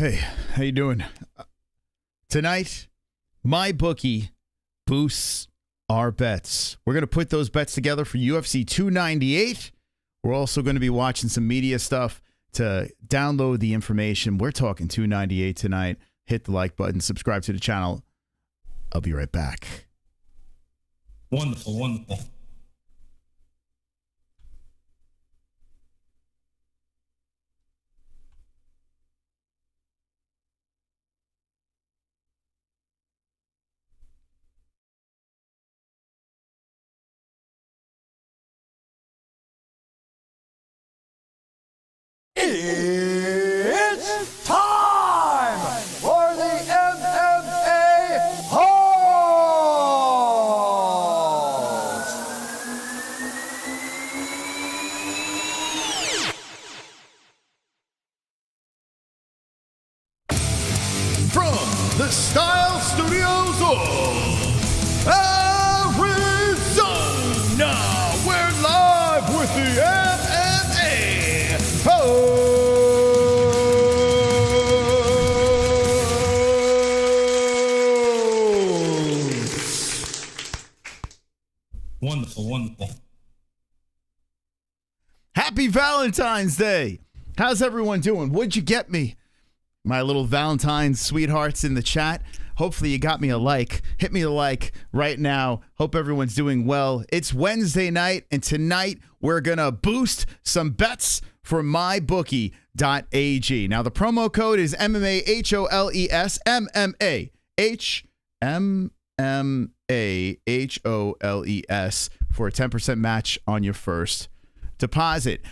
Hey, how you doing? Tonight, MyBookie boosts our bets. We're going to put those bets together for UFC 298. We're also going to be watching some media stuff to download the information. We're talking 298 tonight. Hit the like button, subscribe to the channel. I'll be right back. Wonderful, wonderful. It's time for the MMA-Holes! From the Style Studios of Arizona, we're live with the MMA-Holes! Wonderful, wonderful. Happy Valentine's Day. How's everyone doing? What'd you get me? My little Valentine's sweethearts in the chat. Hopefully you got me a like. Hit me a like right now. Hope everyone's doing well. It's Wednesday night, and tonight we're going to boost some bets for MyBookie.ag. Now, the promo code is MMA-Holes, MMA-Holes for a 10% match on your first deposit.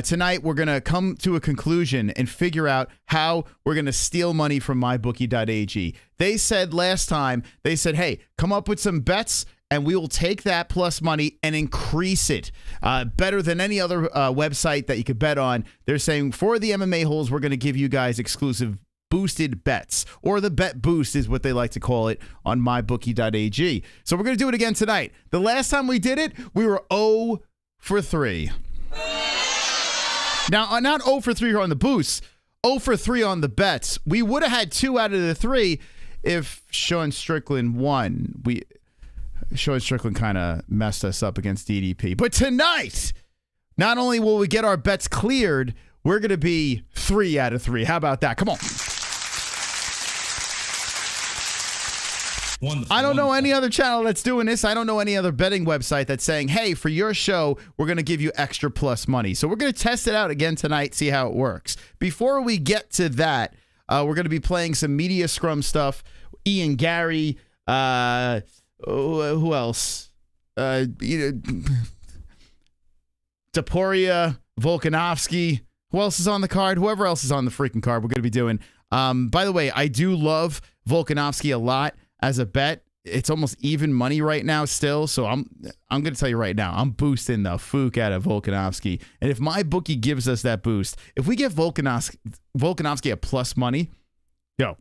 Tonight, we're going to come to a conclusion and figure out how we're going to steal money from MyBookie.ag. They said last time, they said, hey, come up with some bets and we will take that plus money and increase it. Better than any other website that you could bet on. They're saying for the MMA-Holes, we're going to give you guys exclusive boosted bets, or the bet boost is what they like to call it on MyBookie.ag. So we're going to do it again tonight. The last time we did it, we were 0 for 3. Now, not 0 for 3 on the boosts, 0 for 3 on the bets. We would have had 2 out of the 3 if Sean Strickland won. Sean Strickland kind of messed us up against DDP. But tonight, not only will we get our bets cleared, we're going to be 3 out of 3. How about that? Come on. Wonderful, I don't know wonderful. any other channel that's doing this. I don't know any other betting website that's saying, hey, for your show, we're going to give you extra plus money. So we're going to test it out again tonight, see how it works. Before we get to that, we're going to be playing some media scrum stuff. Ian Gary, who else? Topuria, Volkanovski. Who else is on the card? Whoever else is on the freaking card, we're going to be doing. By the way, I do love Volkanovski a lot. As a bet, it's almost even money right now still. So I'm going to tell you right now, I'm boosting the fook out of Volkanovski. And if MyBookie gives us that boost, if we give Volkanovski a plus money, yo,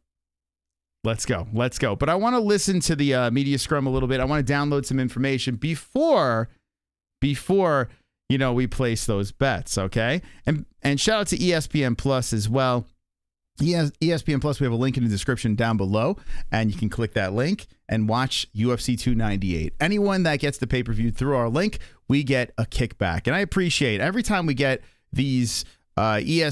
let's go. Let's go. But I want to listen to the media scrum a little bit. I want to download some information before we place those bets, okay? And shout out to ESPN Plus as well. ESPN Plus, we have a link in the description down below, and you can click that link and watch UFC 298. Anyone that gets the pay-per-view through our link, we get a kickback. And I appreciate every time we get these anytime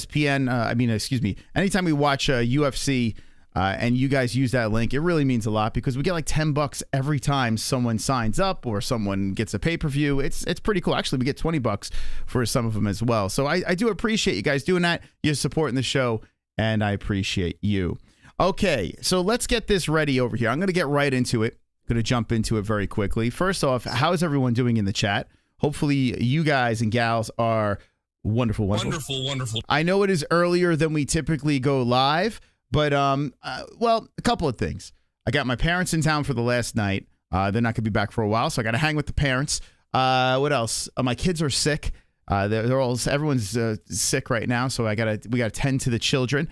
we watch UFC and you guys use that link, it really means a lot because we get like $10 every time someone signs up or someone gets a pay-per-view. It's pretty cool. Actually, we get $20 for some of them as well. So I do appreciate you guys doing that. You're supporting the show, and I appreciate you. Okay, so let's get this ready over here. I'm going to get right into it. Going to jump into it very quickly. First off, how's everyone doing in the chat? Hopefully you guys and gals are wonderful. Wonderful. I know it is earlier than we typically go live, but a couple of things. I got my parents in town for the last night. They're not going to be back for a while, so I got to hang with the parents. What else? My kids are sick. Everyone's sick right now, so we gotta tend to the children,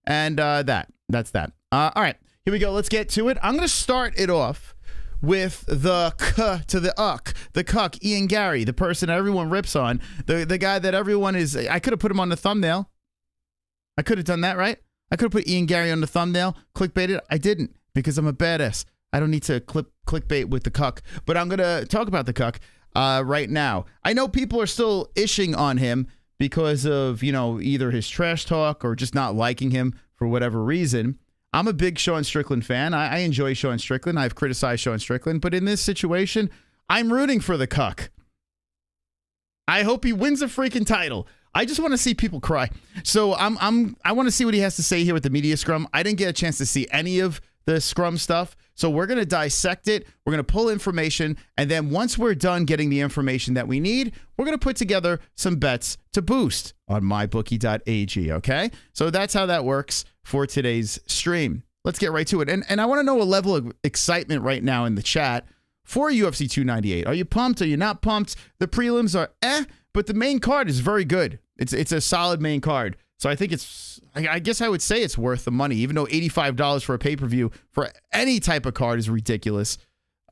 and that's that. All right, here we go. Let's get to it. I'm gonna start it off with the cuck, Ian Gary, the person everyone rips on, the guy that everyone is. I could have put him on the thumbnail. I could have done that, right? I could have put Ian Gary on the thumbnail, clickbaited. I didn't because I'm a badass. I don't need to clickbait with the cuck. But I'm going to talk about the cuck right now. I know people are still ishing on him because of, either his trash talk or just not liking him for whatever reason. I'm a big Sean Strickland fan. I enjoy Sean Strickland. I've criticized Sean Strickland. But in this situation, I'm rooting for the cuck. I hope he wins a freaking title. I just want to see people cry. So I want to see what he has to say here with the media scrum. I didn't get a chance to see any of the scrum stuff. So we're going to dissect it. We're going to pull information. And then once we're done getting the information that we need, we're going to put together some bets to boost on mybookie.ag. Okay. So that's how that works for today's stream. Let's get right to it. And I want to know a level of excitement right now in the chat for UFC 298. Are you pumped? Are you not pumped? The prelims are but the main card is very good. It's a solid main card. So I think I guess I would say it's worth the money, even though $85 for a pay-per-view for any type of card is ridiculous.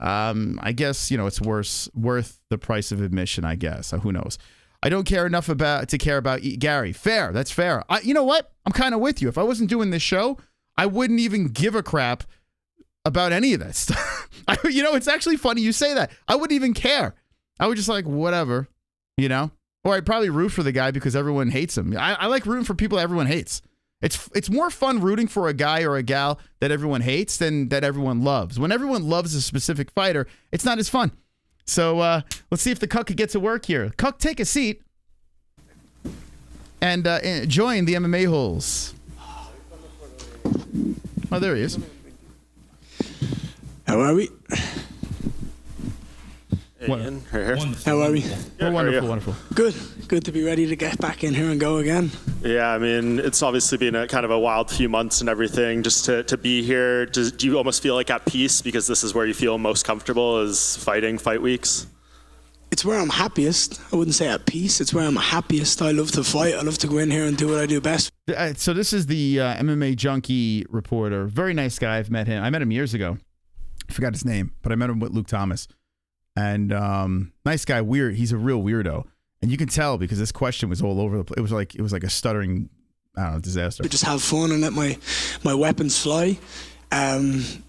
I guess, it's worth the price of admission, I guess. Who knows? I don't care enough to care about Gary. Fair. That's fair. You know what? I'm kind of with you. If I wasn't doing this show, I wouldn't even give a crap about any of that stuff. It's actually funny you say that. I wouldn't even care. I would just whatever, Or I'd probably root for the guy because everyone hates him. I like rooting for people everyone hates. It's more fun rooting for a guy or a gal that everyone hates than that everyone loves. When everyone loves a specific fighter, it's not as fun. So let's see if the cuck could get to work here. Cuck, take a seat and join the MMA-Holes. Oh, there he is. How are we? Wonderful. How are we? Yeah, wonderful. Good to be ready to get back in here and go again. Yeah, I mean, it's obviously been a kind of a wild few months and everything. Just to be here, do you almost feel like at peace because this is where you feel most comfortable is fight weeks? It's where I'm happiest. I wouldn't say at peace. It's where I'm happiest. I love to fight. I love to go in here and do what I do best. So this is the MMA Junkie reporter. Very nice guy. I've met him. I met him years ago. I forgot his name, but I met him with Luke Thomas. And nice guy, weird. He's a real weirdo. And you can tell because this question was all over the place. It was like a stuttering, disaster. I just have fun and let my weapons fly. And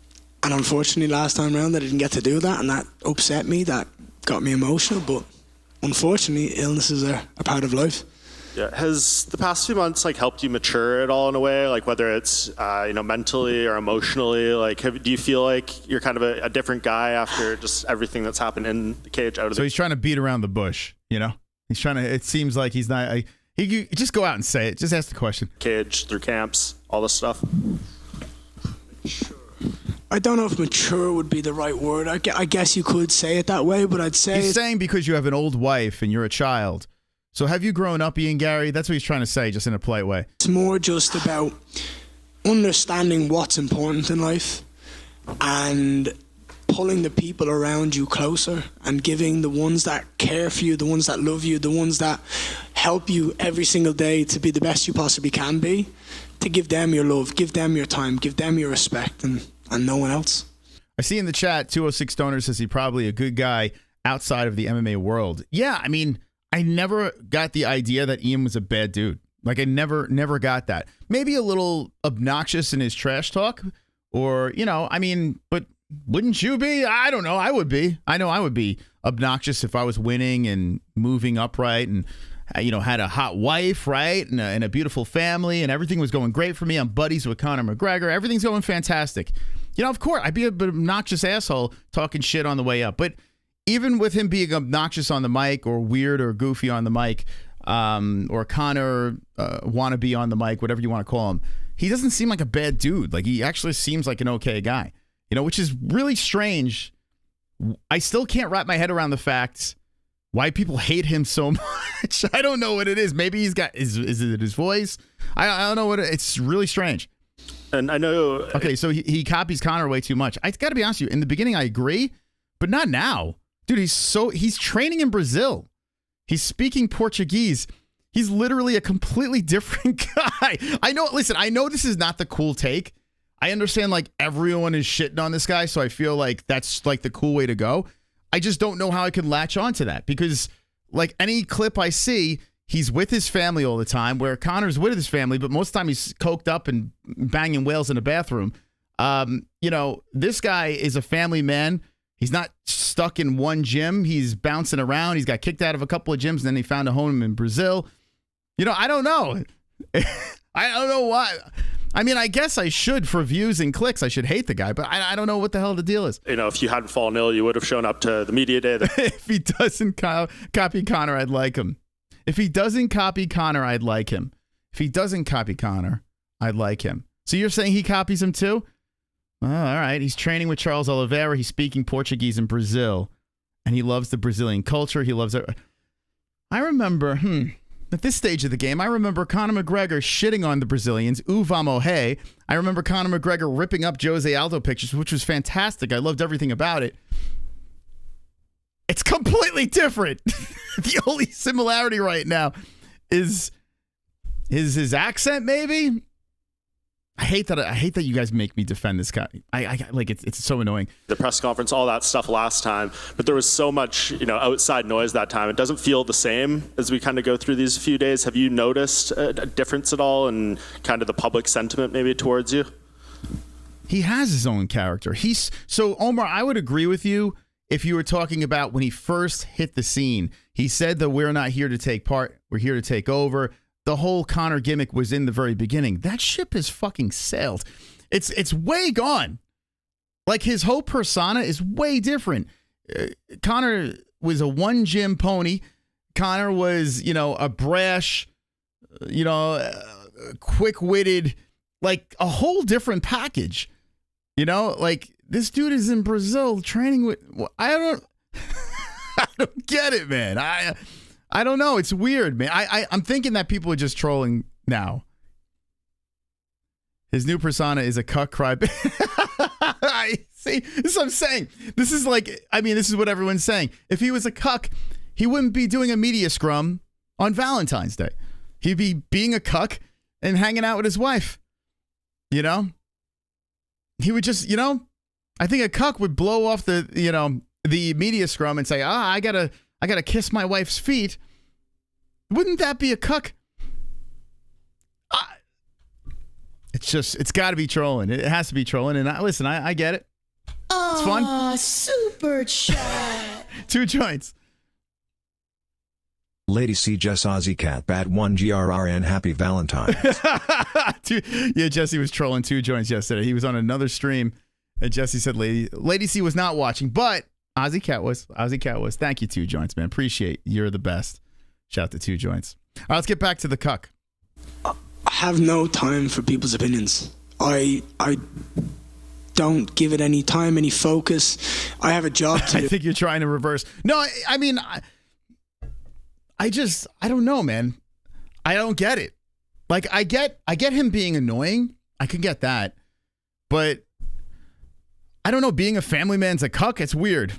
unfortunately, last time around, I didn't get to do that. And that upset me. That got me emotional. But unfortunately, illnesses are a part of life. Yeah. Has the past few months helped you mature at all in a way? Whether it's mentally or emotionally, do you feel like you're kind of a different guy after just everything that's happened in the cage? So he's trying to beat around the bush, He's trying to. It seems like he's not. He just go out and say it. Just ask the question. Cage through camps, all this stuff. I don't know if mature would be the right word. I guess you could say it that way, but I'd say he's saying because you have an old wife and you're a child. So have you grown up, Ian Gary? That's what he's trying to say, just in a polite way. It's more just about understanding what's important in life and pulling the people around you closer and giving the ones that care for you, the ones that love you, the ones that help you every single day to be the best you possibly can be, to give them your love, give them your time, give them your respect and no one else. I see in the chat, 206 Stoner says he's probably a good guy outside of the MMA world. Yeah, I mean, I never got the idea that Ian was a bad dude. I never got that. Maybe a little obnoxious in his trash talk or, but wouldn't you be? I don't know. I would be. I know I would be obnoxious if I was winning and moving upright and, had a hot wife, right? And a beautiful family and everything was going great for me. I'm buddies with Conor McGregor. Everything's going fantastic. Of course, I'd be a bit obnoxious asshole talking shit on the way up. But even with him being obnoxious on the mic or weird or goofy on the mic, or Conor wannabe on the mic, whatever you want to call him, he doesn't seem like a bad dude. He actually seems like an okay guy, which is really strange. I still can't wrap my head around the fact why people hate him so much. I don't know what it is. Maybe he's got, is it his voice? I don't know what it's really strange. And I know. Okay, so he copies Conor way too much. I got to be honest with you. In the beginning, I agree, but not now. Dude, he's training in Brazil. He's speaking Portuguese. He's literally a completely different guy. I know this is not the cool take. I understand everyone is shitting on this guy, so I feel like that's the cool way to go. I just don't know how I can latch on to that because any clip I see, he's with his family all the time, where Conor's with his family, but most of the time he's coked up and banging whales in a bathroom. This guy is a family man. He's not stuck in one gym. He's bouncing around. He's got kicked out of a couple of gyms, and then he found a home in Brazil. I don't know. I don't know why. I mean, I guess I should, for views and clicks, I should hate the guy, but I don't know what the hell the deal is. If you hadn't fallen ill, you would have shown up to the media day. If he doesn't copy Conor, I'd like him. If he doesn't copy Conor, I'd like him. If he doesn't copy Conor, I'd like him. So you're saying he copies him too? Oh, all right. He's training with Charles Oliveira. He's speaking Portuguese in Brazil, and he loves the Brazilian culture. He loves it. I remember, at this stage of the game, I remember Conor McGregor shitting on the Brazilians. Ooh, vamos, hey. I remember Conor McGregor ripping up Jose Aldo pictures, which was fantastic. I loved everything about it. It's completely different. The only similarity right now is his accent, maybe. I hate that you guys make me defend this guy. I like it's so annoying. The press conference, all that stuff last time, but there was so much, outside noise that time. It doesn't feel the same as we kind of go through these few days. Have you noticed a difference at all in kind of the public sentiment maybe towards you? He has his own character. So Omar, I would agree with you if you were talking about when he first hit the scene. He said that we're not here to take part, we're here to take over. The whole Conor gimmick was in the very beginning. That ship has fucking sailed. It's way gone. Like, his whole persona is way different. Conor was a one gym pony. Conor was, a brash, quick-witted, like a whole different package. Like, this dude is in Brazil training with, I don't get it, man. I don't know. It's weird, man. I'm thinking that people are just trolling now. His new persona is a cuck cry. See, this is what I'm saying. This is what everyone's saying. If he was a cuck, he wouldn't be doing a media scrum on Valentine's Day. He'd be being a cuck and hanging out with his wife. He would just, I think a cuck would blow off the media scrum and say, I gotta kiss my wife's feet. Wouldn't that be a cuck? It's got to be trolling. It has to be trolling. And I get it. It's fun. Super chat. 2 joints. Lady C. Jess Aussie Cat Bat 1 GRRN Happy Valentine's. Yeah, Jesse was trolling 2 joints yesterday. He was on another stream, and Jesse said Lady C was not watching, but Aussie Cat was. Thank you, 2 joints, man. Appreciate. You're the best. Shout out to 2 joints. All right, let's get back to the cuck. I have no time for people's opinions. I don't give it any time, any focus. I have a job to do. I think you're trying to reverse. No, I mean, I don't know, man. I don't get it. Like, I get him being annoying. I could get that. But I don't know, being a family man's a cuck, it's weird.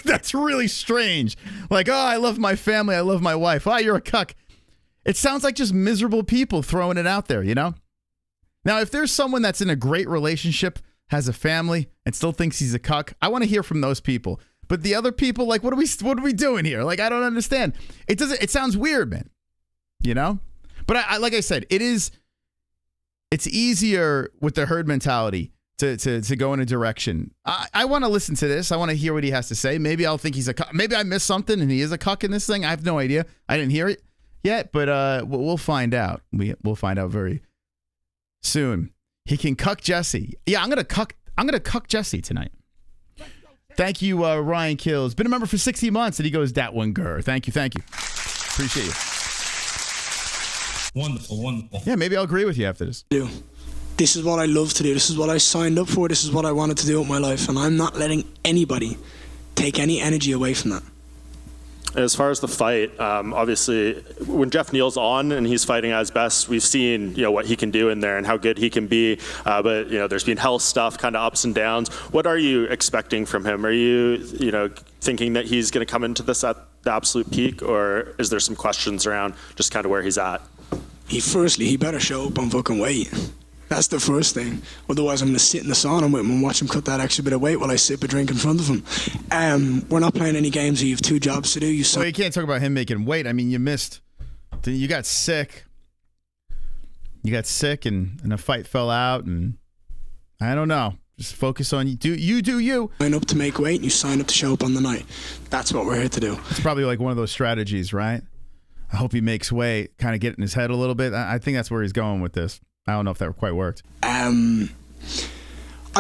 That's really strange. Like, I love my family, I love my wife. You're a cuck. It sounds like just miserable people throwing it out there, Now, if there's someone that's in a great relationship, has a family, and still thinks he's a cuck, I want to hear from those people. But the other people, like, what are we doing here? Like, I don't understand. It sounds weird, man. But I like I said, it's easier with the herd mentality to go in a direction. I want to listen to this. I want to hear what he has to say. Maybe I'll think he's a cuck. Maybe I missed something and he is a cuck in this thing. I have no idea. I didn't hear it yet, but we'll find out. We'll find out very soon. He can cuck Jesse. Yeah, I'm gonna cuck Jesse tonight. Thank you, Ryan Kills. Been a member for 60 months, and he goes, that one girl. Thank you. Appreciate you. Wonderful. Yeah, maybe I'll agree with you after this. This is what I love to do. This is what I signed up for. This is what I wanted to do with my life, and I'm not letting anybody take any energy away from that. As far as the fight, obviously, when Jeff Neal's on and he's fighting at his best, we've seen what he can do in there and how good he can be. But there's been health stuff, kind of ups and downs. What are you expecting from him? Are you thinking that he's going to come into this at the absolute peak, or is there some questions around just kind of where he's at? He better show up on fucking weight. That's the first thing. Otherwise, I'm going to sit in the sauna with him and watch him cut that extra bit of weight while I sip a drink in front of him. We're not playing any games where you have 2 jobs to do. Well, you can't talk about him making weight. I mean, you missed You got sick. You got sick and a fight fell out, and I don't know. Just focus on you. Do you. Sign up to make weight, and you sign up to show up on the night. That's what we're here to do. It's probably like one of those strategies, right? I hope he makes weight, kind of get in his head a little bit. I think that's where he's going with this. I don't know if that quite worked. I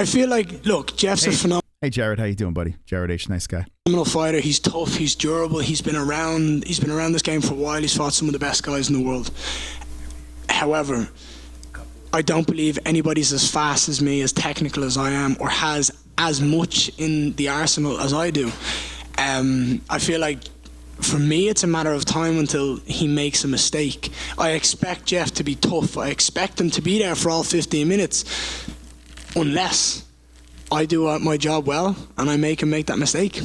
feel like, look, Jeff's a phenomenal. Hey, Jared, how you doing, buddy? Jared H, nice guy. Fighter. He's tough. He's durable. He's been around this game for a while. He's fought some of the best guys in the world. However, I don't believe anybody's as fast as me, as technical as I am, or has as much in the arsenal as I do. I feel like for me, it's a matter of time until he makes a mistake. I expect Jeff to be tough. I expect him to be there for all 15 minutes, unless I do my job well and I make him make that mistake.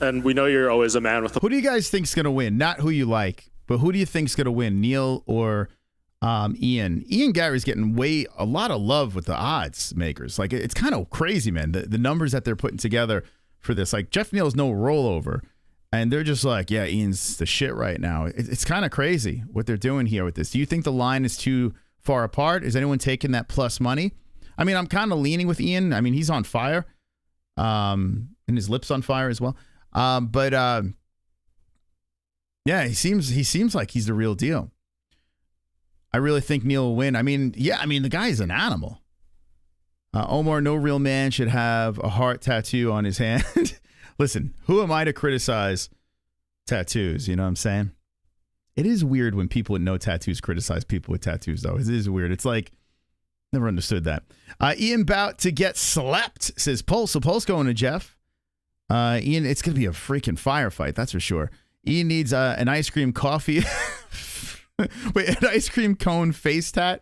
And we know you're always a man with Who do you guys think's going to win? Not who you like, but who do you think's going to win, Neil or Ian? Ian Gary's getting a lot of love with the odds makers. Like, it's kind of crazy, man. The numbers that they're putting together for this. Like, Jeff Neal's no rollover. And they're just like, yeah, Ian's the shit right now. It's kind of crazy what they're doing here with this. Do you think the line is too far apart? Is anyone taking that plus money? I mean, I'm kind of leaning with Ian. I mean, he's on fire. And his lips on fire as well. Yeah, he seems like he's the real deal. I really think Neil will win. I mean, the guy's an animal. Omar, no real man should have a heart tattoo on his hand. Listen, who am I to criticize tattoos? You know what I'm saying? It is weird when people with no tattoos criticize people with tattoos, though. It is weird. It's like, never understood that. Ian about to get slapped, says Pulse. So Pulse going to Jeff. Ian, it's going to be a freaking firefight, that's for sure. Ian needs an ice cream coffee. Wait, an ice cream cone face tat?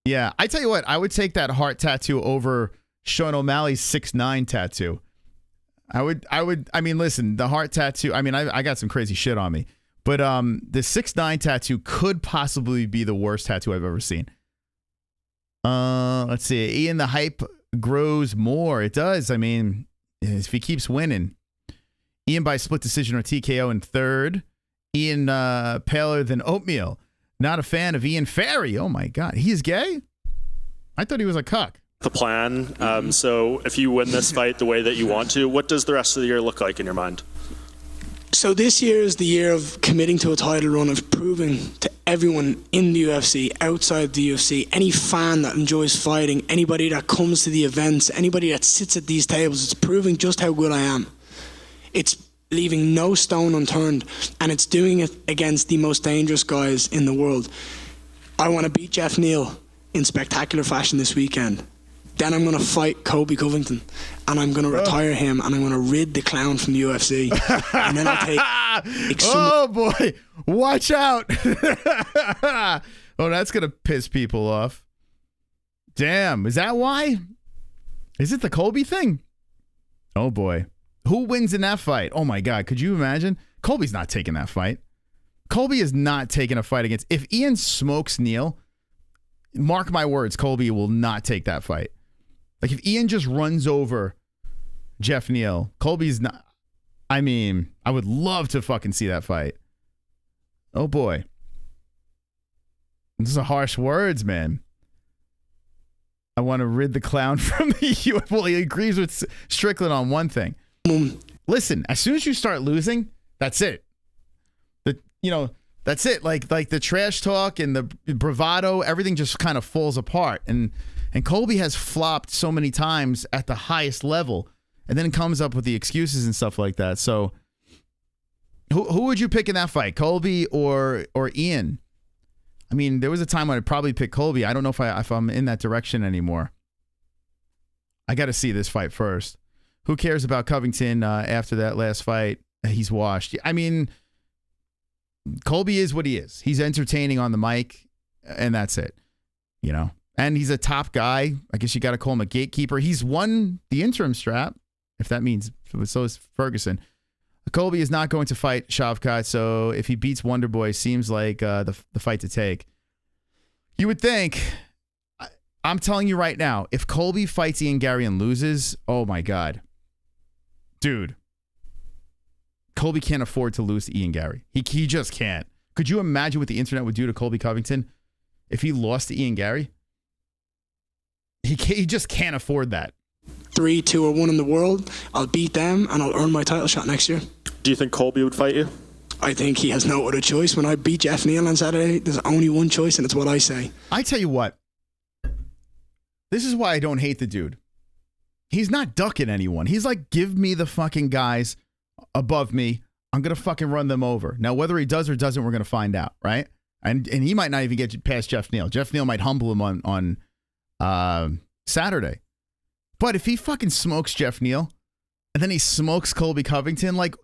Yeah, I tell you what, I would take that heart tattoo over Sean O'Malley's 6'9" tattoo. I mean, listen, the heart tattoo, I mean, I got some crazy shit on me. But the 6'9" tattoo could possibly be the worst tattoo I've ever seen. Let's see. Ian, the hype grows more. It does. I mean, if he keeps winning. Ian by split decision or TKO in third. Ian paler than oatmeal. Not a fan of Ian Ferry. Oh, my God. He is gay? I thought he was a cuck. the plan. So if you win this fight the way that you want to, what does the rest of the year look like in your mind? So this year is the year of committing to a title run, of proving to everyone in the UFC, outside the UFC, any fan that enjoys fighting, anybody that comes to the events, anybody that sits at these tables, it's proving just how good I am. It's leaving no stone unturned, and it's doing it against the most dangerous guys in the world. I want to beat Jeff Neal in spectacular fashion this weekend. Then I'm going to fight Colby Covington, and I'm going to retire him, and I'm going to rid the clown from the UFC. And then I'll take... Oh, boy. Watch out. Oh, that's going to piss people off. Damn. Is that why? Is it the Colby thing? Oh, boy. Who wins in that fight? Oh, my God. Could you imagine? Colby's not taking that fight. Colby is not taking a fight against... If Ian smokes Neal, mark my words, Colby will not take that fight. Like, if Ian just runs over Jeff Neal, Colby's not... I mean, I would love to fucking see that fight. Oh, boy. These are harsh words, man. I want to rid the clown from the UFC. Well, he agrees with Strickland on one thing. Listen, as soon as you start losing, that's it. That's it. Like the trash talk and the bravado, everything just kind of falls apart. And Colby has flopped so many times at the highest level, and then comes up with the excuses and stuff like that. So, who would you pick in that fight, Colby or Ian? I mean, there was a time when I'd probably pick Colby. I don't know if I'm in that direction anymore. I got to see this fight first. Who cares about Covington after that last fight? He's washed. I mean, Colby is what he is. He's entertaining on the mic, and that's it. You know? And he's a top guy. I guess you got to call him a gatekeeper. He's won the interim strap, if that means. So is Ferguson. Colby is not going to fight Shavkat, so if he beats Wonderboy, seems like the fight to take. You would think, I'm telling you right now, if Colby fights Ian Gary and loses, oh my God. Dude. Colby can't afford to lose to Ian Gary. He just can't. Could you imagine what the internet would do to Colby Covington if he lost to Ian Gary? He just can't afford that. 3, 2, or 1 in the world. I'll beat them and I'll earn my title shot next year. Do you think Colby would fight you? I think he has no other choice. When I beat Jeff Neal on Saturday, there's only one choice, and it's what I say. I tell you what. This is why I don't hate the dude. He's not ducking anyone. He's like, give me the fucking guys above me. I'm going to fucking run them over. Now, whether he does or doesn't, we're going to find out, right? And he might not even get past Jeff Neal. Jeff Neal might humble him on Saturday. But if he fucking smokes Jeff Neal and then he smokes Colby Covington, like,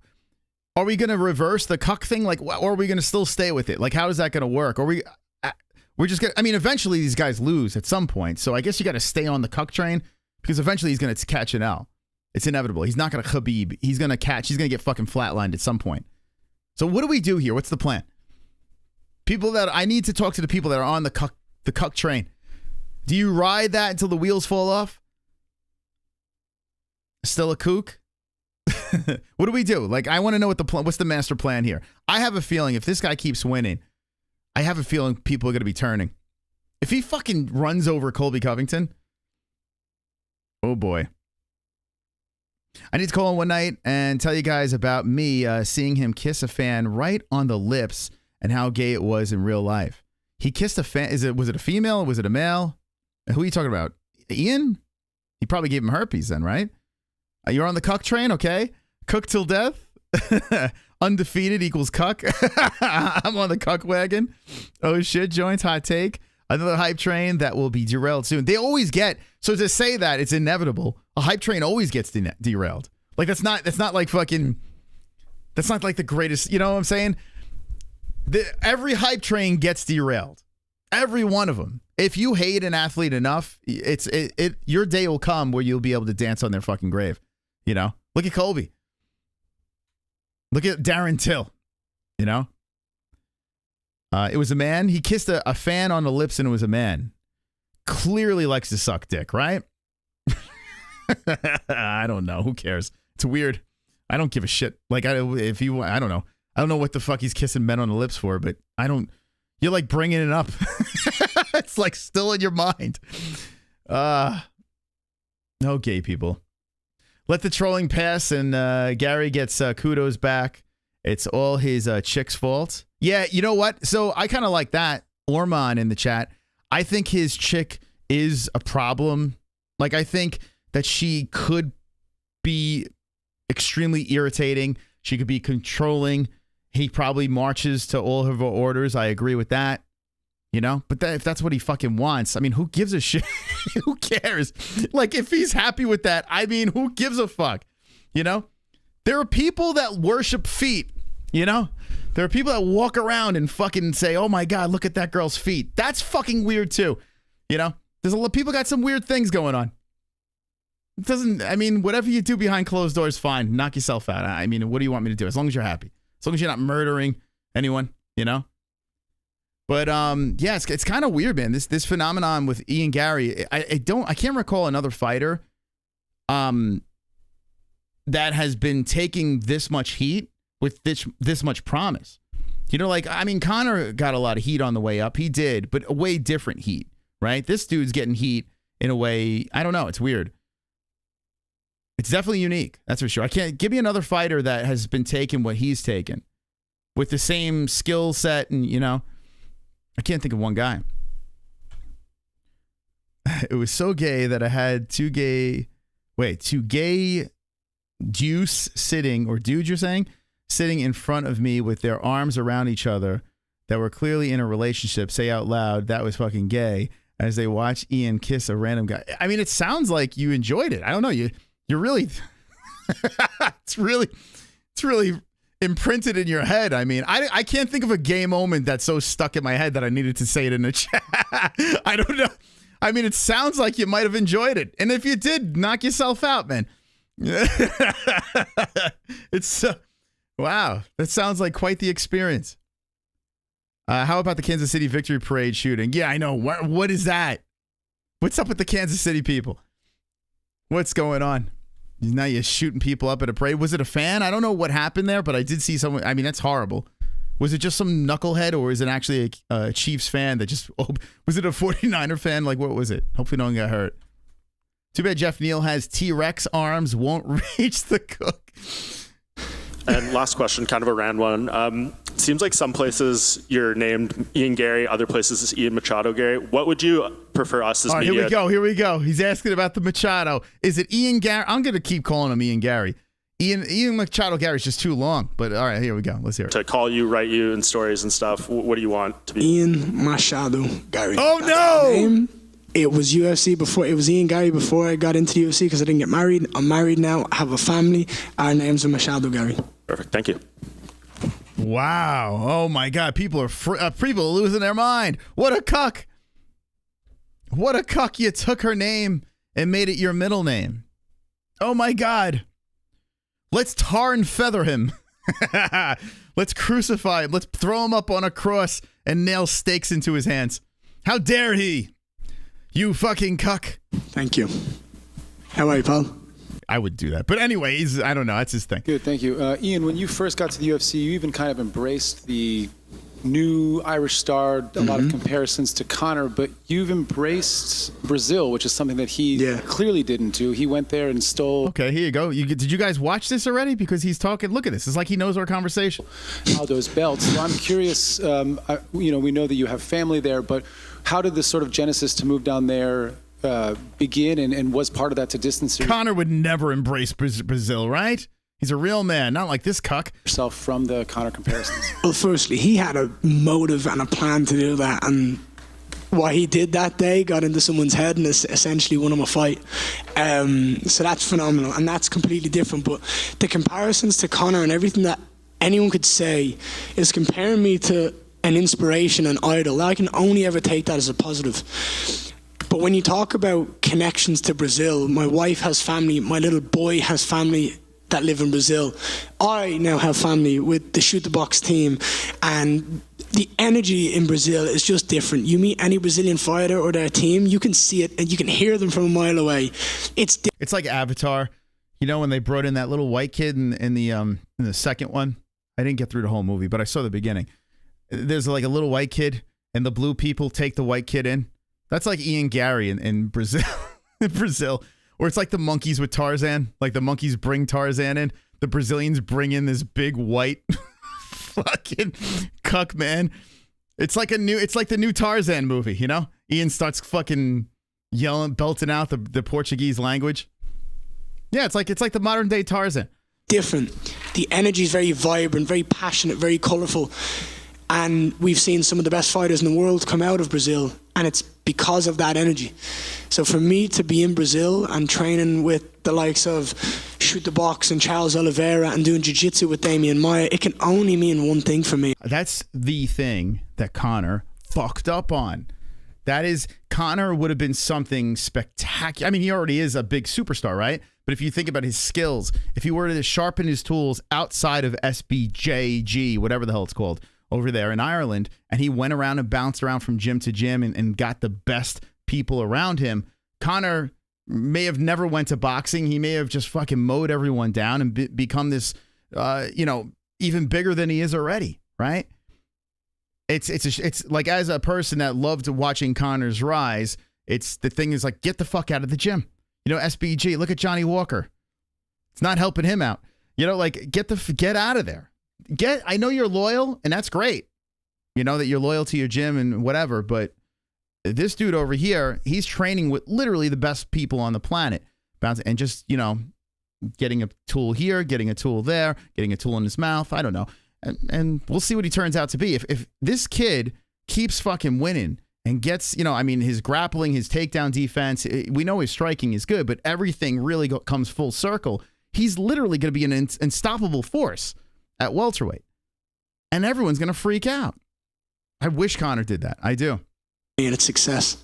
are we going to reverse the cuck thing? Like, or are we going to still stay with it? Like, how is that going to work? Or we're just going to, I mean, eventually these guys lose at some point. So I guess you got to stay on the cuck train because eventually he's going to catch an L. It's inevitable. He's not going to Khabib. He's going to get fucking flatlined at some point. So what do we do here? What's the plan? I need to talk to the people that are on the cuck train. Do you ride that until the wheels fall off? Still a kook? What do we do? Like, I want to know what's the master plan here. I have a feeling if this guy keeps winning, I have a feeling people are going to be turning. If he fucking runs over Colby Covington, oh boy. I need to call him one night and tell you guys about me seeing him kiss a fan right on the lips and how gay it was in real life. He kissed a fan. Was it a female? Was it a male? Who are you talking about? Ian? He probably gave him herpes then, right? You're on the cuck train, okay? Cook till death? Undefeated equals cuck. I'm on the cuck wagon. Oh shit, joints, hot take. Another hype train that will be derailed soon. They always get, so to say that it's inevitable, a hype train always gets derailed. Like that's not like fucking, that's not like the greatest, you know what I'm saying? Every hype train gets derailed. Every one of them. If you hate an athlete enough, your day will come where you'll be able to dance on their fucking grave. You know? Look at Colby. Look at Darren Till. You know? It was a man. He kissed a fan on the lips and it was a man. Clearly likes to suck dick, right? I don't know. Who cares? It's weird. I don't give a shit. Like, I don't know. I don't know what the fuck he's kissing men on the lips for, but you're like bringing it up. It's like still in your mind. No gay people. Let the trolling pass and Gary gets kudos back. It's all his chick's fault. Yeah, you know what? So I kind of like that. Orman in the chat. I think his chick is a problem. Like, I think that she could be extremely irritating. She could be controlling. He probably marches to all of her orders. I agree with that. You know? But if that's what he fucking wants, I mean, who gives a shit? Who cares? Like, if he's happy with that, I mean, who gives a fuck? You know? There are people that worship feet. You know? There are people that walk around and fucking say, oh my God, look at that girl's feet. That's fucking weird too. You know? There's a lot of people got some weird things going on. It doesn't, I mean, whatever you do behind closed doors, fine. Knock yourself out. I mean, what do you want me to do? As long as you're happy. As long as you're not murdering anyone, you know? But yeah, it's kind of weird, man. This phenomenon with Ian Gary, I can't recall another fighter that has been taking this much heat with this much promise. You know, like, I mean, Conor got a lot of heat on the way up. He did, but a way different heat, right? This dude's getting heat in a way, I don't know, it's weird. It's definitely unique, that's for sure. Give me another fighter that has been taking what he's taken with the same skill set and, you know, I can't think of one guy. It was so gay that I had two gay dudes sitting in front of me with their arms around each other that were clearly in a relationship say out loud that was fucking gay as they watch Ian kiss a random guy. I mean, it sounds like you enjoyed it. I don't know. You're really, it's really imprinted in your head. I mean, I can't think of a gay moment that's so stuck in my head that I needed to say it in the chat. I don't know. I mean, it sounds like you might have enjoyed it. And if you did, knock yourself out, man. It's wow. That sounds like quite the experience. How about the Kansas City victory parade shooting? Yeah, I know. What is that? What's up with the Kansas City people? What's going on? Now you're shooting people up at a parade. Was it a fan? I don't know what happened there, but I did see someone. I mean, that's horrible. Was it just some knucklehead, or is it actually a Chiefs fan that just, was it a 49er fan? Like, what was it? Hopefully no one got hurt. Too bad Jeff Neal has T-Rex arms, won't reach the cook. And last question, kind of a random one. It seems like some places you're named Ian Gary, other places it's Ian Machado Gary. What would you prefer us as All right, media? Here we go. He's asking about the Machado. Is it Ian Gary? I'm going to keep calling him Ian Gary. Ian Machado Gary is just too long. But all right, here we go. Let's hear it. To call you, write you in stories and stuff. What do you want to be? Ian Machado Gary. Oh, That's no! my name. It was UFC before. It was Ian Gary before I got into the UFC because I didn't get married. I'm married now. I have a family. Our names are Machado Gary. Perfect. Thank you. Wow. Oh, my God. People are losing their mind. What a cuck. What a cuck. You took her name and made it your middle name. Oh, my God. Let's tar and feather him. Let's crucify him. Let's throw him up on a cross and nail stakes into his hands. How dare he? You fucking cuck. Thank you. How are you, pal? I would do that. But anyways, I don't know. That's his thing. Good, thank you. Ian, when you first got to the UFC, you even kind of embraced the new Irish star, a lot of comparisons to Conor, but you've embraced Brazil, which is something that he clearly didn't do. He went there and stole... Okay, here you go. Did you guys watch this already? Because he's talking... Look at this. It's like he knows our conversation. Aldo's belts. So I'm curious, we know that you have family there, but how did this sort of genesis to move down there begin, and was part of that to distance Conor would never embrace Brazil, right? He's a real man, not like this cuck. yourself from the Conor comparisons? Well, firstly, he had a motive and a plan to do that, and what he did that day got into someone's head and essentially won him a fight. So that's phenomenal, and that's completely different. But the comparisons to Conor and everything that anyone could say is comparing me to an inspiration, an idol. I can only ever take that as a positive. But when you talk about connections to Brazil, my wife has family, my little boy has family that live in Brazil. I now have family with the Shoot the Box team, and the energy in Brazil is just different. You meet any Brazilian fighter or their team, you can see it and you can hear them from a mile away. It's like Avatar. You know when they brought in that little white kid in the second one? I didn't get through the whole movie, but I saw the beginning. There's like a little white kid, and the blue people take the white kid in. That's like Ian Gary in Brazil. In Brazil. Or it's like the monkeys with Tarzan. Like the monkeys bring Tarzan in. The Brazilians bring in this big white fucking cuck man. It's like the new Tarzan movie, you know? Ian starts fucking yelling, belting out the Portuguese language. Yeah, it's like the modern day Tarzan. Different. The energy is very vibrant, very passionate, very colorful. And we've seen some of the best fighters in the world come out of Brazil, and it's because of that energy. So for me to be in Brazil and training with the likes of Shoot the Box and Charles Oliveira and doing jiu-jitsu with Damian Maia, it can only mean one thing for me. That's the thing that Conor fucked up on. That is, Conor would have been something spectacular. I mean, he already is a big superstar, right? But if you think about his skills, if he were to sharpen his tools outside of SBJG, whatever the hell it's called, over there in Ireland, and he went around and bounced around from gym to gym and got the best people around him, Conor may have never went to boxing. He may have just fucking mowed everyone down and become this, even bigger than he is already, right? It's like, as a person that loved watching Conor's rise, it's the thing is like, get the fuck out of the gym. You know, SBG, look at Johnny Walker. It's not helping him out. You know, like, get out of there. I know you're loyal, and that's great. You know that you're loyal to your gym and whatever, but this dude over here, he's training with literally the best people on the planet. And just, getting a tool here, getting a tool there, getting a tool in his mouth. I don't know. And we'll see what he turns out to be. If this kid keeps fucking winning and gets, his grappling, his takedown defense, we know his striking is good, but everything really comes full circle. He's literally going to be an unstoppable force at welterweight, and everyone's going to freak out. I wish Conor did that. I do. And it's success.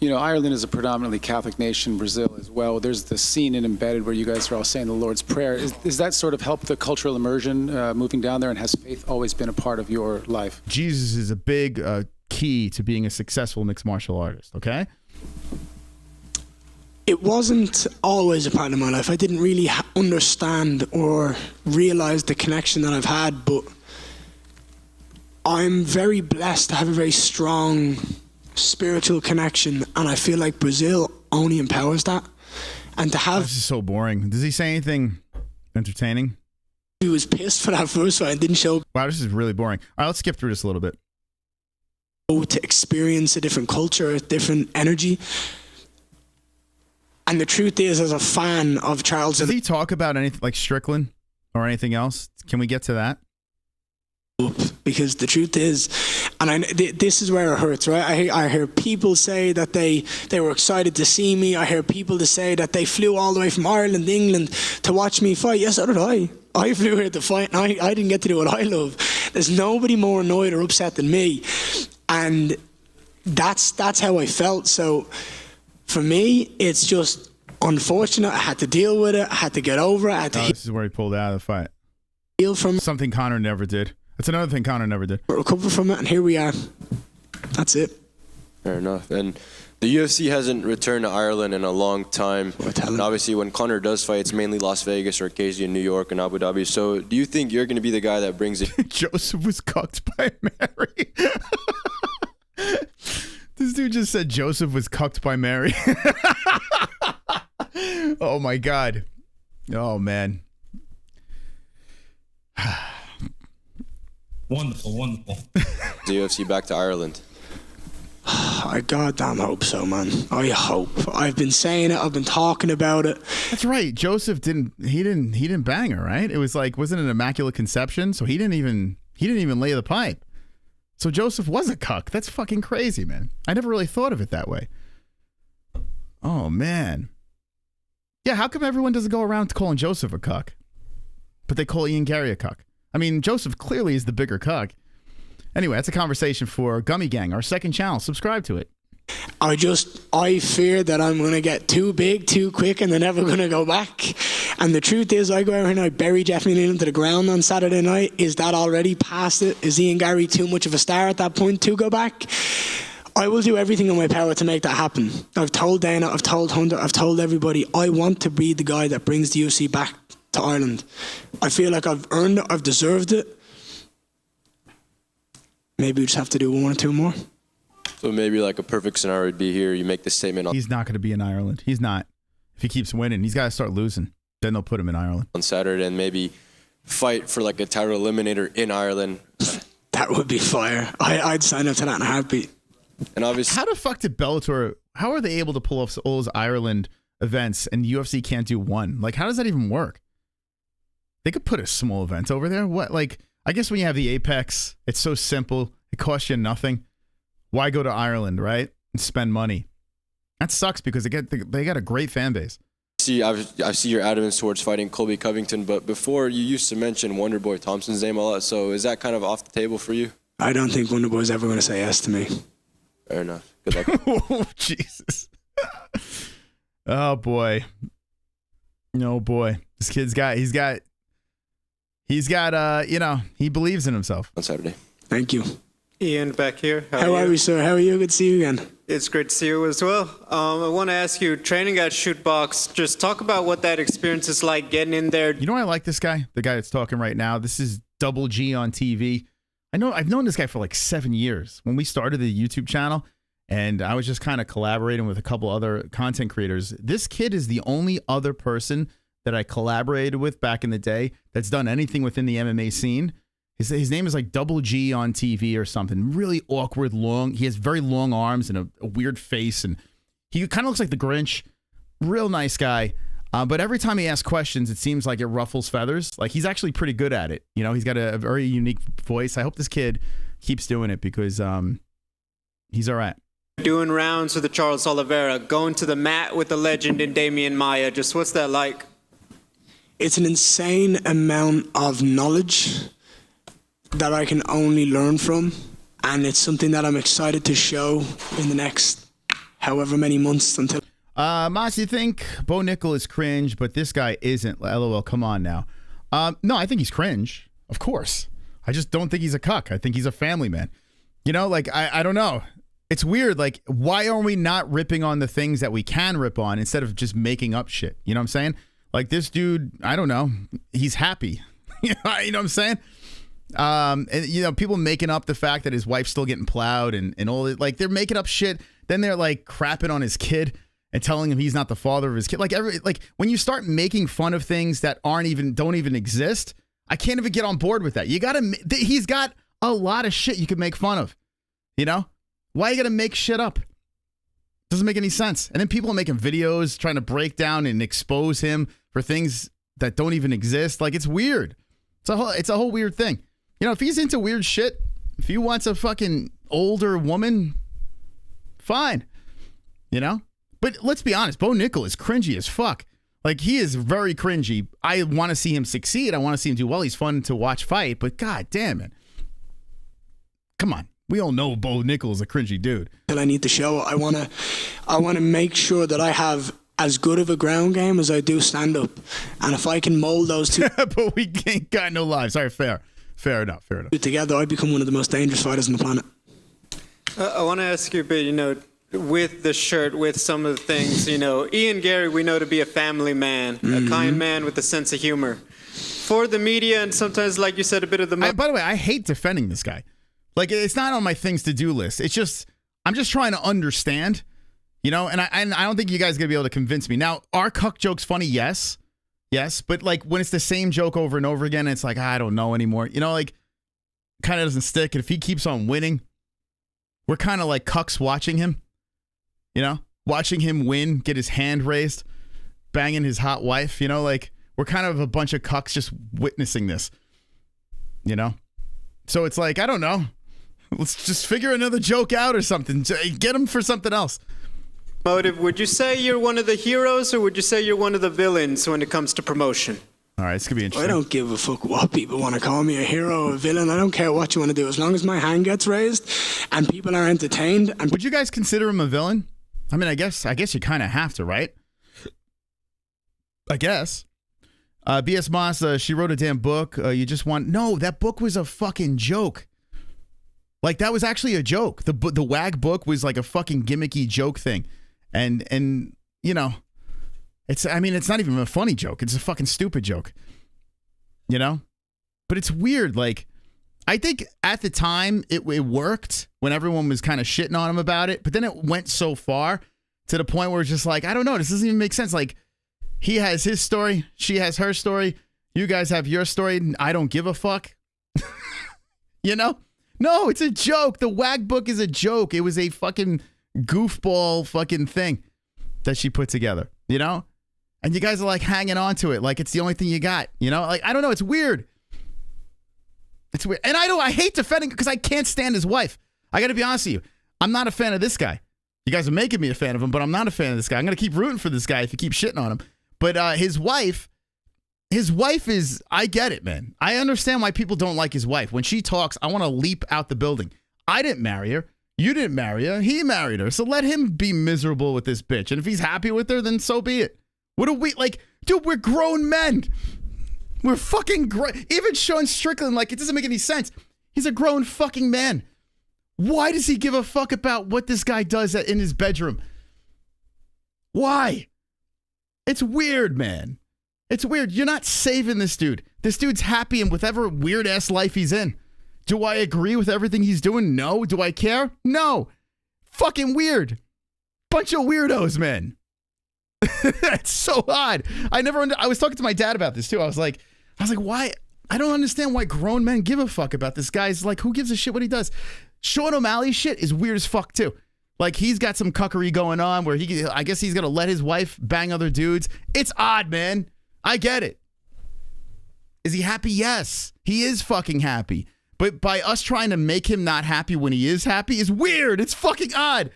Ireland is a predominantly Catholic nation, Brazil as well. There's the scene in Embedded where you guys are all saying the Lord's Prayer. Is that sort of helped the cultural immersion moving down there, and has faith always been a part of your life? Jesus is a big key to being a successful mixed martial artist, okay? It wasn't always a part of my life. I didn't really understand or realize the connection that I've had, but I'm very blessed to have a very strong spiritual connection, and I feel like Brazil only empowers that. And to have... This is so boring. Does he say anything entertaining? He was pissed for that first fight and didn't show... Wow, this is really boring. All right, let's skip through this a little bit. To experience a different culture, a different energy. And the truth is, as a fan of Charles... Does he talk about anything like Strickland or anything else? Can we get to that? Because the truth is, and this is where it hurts, right? I hear people say that they were excited to see me. I hear people to say that they flew all the way from Ireland, England to watch me fight. Yes, so did I. I flew here to fight, and I didn't get to do what I love. There's nobody more annoyed or upset than me, and that's how I felt. So for me, it's just unfortunate. I had to deal with it. I had to get over it. I had to this is where he pulled out of the fight. Heal from something Conor never did. That's another thing Conor never did. Recover from it, and here we are. That's it. Fair enough. And the UFC hasn't returned to Ireland in a long time. And obviously, when Conor does fight, it's mainly Las Vegas or occasionally New York and Abu Dhabi. So do you think you're going to be the guy that brings it? Joseph was cucked by Mary. This dude just said Joseph was cucked by Mary. Oh, my God. Oh, man. Wonderful, wonderful. The UFC back to Ireland. I goddamn hope so, man. I hope. I've been saying it. I've been talking about it. That's right. Joseph didn't bang her, right? It was like, wasn't an immaculate conception? So he didn't even lay the pipe. So Joseph was a cuck. That's fucking crazy, man. I never really thought of it that way. Oh, man. Yeah, how come everyone doesn't go around calling Joseph a cuck, but they call Ian Gary a cuck? I mean, Joseph clearly is the bigger cuck. Anyway, that's a conversation for Gummy Gang, our second channel. Subscribe to it. I fear that I'm going to get too big too quick and they're never going to go back. And the truth is, I go out here and I bury Jeff Neal into the ground on Saturday night. Is that already past it? Is Ian Gary too much of a star at that point to go back? I will do everything in my power to make that happen. I've told Dana, I've told Hunter, I've told everybody, I want to be the guy that brings the UFC back to Ireland. I feel like I've earned it, I've deserved it. Maybe we just have to do one or two more. So maybe like a perfect scenario would be here, you make the statement He's not going to be in Ireland. He's not. If he keeps winning, he's got to start losing. Then they'll put him in Ireland. On Saturday and maybe fight for like a title eliminator in Ireland. That would be fire. I'd sign up to that in a heartbeat. And obviously, how the fuck did Bellator, how are they able to pull off all those Ireland events and UFC can't do one? Like, how does that even work? They could put a small event over there. What, like, I guess when you have the Apex, it's so simple. It costs you nothing. Why go to Ireland, right? And spend money. That sucks because they got a great fan base. I see your adamance towards fighting Colby Covington, but before you used to mention Wonderboy Thompson's name a lot. So is that kind of off the table for you? I don't think Wonderboy's ever going to say yes to me. Fair enough. Good luck. Oh, Jesus. Oh, boy. No, boy. This kid's he's got, he believes in himself. On Saturday. Thank you. Ian back here. How are we, sir? How are you? Good to see you again. It's great to see you as well. I want to ask you, training at Shootbox, just talk about what that experience is like getting in there. You know why I like this guy? The guy that's talking right now. This is Double G on TV. I've known this guy for like 7 years. When we started the YouTube channel, and I was just kind of collaborating with a couple other content creators. This kid is the only other person that I collaborated with back in the day that's done anything within the MMA scene. His name is like Double G on TV or something. Really awkward, long. He has very long arms and a weird face, and he kind of looks like the Grinch. Real nice guy. But every time he asks questions, it seems like it ruffles feathers. Like, he's actually pretty good at it. You know, he's got a very unique voice. I hope this kid keeps doing it because he's all right. Doing rounds with the Charles Oliveira, going to the mat with the legend in Damian Maia. Just what's that like? It's an insane amount of knowledge that I can only learn from, and it's something that I'm excited to show in the next however many months until. Moss, you think Bo Nickel is cringe, but this guy isn't. LOL, come on now. No, I think he's cringe, of course. I just don't think he's a cuck. I think he's a family man. You know, like, I don't know. It's weird. Like, why are we not ripping on the things that we can rip on instead of just making up shit? You know what I'm saying? Like, this dude, I don't know. He's happy. You know what I'm saying? And you know, people making up the fact that his wife's still getting plowed and all that. Like, they're making up shit. Then they're like crapping on his kid and telling him he's not the father of his kid. Like when you start making fun of things that don't even exist, I can't even get on board with that. He's got a lot of shit you could make fun of. You know? Why you gotta make shit up? Doesn't make any sense. And then people are making videos trying to break down and expose him for things that don't even exist. Like, it's weird. It's a whole weird thing. You know, if he's into weird shit, if he wants a fucking older woman, fine. You know? But let's be honest, Bo Nickel is cringy as fuck. Like, he is very cringy. I want to see him succeed. I want to see him do well. He's fun to watch fight, but god damn it. Come on. We all know Bo Nickel is a cringy dude. That I need to show. I want to make sure that I have as good of a ground game as I do stand up. And if I can mold those two but we ain't got no lives. All right, fair enough. together, I become one of the most dangerous fighters on the planet. I want to ask you a bit, you know, with the shirt, with some of the things, you know, Ian Gary, we know to be a family man, a kind man with a sense of humor. For the media and sometimes, like you said, a bit of the... by the way, I hate defending this guy. Like, it's not on my things to do list. It's just, I'm just trying to understand, you know, and I don't think you guys are going to be able to convince me. Now, are cuck jokes funny? Yes, but like when it's the same joke over and over again, it's like, I don't know anymore. You know, like, kind of doesn't stick. And if he keeps on winning, we're kind of like cucks watching him, you know, watching him win, get his hand raised, banging his hot wife, you know, like, we're kind of a bunch of cucks just witnessing this, you know? So it's like, I don't know. Let's just figure another joke out or something. Get him for something else. Motive, would you say you're one of the heroes or would you say you're one of the villains when it comes to promotion? All right, it's going to be interesting. I don't give a fuck what people want to call me, a hero, a villain. I don't care what you want to do. As long as my hand gets raised and people are entertained. And would you guys consider him a villain? I mean, I guess you kind of have to, right? I guess. BS Moss, she wrote a damn book. You just want... No, that book was a fucking joke. Like, that was actually a joke. The WAG book was like a fucking gimmicky joke thing. And you know, it's not even a funny joke. It's a fucking stupid joke. You know? But it's weird. Like, I think at the time it worked when everyone was kind of shitting on him about it. But then it went so far to the point where it's just like, I don't know. This doesn't even make sense. Like, he has his story. She has her story. You guys have your story. And I don't give a fuck. You know? No, it's a joke. The WAG book is a joke. It was a fucking goofball fucking thing that she put together, you know? And you guys are like hanging on to it like it's the only thing you got, you know? Like, I don't know. It's weird. It's weird. And I hate defending because I can't stand his wife. I got to be honest with you. I'm not a fan of this guy. You guys are making me a fan of him, but I'm not a fan of this guy. I'm going to keep rooting for this guy if you keep shitting on him. But his wife is, I get it, man. I understand why people don't like his wife. When she talks, I want to leap out the building. I didn't marry her. You didn't marry her. He married her. So let him be miserable with this bitch. And if he's happy with her, then so be it. What do we, like, dude, we're grown men. We're fucking grown. Even Sean Strickland, like, it doesn't make any sense. He's a grown fucking man. Why does he give a fuck about what this guy does in his bedroom? Why? It's weird, man. It's weird. You're not saving this dude. This dude's happy in whatever weird-ass life he's in. Do I agree with everything he's doing? No. Do I care? No. Fucking weird. Bunch of weirdos, man. It's so odd. I was talking to my dad about this, too. I was like, why? I don't understand why grown men give a fuck about this guy's, like, who gives a shit what he does? Sean O'Malley's shit is weird as fuck, too. Like, he's got some cuckery going on where I guess he's going to let his wife bang other dudes. It's odd, man. I get it. Is he happy? Yes. He is fucking happy. But by us trying to make him not happy when he is happy is weird. It's fucking odd.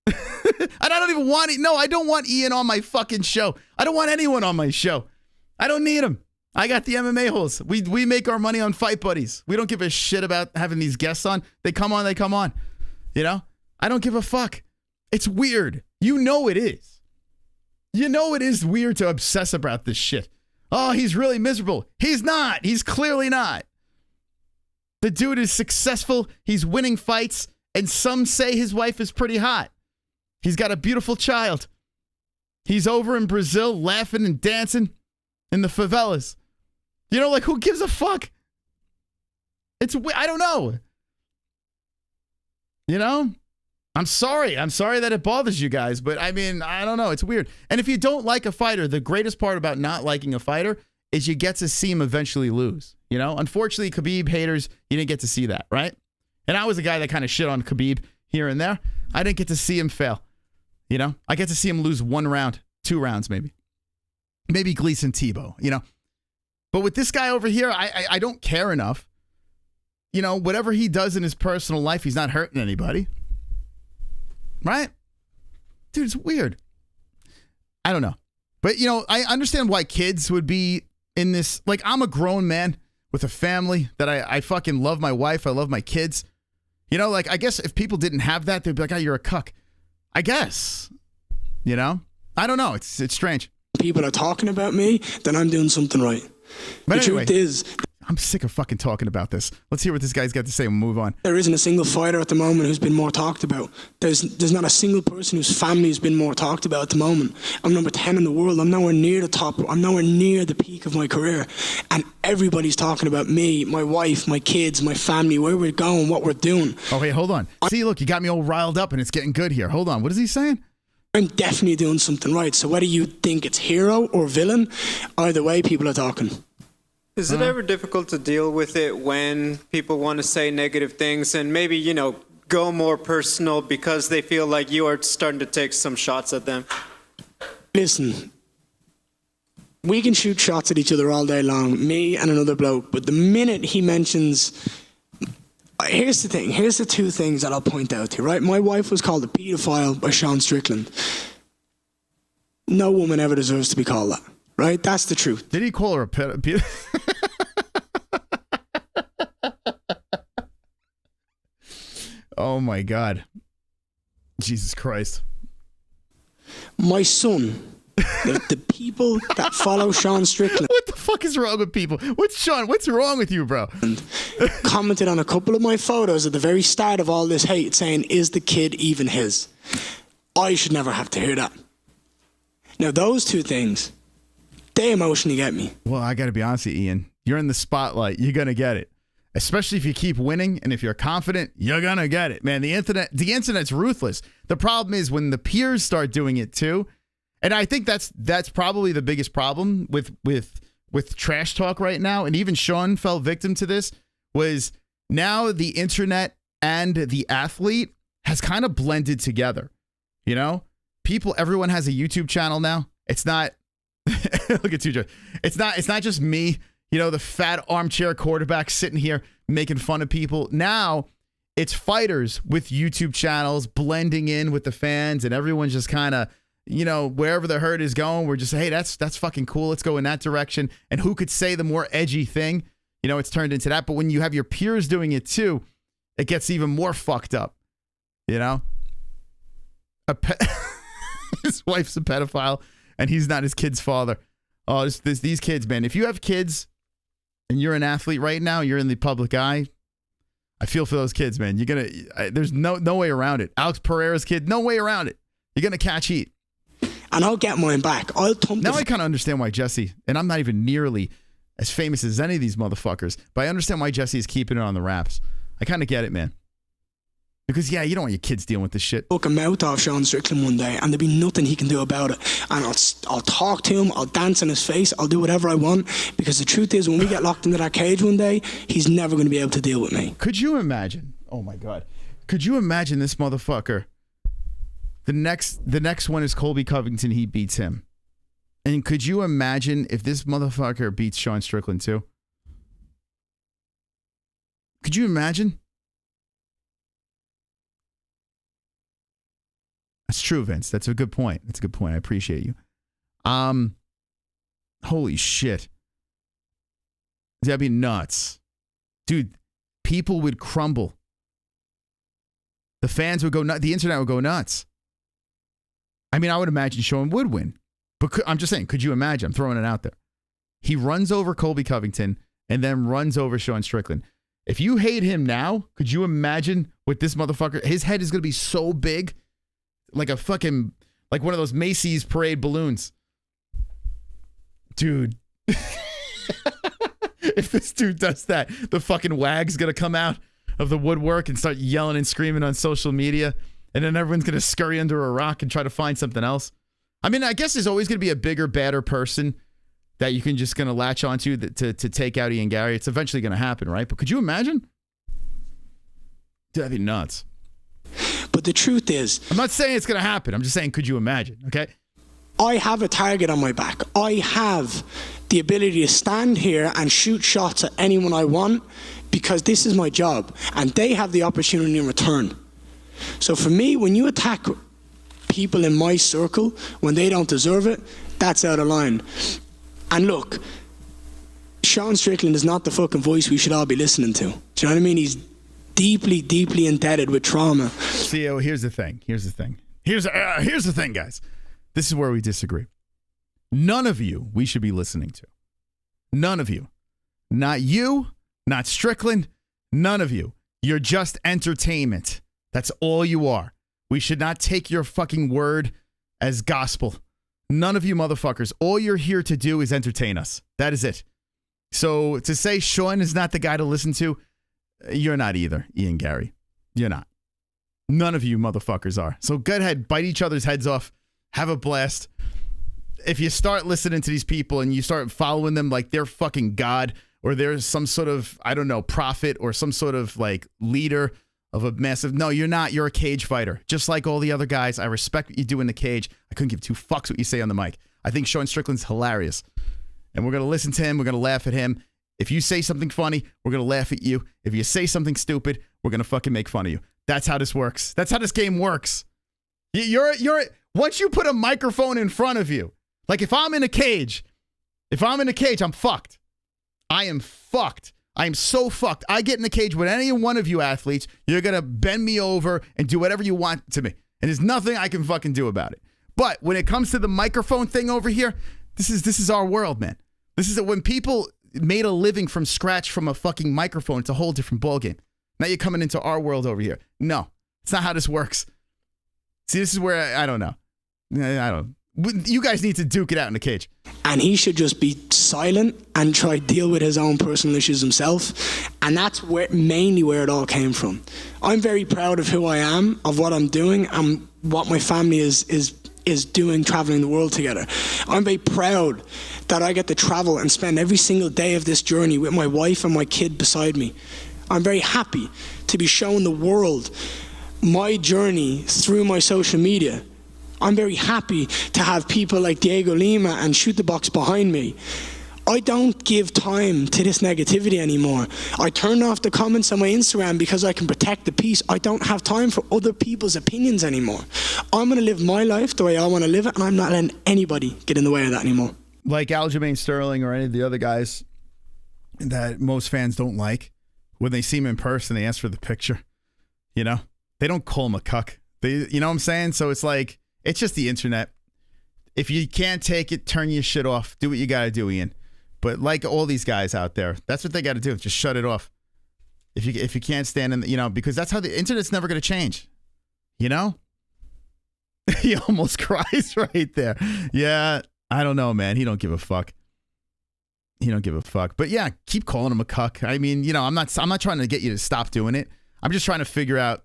And I don't even want it. No, I don't want Ian on my fucking show. I don't want anyone on my show. I don't need him. I got the MMA-Holes. We make our money on Fight Buddies. We don't give a shit about having these guests on. They come on, they come on. You know? I don't give a fuck. It's weird. You know it is. You know it is weird to obsess about this shit. Oh, he's really miserable. He's not. He's clearly not. The dude is successful. He's winning fights. And some say his wife is pretty hot. He's got a beautiful child. He's over in Brazil laughing and dancing in the favelas. You know, like, who gives a fuck? I don't know. You know? I'm sorry that it bothers you guys, but I mean, I don't know. It's weird. And if you don't like a fighter, the greatest part about not liking a fighter is you get to see him eventually lose. You know? Unfortunately, Khabib haters, you didn't get to see that, right? And I was a guy that kind of shit on Khabib here and there. I didn't get to see him fail. You know? I get to see him lose 1 round, 2 rounds maybe. Maybe Gleason Tebow, you know? But with this guy over here, I don't care enough. You know, whatever he does in his personal life, he's not hurting anybody. Right? Dude, it's weird. I don't know. But, you know, I understand why kids would be in this. Like, I'm a grown man with a family that I fucking love my wife. I love my kids. You know, like, I guess if people didn't have that, they'd be like, oh, you're a cuck. I guess. You know? I don't know. It's strange. People are talking about me, then I'm doing something right. But the anyway, truth is, I'm sick of fucking talking about this. Let's hear what this guy's got to say and move on. there isn't a single fighter at the moment who's been more talked about. There's not a single person whose family has been more talked about at the moment. I'm number 10 in the world. I'm nowhere near the top. I'm nowhere near the peak of my career. And everybody's talking about me, my wife, my kids, my family, where we're going, what we're doing. Oh, wait, hold on. See, look, you got me all riled up and it's getting good here. Hold on. What is he saying? I'm definitely doing something right. So whether you think it's hero or villain, either way, people are talking. Is it ever difficult to deal with it when people want to say negative things and maybe, you know, go more personal because they feel like you are starting to take some shots at them? Listen, we can shoot shots at each other all day long, me and another bloke, but the minute he mentions... Here's the thing. Here's the 2 things that I'll point out to you, right? My wife was called a pedophile by Sean Strickland. No woman ever deserves to be called that, right? That's the truth. Did he call her a pedophile? Oh, my God. Jesus Christ. My son... the people that follow Sean Strickland. What the fuck is wrong with people? What's wrong with you, bro? Commented on a couple of my photos at the very start of all this hate saying, is the kid even his? I should never have to hear that. Now, those 2 things, they emotionally get me. Well, I got to be honest with you, Ian. You're in the spotlight. You're going to get it. Especially if you keep winning and if you're confident, you're going to get it. Man, the internet's ruthless. The problem is when the peers start doing it too. And I think that's probably the biggest problem with trash talk right now. And even Sean fell victim to this, was now the internet and the athlete has kind of blended together. You know, everyone has a YouTube channel now. It's not, look at you, Joe. It's not just me, you know, the fat armchair quarterback sitting here making fun of people. Now it's fighters with YouTube channels blending in with the fans, and everyone's just kind of, you know, wherever the herd is going, we're just, hey, that's fucking cool. Let's go in that direction. And who could say the more edgy thing? You know, it's turned into that. But when you have your peers doing it too, it gets even more fucked up. You know? His wife's a pedophile and he's not his kid's father. Oh, these kids, man. If you have kids and you're an athlete right now, you're in the public eye. I feel for those kids, man. There's no way around it. Alex Pereira's kid, no way around it. You're going to catch heat. And I'll get mine back. I kind of understand why Jesse, and I'm not even nearly as famous as any of these motherfuckers, but I understand why Jesse is keeping it on the wraps. I kind of get it, man. Because, yeah, you don't want your kids dealing with this shit. Book a mouth off Sean Strickland one day, and there'll be nothing he can do about it. And I'll talk to him, I'll dance in his face, I'll do whatever I want. Because the truth is, when we get locked into that cage one day, he's never going to be able to deal with me. Could you imagine? Oh, my God. Could you imagine this motherfucker? The next one is Colby Covington. He beats him. And could you imagine if this motherfucker beats Sean Strickland too? Could you imagine? That's true, Vince. That's a good point. That's a good point. I appreciate you. Holy shit. That'd be nuts. Dude, people would crumble. The fans would go nuts. The internet would go nuts. I mean, I would imagine Sean would win. But I'm just saying, could you imagine? I'm throwing it out there. He runs over Colby Covington and then runs over Sean Strickland. If you hate him now, could you imagine what this motherfucker, his head is going to be so big, like a fucking, like one of those Macy's parade balloons. Dude. if this dude does that, the fucking wag's gonna come out of the woodwork and start yelling and screaming on social media, and then everyone's gonna scurry under a rock and try to find something else. I mean, I guess there's always gonna be a bigger, badder person that you can just gonna latch onto to take out Ian Gary. It's eventually gonna happen, right? But could you imagine? Dude, that'd be nuts. But the truth is, I'm not saying it's gonna happen. I'm just saying, could you imagine? Okay. I have a target on my back. I have the ability to stand here and shoot shots at anyone I want because this is my job, and they have the opportunity in return. So for me, when you attack people in my circle when they don't deserve it, that's out of line. And look, Sean Strickland is not the fucking voice we should all be listening to. Do you know what I mean? He's deeply, deeply indebted with trauma. CEO, here's the thing, guys. This is where we disagree. None of you we should be listening to. None of you. Not you, not Strickland, none of you. You're just entertainment. That's all you are. We should not take your fucking word as gospel. None of you motherfuckers. All you're here to do is entertain us. That is it. So to say Sean is not the guy to listen to, you're not either, Ian Gary. You're not. None of you motherfuckers are. So go ahead, bite each other's heads off. Have a blast. If you start listening to these people and you start following them like they're fucking God or there's some sort of, I don't know, prophet or some sort of like leader of a massive, no, you're not. You're a cage fighter. Just like all the other guys. I respect what you do in the cage. I couldn't give two fucks what you say on the mic. I think Sean Strickland's hilarious. And we're going to listen to him. We're going to laugh at him. If you say something funny, we're going to laugh at you. If you say something stupid, we're going to fucking make fun of you. That's how this works. That's how this game works. Once you put a microphone in front of you, like if I'm in a cage, I'm fucked. I am fucked. I am so fucked. I get in a cage with any one of you athletes, you're going to bend me over and do whatever you want to me. And there's nothing I can fucking do about it. But when it comes to the microphone thing over here, this is our world, man. This is when people made a living from scratch from a fucking microphone. It's a whole different ballgame. Now you're coming into our world over here. No, it's not how this works. See, this is where I don't know. I don't. You guys need to duke it out in the cage. And he should just be silent and try to deal with his own personal issues himself. And that's mainly where it all came from. I'm very proud of who I am, of what I'm doing, and what my family is doing, traveling the world together. I'm very proud that I get to travel and spend every single day of this journey with my wife and my kid beside me. I'm very happy to be showing the world my journey through my social media. I'm very happy to have people like Diego Lima and Shoot the Box behind me. I don't give time to this negativity anymore. I turn off the comments on my Instagram because I can protect the peace. I don't have time for other people's opinions anymore. I'm going to live my life the way I want to live it, and I'm not letting anybody get in the way of that anymore. Like Aljamain Sterling or any of the other guys that most fans don't like, when they see him in person, they ask for the picture. You know? They don't call him a cuck. You know what I'm saying? So it's like, it's just the internet. If you can't take it, turn your shit off. Do what you got to do, Ian. But like all these guys out there, that's what they got to do. Just shut it off. If you can't stand in, because that's how the internet's never going to change. You know? He almost cries right there. Yeah, I don't know, man. He don't give a fuck. But yeah, keep calling him a cuck. I mean, I'm not trying to get you to stop doing it. I'm just trying to figure out,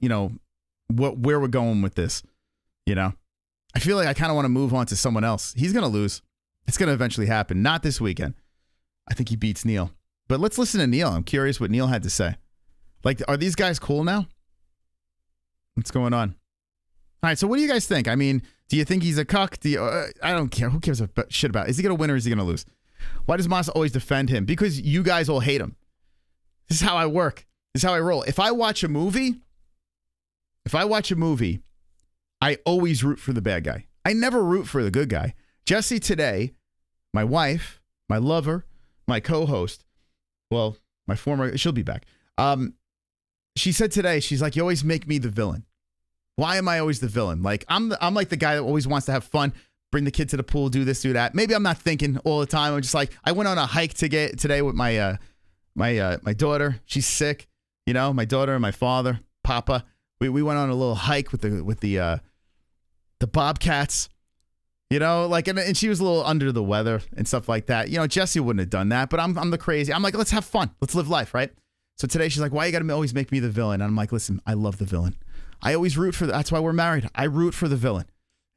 where we're going with this. I feel like I kind of want to move on to someone else. He's going to lose. It's going to eventually happen. Not this weekend. I think he beats Neil. But let's listen to Neil. I'm curious what Neil had to say. Like, are these guys cool now? What's going on? All right, so what do you guys think? I mean, do you think he's a cuck? I don't care. Who cares a shit about it? Is he going to win or is he going to lose? Why does Mas always defend him? Because you guys all hate him. This is how I work. This is how I roll. If I watch a movie, I always root for the bad guy. I never root for the good guy. Jesse today, my wife, my lover, my co-host, well, my former, she'll be back. She said today, she's like, you always make me the villain. Why am I always the villain? Like, I'm like the guy that always wants to have fun, bring the kid to the pool, do this, do that. Maybe I'm not thinking all the time. I'm just like, I went on a hike today with my daughter. She's sick. My daughter and my father, Papa. We went on a little hike with the Bobcats. You know, like, and she was a little under the weather and stuff like that. You know, Jesse wouldn't have done that, but I'm the crazy. I'm like, let's have fun. Let's live life, right? So today she's like, why you got to always make me the villain? And I'm like, listen, I love the villain. I always root for that's why we're married. I root for the villain.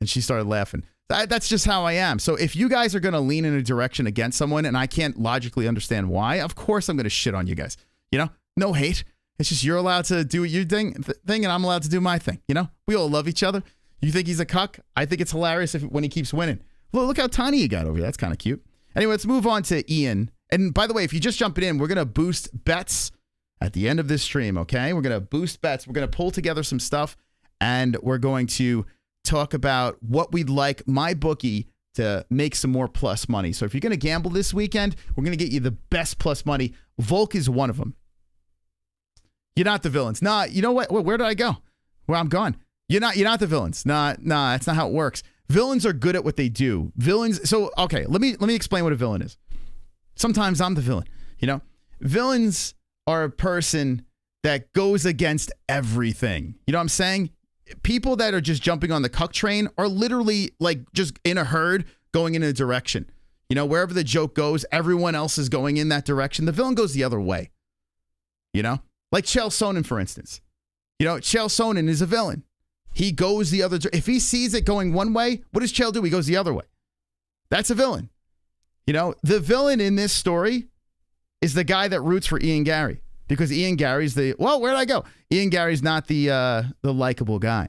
And she started laughing. That's just how I am. So if you guys are going to lean in a direction against someone and I can't logically understand why, of course I'm going to shit on you guys. You know, no hate. It's just you're allowed to do your thing and I'm allowed to do my thing. You know, we all love each other. You think he's a cuck? I think it's hilarious when he keeps winning. Look how tiny he got over here. That's kind of cute. Anyway, let's move on to Ian. And by the way, if you just jumping in, we're going to boost bets at the end of this stream, okay? We're going to boost bets. We're going to pull together some stuff, and we're going to talk about what we'd like MyBookie to make some more plus money. So if you're going to gamble this weekend, we're going to get you the best plus money. Volk is one of them. You're not the villains. Nah, you know what? Where did I go? Well, I'm gone. You're not the villains. Nah, that's not how it works. Villains are good at what they do. Villains. So, okay, let me explain what a villain is. Sometimes I'm the villain. You know, villains are a person that goes against everything. You know what I'm saying? People that are just jumping on the cuck train are literally like just in a herd going in a direction. You know, wherever the joke goes, everyone else is going in that direction. The villain goes the other way. You know, like Chael Sonnen, for instance. You know, Chael Sonnen is a villain. He goes the other. If he sees it going one way, what does Chael do? He goes the other way. That's a villain. You know, the villain in this story is the guy that roots for Ian Gary, because Ian Gary's where'd I go? Ian Gary's not the likable guy.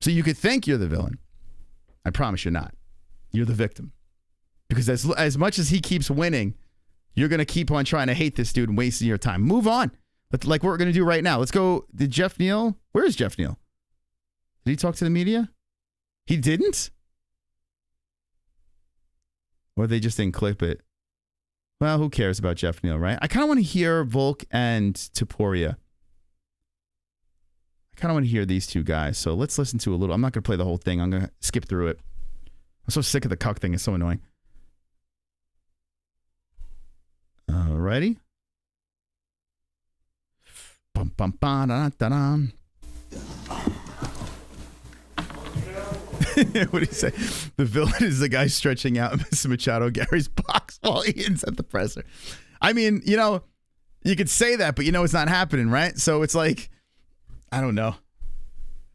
So you could think you're the villain. I promise you're not. You're the victim. Because as much as he keeps winning, you're going to keep on trying to hate this dude and wasting your time. Move on. Like what we're going to do right now. Let's go. Did Jeff Neal? Where is Jeff Neal? Did he talk to the media? He didn't? Or they just didn't clip it? Well, who cares about Jeff Neal, right? I kind of want to hear Volk and Topuria. I kind of want to hear these two guys. So let's listen to a little. I'm not going to play the whole thing. I'm going to skip through it. I'm so sick of the cuck thing. It's so annoying. Alrighty. Bum, bum, ba, da, da, da. What do you say? The villain is the guy stretching out Mr. Machado Gary's box while Ian's at the presser. I mean, you know, you could say that, but you know it's not happening, right? So it's like, I don't know.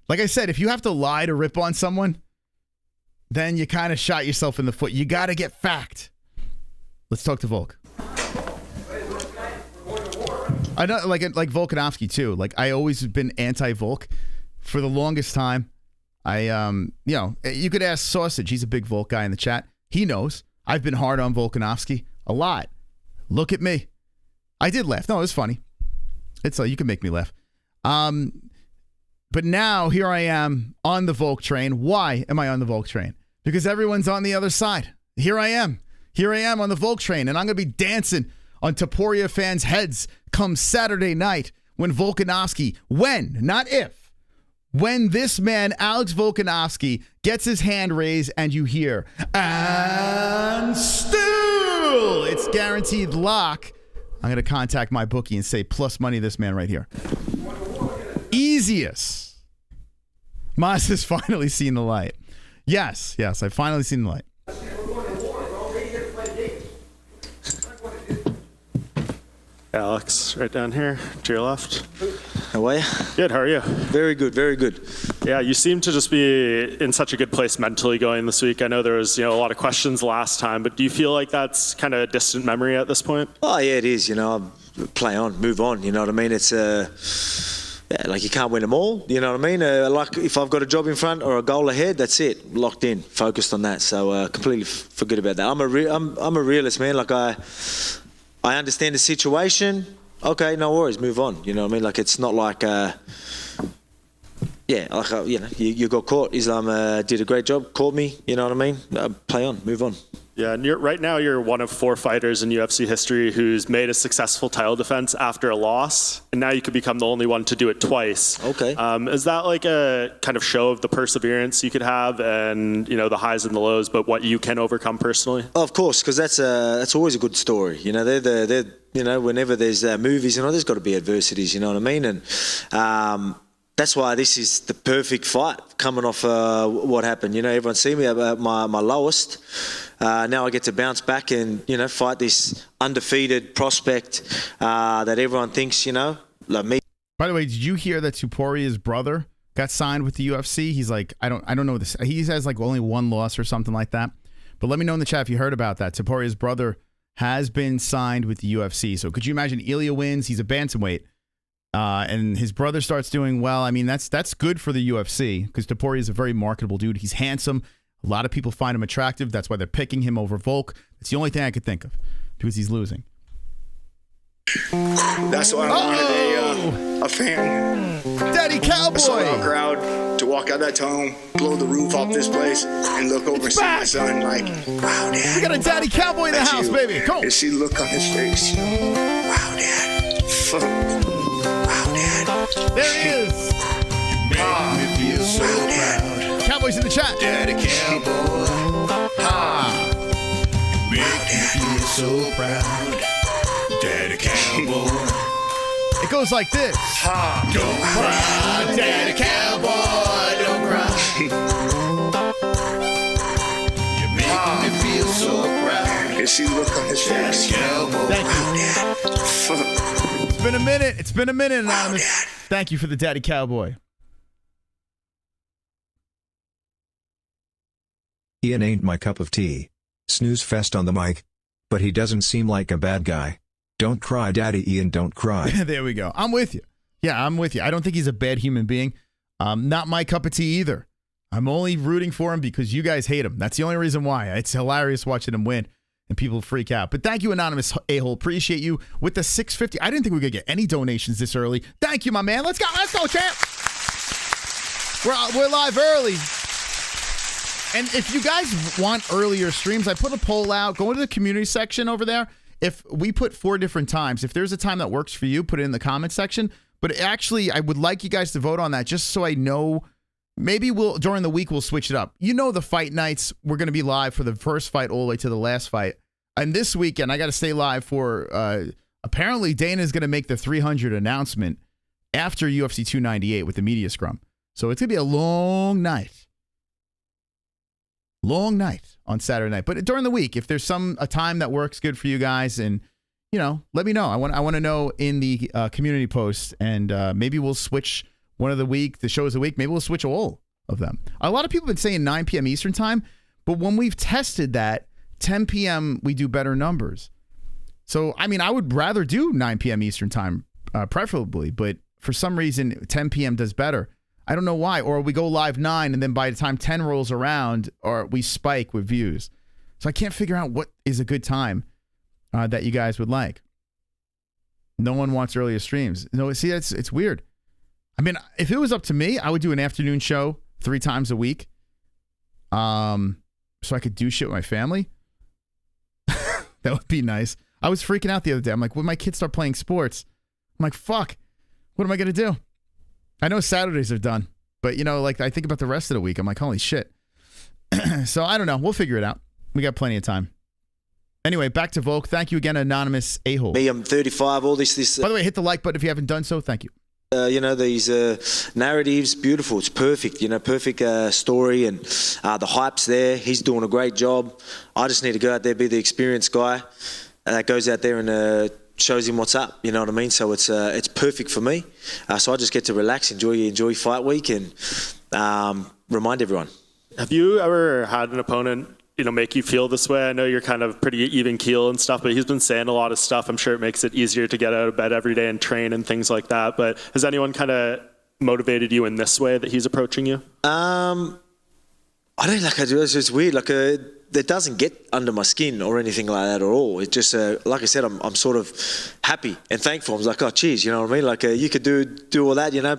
Like I said, if you have to lie to rip on someone, then you kind of shot yourself in the foot. You got to get fact. Let's talk to Volk. I know, like Volkanovski too. Like I always have been anti-Volk for the longest time. You know, you could ask Sausage. He's a big Volk guy in the chat. He knows. I've been hard on Volkanovski a lot. Look at me. I did laugh. No, it was funny. It's like, you can make me laugh. But now here I am on the Volk train. Why am I on the Volk train? Because everyone's on the other side. Here I am. Here I am on the Volk train, and I'm going to be dancing on Topuria fans' heads come Saturday night when Volkanovski, when, not if, when this man, Alex Volkanovski, gets his hand raised and you hear, and still, it's guaranteed lock. I'm going to contact MyBookie and say, plus money this man right here. Easiest. Maz has finally seen the light. Yes, I've finally seen the light. Alex, right down here to your left. How are you? Good, how are you? Very good, very good. Yeah, you seem to just be in such a good place mentally going this week. I know there was, a lot of questions last time, but do you feel like that's kind of a distant memory at this point? Oh, yeah, it is. Play on, move on. You know what I mean? It's like you can't win them all. You know what I mean? Like if I've got a job in front or a goal ahead, that's it. Locked in, focused on that. So completely forget about that. I'm a realist, man. Like I understand the situation. Okay, no worries, move on. You know what I mean? Like it's not like, you got caught. Islam did a great job, caught me. You know what I mean? Play on, move on. Yeah, and right now you're one of 4 fighters in UFC history who's made a successful title defense after a loss, and now you could become the only one to do it twice. Okay. Is that like a kind of show of the perseverance you could have, and the highs and the lows, but what you can overcome personally? Oh, of course, because that's always a good story. They're whenever there's movies, there's got to be adversities. You know what I mean? And that's why this is the perfect fight coming off what happened. You know, everyone see me at my lowest. Now I get to bounce back and, you know, fight this undefeated prospect that everyone thinks, you know, like me. By the way, did you hear that Tupuria's brother got signed with the UFC? He's like, I don't know this. He has like only one loss or something like that. But let me know in the chat if you heard about that. Tupuria's brother has been signed with the UFC. So could you imagine Ilya wins? He's a bantamweight. And his brother starts doing well. I mean, that's good for the UFC because Topuria is a very marketable dude. He's handsome. A lot of people find him attractive. That's why they're picking him over Volk. It's the only thing I could think of because he's losing. That's why I wanted a fan. Daddy Cowboy! A sold-out crowd to walk out that tunnel, blow the roof off this place, and look over and see my son like, wow, Dad. We got a Daddy Cowboy in the house, baby. Come on. And see the look on his face. Wow, Dad. Wow, Dad. There he is. You make me feel so proud. Cowboys in the chat. Daddy Cowboy. Make me feel so proud. Daddy Cowboy. It goes like this. Don't cry, Daddy Cowboy, don't cry. You're making me feel so proud. And see the look on his face. Thank you. It's been a minute. It's been a minute, Anonymous. Thank you for the Daddy Cowboy. Ian ain't my cup of tea. Snooze fest on the mic. But he doesn't seem like a bad guy. Don't cry, Daddy Ian, don't cry. There we go. I'm with you. Yeah, I'm with you. I don't think he's a bad human being. Not my cup of tea either. I'm only rooting for him because you guys hate him. That's the only reason why. It's hilarious watching him win and people freak out. But thank you, Anonymous A-hole. Appreciate you with the $6.50. I didn't think we could get any donations this early. Thank you, my man. Let's go. Let's go, champ. We're live early. And if you guys want earlier streams, I put a poll out. Go into the community section over there. If we put 4 different times, if there's a time that works for you, put it in the comment section. But actually, I would like you guys to vote on that just so I know. Maybe during the week, we'll switch it up. You know, the fight nights, we're going to be live for the first fight all the way to the last fight. And this weekend, I got to stay live for, apparently Dana's going to make the 300 announcement after UFC 298 with the media scrum. So it's going to be a long night. Long night on Saturday night. But during the week, if there's a time that works good for you guys, and, you know, let me know. I want to know in the community post, and maybe we'll switch one of the shows a week. Maybe we'll switch all of them. A lot of people have been saying 9 p.m. Eastern time, but when we've tested that, 10 p.m. we do better numbers. So, I mean, I would rather do 9 p.m. Eastern time, preferably, but for some reason, 10 p.m. does better. I don't know why. Or we go live 9, and then by the time 10 rolls around, or we spike with views. So I can't figure out what is a good time that you guys would like. No one wants earlier streams. No, see, it's weird. I mean, if it was up to me, I would do an afternoon show 3 times a week. So I could do shit with my family. That would be nice. I was freaking out the other day. I'm like, when my kids start playing sports, I'm like, fuck, what am I going to do? I know Saturdays are done, but, you know, like, I think about the rest of the week. I'm like, holy shit. So I don't know. We'll figure it out. We got plenty of time. Anyway, back to Volk. Thank you again, Anonymous A-hole. Me, I'm 35, all this. By the way, hit the like button if you haven't done so. Thank you. You know, these narratives, beautiful. It's perfect, you know, perfect story, and the hype's there. He's doing a great job. I just need to go out there, be the experienced guy that goes out there and shows him what's up, you know what I mean? So it's perfect for me. So I just get to relax, enjoy fight week, and remind everyone. Have you ever had an opponent, you know, make you feel this way? I know you're kind of pretty even keel and stuff, but he's been saying a lot of stuff. I'm sure it makes it easier to get out of bed every day and train and things like that. But has anyone kind of motivated you in this way that he's approaching you? I don't like I do. It's just weird. Like that doesn't get under my skin or anything like that at all. It just, like I said, I'm sort of happy and thankful. I was like, oh, geez, you know what I mean? Like you could do all that, you know,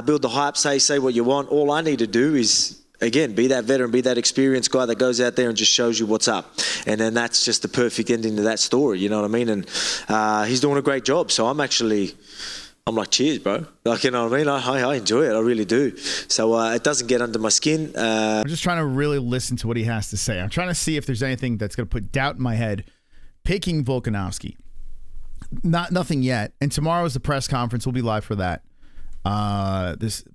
build the hype, say what you want. All I need to do is, again, be that veteran, be that experienced guy that goes out there and just shows you what's up. And then that's just the perfect ending to that story, you know what I mean? And he's doing a great job. So I'm like, cheers, bro. Like, you know what I mean? I enjoy it. I really do. So it doesn't get under my skin. I'm just trying to really listen to what he has to say. I'm trying to see if there's anything that's going to put doubt in my head. Picking Volkanovski. Nothing yet. And tomorrow's the press conference. We'll be live for that.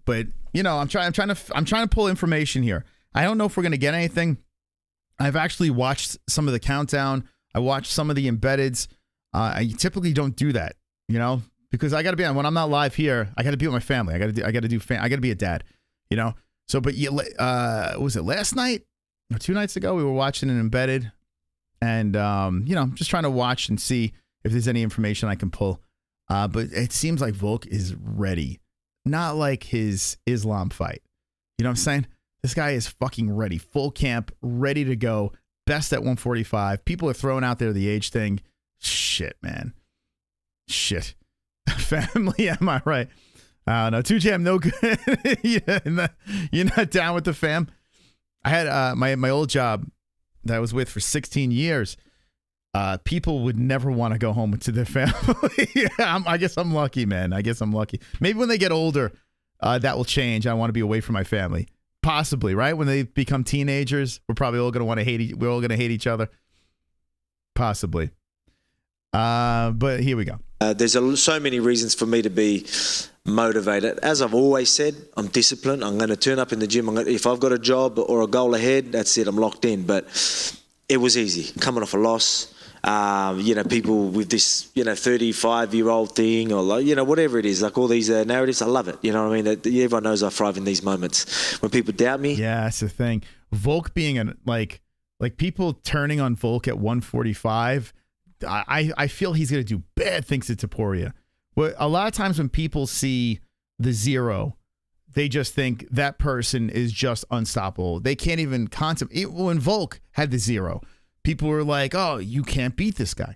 But you know, I'm trying to pull information here. I don't know if we're gonna get anything. I've actually watched some of the countdown. I watched some of the embeddeds. I typically don't do that, you know, because I got to be on when I'm not live here. I got to be with my family. I got to be a dad, you know. So, but was it last night or 2 nights ago? We were watching an embedded, and you know, just trying to watch and see if there's any information I can pull. But it seems like Volk is ready, not like his Islam fight. You know what I'm saying? This guy is fucking ready. Full camp, ready to go. Best at 145. People are throwing out there the age thing. Shit, man. Shit. Family, am I right? No, 2Jam, no good. You're not down with the fam? I had my old job that I was with for 16 years. People would never want to go home to their family. I guess I'm lucky, man. I guess I'm lucky. Maybe when they get older, that will change. I want to be away from my family. Possibly, right? When they become teenagers, we're probably all going to want to hate. We're all going to hate each other. Possibly. But here we go. There's so many reasons for me to be motivated. As I've always said, I'm disciplined. I'm going to turn up in the gym. If I've got a job or a goal ahead, that's it. I'm locked in. But it was easy coming off a loss. You know, people with this, 35-year-old thing or whatever it is, like all these narratives, I love it. You know what I mean? Everyone knows I thrive in these moments. When people doubt me. Yeah, that's the thing. Volk being like people turning on Volk at 145, I feel he's going to do bad things to Topuria. But a lot of times when people see the 0, they just think that person is just unstoppable. They can't even contemplate. When Volk had the 0, people were like, oh, you can't beat this guy.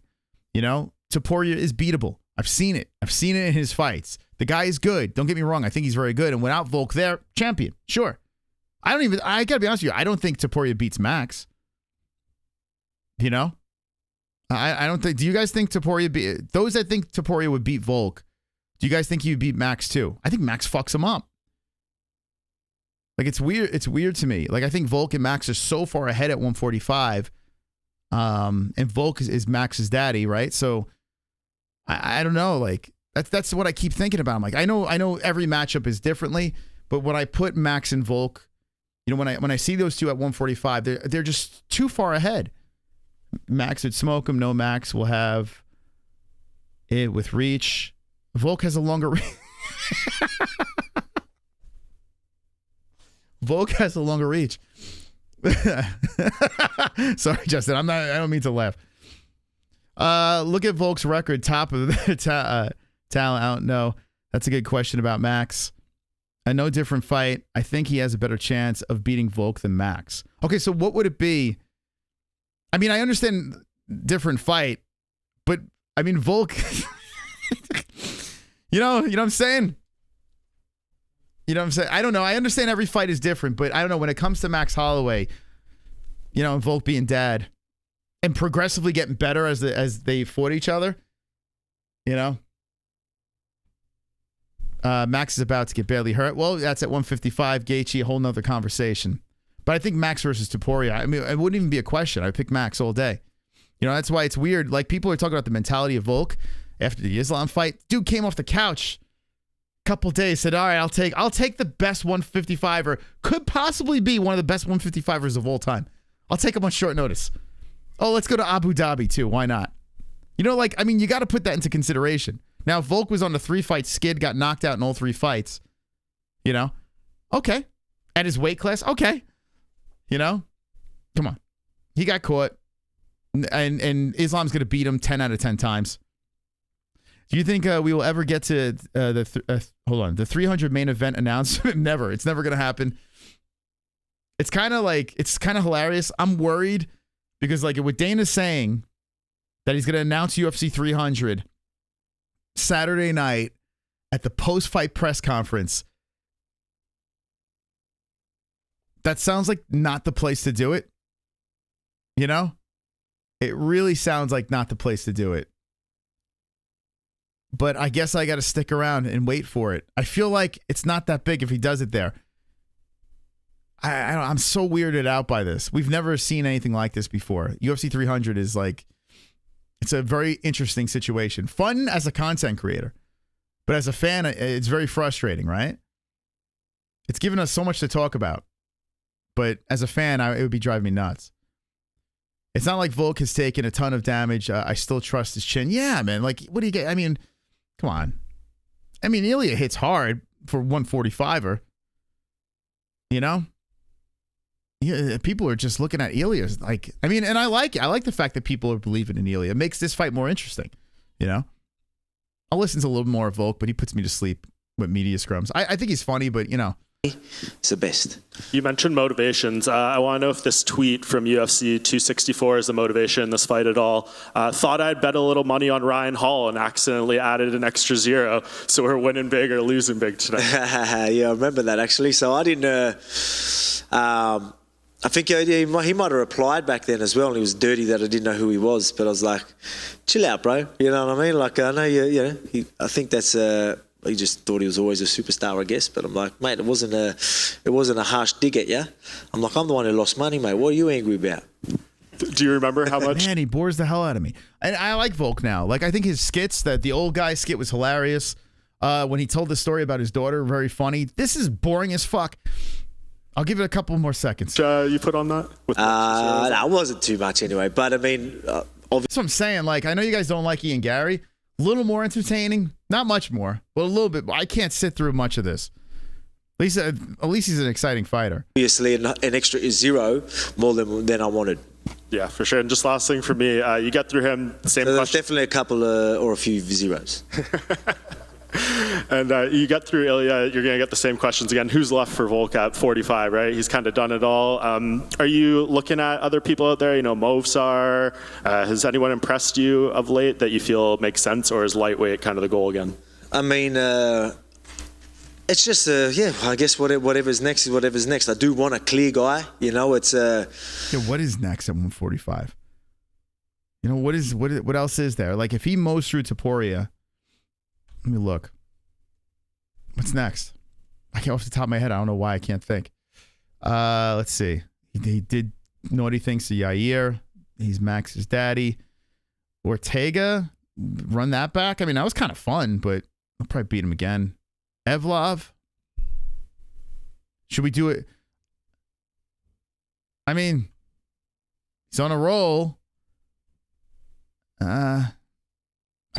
You know, Topuria is beatable. I've seen it. I've seen it in his fights. The guy is good. Don't get me wrong. I think he's very good. And without Volk there, champion. Sure. I got to be honest with you. I don't think Topuria beats Max. You know? I don't think. Do you guys think Topuria those that think Topuria would beat Volk, do you guys think he would beat Max too? I think Max fucks him up. Like, it's weird. It's weird to me. Like, I think Volk and Max are so far ahead at 145. And Volk is Max's daddy, right? So I don't know. Like, that's what I keep thinking about. I'm like, I know every matchup is differently, but when I put Max and Volk, when I see those two at 145, they're just too far ahead. Max would smoke him. No, Max will have it with reach. Volk has a longer reach. Volk has a longer reach. Sorry, Justin. I don't mean to laugh. Look at Volk's record. Top of the talent. I don't know. That's a good question about Max. A no different fight. I think he has a better chance of beating Volk than Max. Okay, so what would it be? I mean, I understand different fight, but I mean, Volk, you know what I'm saying? You know what I'm saying? I don't know. I understand every fight is different, but I don't know. When it comes to Max Holloway, and Volk being dad and progressively getting better as they fought each other, Max is about to get badly hurt. Well, that's at 155. Gaethje, a whole nother conversation. But I think Max versus Topuria, I mean, it wouldn't even be a question. I'd pick Max all day. That's why it's weird. Like, people are talking about the mentality of Volk after the Islam fight. Dude came off the couch a couple days, said, all right, I'll take the best 155er, could possibly be one of the best 155ers of all time. I'll take him on short notice. Oh, let's go to Abu Dhabi too. Why not? You got to put that into consideration. Now, if Volk was on a 3-fight skid, got knocked out in all 3 fights, okay. At his weight class, okay. Come on. He got caught, and Islam's going to beat him 10 out of 10 times. Do you think we will ever get to the 300 main event announcement? Never. It's never going to happen. It's kind of hilarious. I'm worried because, like, with Dana saying that he's going to announce UFC 300 Saturday night at the post-fight press conference, that sounds like not the place to do it. It really sounds like not the place to do it. But I guess I got to stick around and wait for it. I feel like it's not that big if he does it there. I'm so weirded out by this. We've never seen anything like this before. UFC 300 is like, it's a very interesting situation. Fun as a content creator. But as a fan, it's very frustrating, right? It's given us so much to talk about. But as a fan, it would be driving me nuts. It's not like Volk has taken a ton of damage. I still trust his chin. Yeah, man. Like, what do you get? I mean, come on. I mean, Ilya hits hard for 145er. You know? Yeah, people are just looking at Ilya like, I mean, and I like it. I like the fact that people are believing in Ilya. It makes this fight more interesting, you know? I'll listen to a little more of Volk, but he puts me to sleep with media scrums. I think he's funny, but, you know. It's the best. You mentioned motivations. I want to know if this tweet from UFC 264 is the motivation in this fight at all. Thought I'd bet a little money on Ryan Hall and accidentally added an extra 0. So we're winning big or losing big tonight. Yeah, I remember that actually. So I didn't... I think he might have replied back then as well, and he was dirty that I didn't know who he was. But I was like, chill out, bro. You know what I mean? Like, I know I think that's... he just thought he was always a superstar, I guess. But I'm like, mate, it wasn't a harsh dig at you. I'm like, I'm the one who lost money, mate. What are you angry about? Do you remember how much? Man, he bores the hell out of me. And I like Volk now. Like, I think his skits, that the old guy skit was hilarious. When he told the story about his daughter, very funny. This is boring as fuck. I'll give it a couple more seconds. You put on that? No, it wasn't too much anyway. But I mean, that's what I'm saying. Like, I know you guys don't like Ian Gary. A little more entertaining, not much more, but a little bit. I can't sit through much of this. At least he's an exciting fighter. Obviously, an extra 0 more than I wanted. Yeah, for sure. And just last thing for me, you get through him. Same so question. Definitely a couple or a few 0s. And you get through Ilya, you're going to get the same questions again. Who's left for Volk at 45, right? He's kind of done it all. Are you looking at other people out there? You know, Movsar. Has anyone impressed you of late that you feel makes sense, or is lightweight kind of the goal again? I mean, it's just, I guess whatever's next is whatever's next. I do want a clear guy. You know, it's... Yeah, what is next at 145? You know, what else is there? Like, if he mows through Topuria... Let me look. What's next? I can't off the top of my head. I don't know why I can't think. Let's see. He did naughty things to Yair. He's Max's daddy. Ortega, run that back. I mean, that was kind of fun, but I'll probably beat him again. Evlov. Should we do it? I mean, he's on a roll.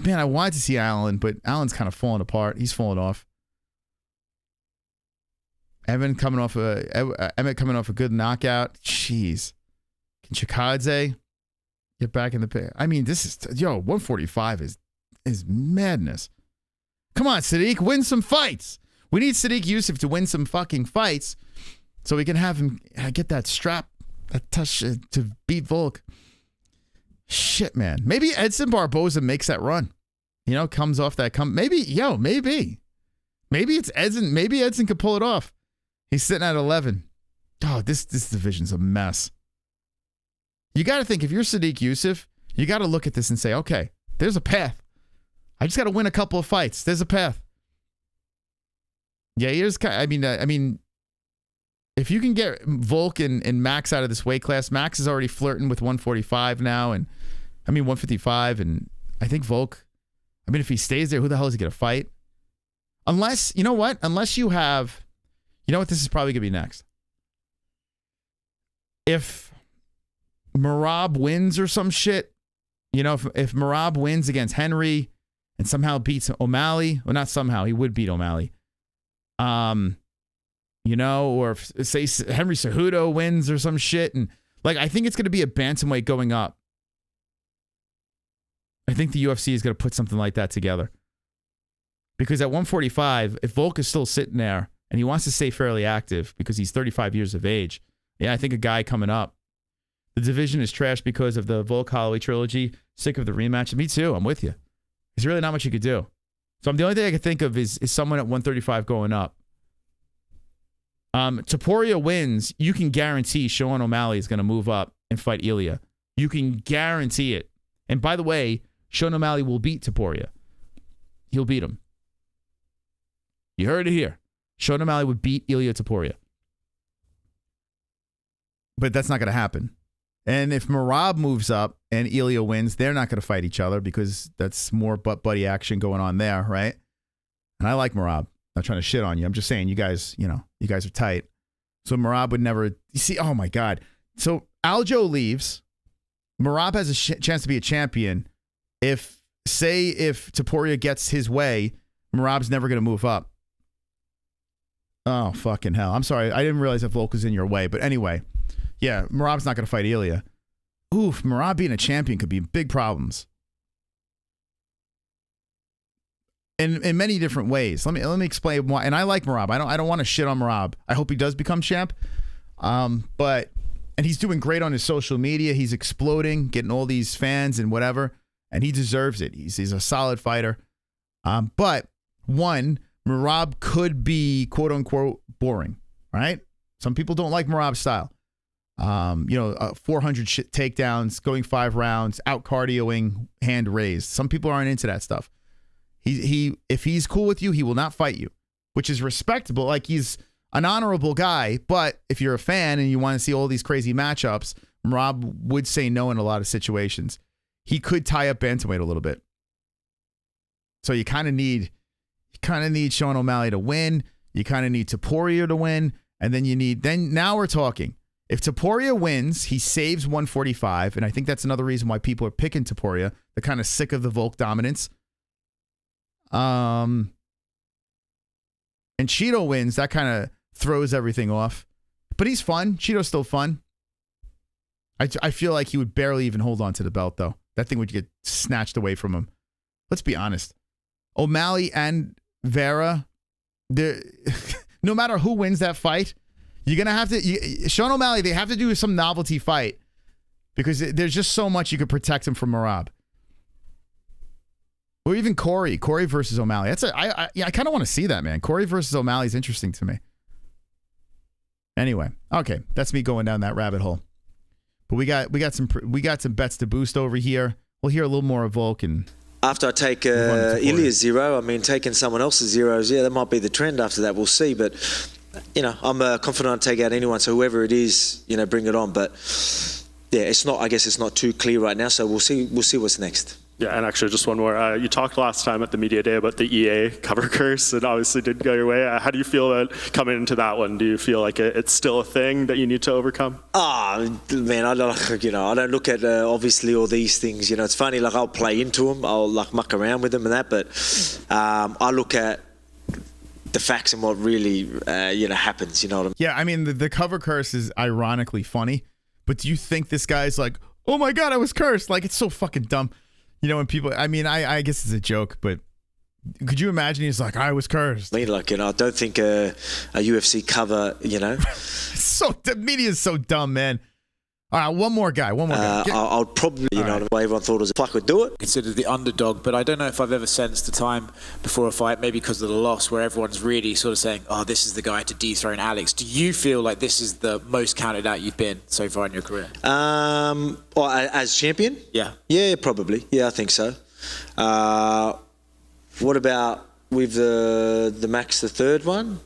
Man, I wanted to see Allen, but Allen's kind of falling apart. He's falling off. Emmett coming off a good knockout. Jeez. Can Chikadze get back in the pit? I mean, this is 145 is madness. Come on, Sadiq, win some fights. We need Sadiq Youssef to win some fucking fights so we can have him get that strap, that touch to beat Volk. Shit, man. Maybe Edson Barboza makes that run. You know, comes off that maybe it's Edson. Maybe Edson could pull it off. He's sitting at 11. Oh, this division's a mess. You got to think, if you're Sadiq Youssef, you got to look at this and say, okay, there's a path. I just got to win a couple of fights. There's a path. Yeah, I mean, if you can get Volk and Max out of this weight class, Max is already flirting with 145 now, and 155, and I think Volk, if he stays there, who the hell is he going to fight? Unless, you know what? Unless you have, you know what? This is probably going to be next. If Merab wins or some shit, you know, if Merab wins against Henry and somehow beats O'Malley, well, not somehow, he would beat O'Malley. You know, or if, say, Henry Cejudo wins or some shit, and like, I think it's going to be a bantamweight going up. I think the UFC is going to put something like that together. Because at 145, if Volk is still sitting there and he wants to stay fairly active because he's 35 years of age, yeah, I think a guy coming up. The division is trash because of the Volk Holloway trilogy. Sick of the rematch. Me too. I'm with you. There's really not much you could do. So the only thing I can think of is someone at 135 going up. Topuria wins, you can guarantee Sean O'Malley is going to move up and fight Ilya. You can guarantee it. And by the way, Sean O'Malley will beat Topuria. He'll beat him. You heard it here. Sean O'Malley would beat Ilya Topuria. But that's not going to happen. And if Merab moves up and Ilya wins, they're not going to fight each other because that's more butt-buddy action going on there, right? And I like Merab. Not trying to shit on you. I'm just saying you guys are tight. So Merab would never, you see, oh my God. So Aljo leaves. Merab has a chance to be a champion. If Topuria gets his way, Merab's never going to move up. Oh, fucking hell. I'm sorry. I didn't realize that Volk was in your way. But anyway, yeah, Merab's not going to fight Ilya. Oof, Merab being a champion could be big problems. In many different ways. Let me explain why. And I like Merab. I don't want to shit on Merab. I hope he does become champ. And he's doing great on his social media. He's exploding, getting all these fans and whatever. And he deserves it. He's a solid fighter. But one, Merab could be quote unquote boring, right? Some people don't like Merab's style. 400 takedowns, going 5 rounds, out cardioing, hand raised. Some people aren't into that stuff. If he's cool with you, he will not fight you, which is respectable. Like, he's an honorable guy, but if you're a fan and you want to see all these crazy matchups, Merab would say no in a lot of situations. He could tie up bantamweight a little bit. So you kind of need Sean O'Malley to win. You kind of need Topuria to win, and then now we're talking. If Topuria wins, he saves 145, and I think that's another reason why people are picking Topuria. They're kind of sick of the Volk dominance. And Cheeto wins, that kind of throws everything off. But he's fun. Cheeto's still fun. I feel like he would barely even hold on to the belt, though. That thing would get snatched away from him. Let's be honest. O'Malley and Vera, no matter who wins that fight, you're going to have to... Sean O'Malley, they have to do some novelty fight because there's just so much you could protect him from Merab. Or even Corey versus O'Malley. I kind of want to see that, man. Corey versus O'Malley is interesting to me. Anyway, okay, that's me going down that rabbit hole. But we got some bets to boost over here. We'll hear a little more of Volk and after I take Ilya's 0, I mean, taking someone else's zeros, yeah, that might be the trend after that. We'll see, but I'm confident I'll take out anyone. So whoever it is, bring it on. But yeah, I guess it's not too clear right now. So we'll see what's next. Yeah, and actually just one more. You talked last time at the media day about the EA cover curse. It obviously didn't go your way. How do you feel about coming into that one? Do you feel like it's still a thing that you need to overcome? Man, I don't look at obviously all these things. It's funny. Like, I'll play into them. I'll muck around with them and that. But I look at the facts and what really happens. You know what I mean? Yeah, I mean the cover curse is ironically funny. But do you think this guy's like, oh my God, I was cursed? Like, it's so fucking dumb. When people, I mean, I guess it's a joke, but could you imagine he's like, I was cursed? I mean, I don't think a UFC cover, The media is so dumb, man. All right, one more guy. I'll probably, the way everyone thought was if I could do it. Considered the underdog, but I don't know if I've ever sensed a time before a fight, maybe because of the loss, where everyone's really sort of saying, oh, this is the guy to dethrone Alex. Do you feel like this is the most counted out you've been so far in your career? As champion? Yeah. Yeah, probably. Yeah, I think so. What about with the Max, the third one?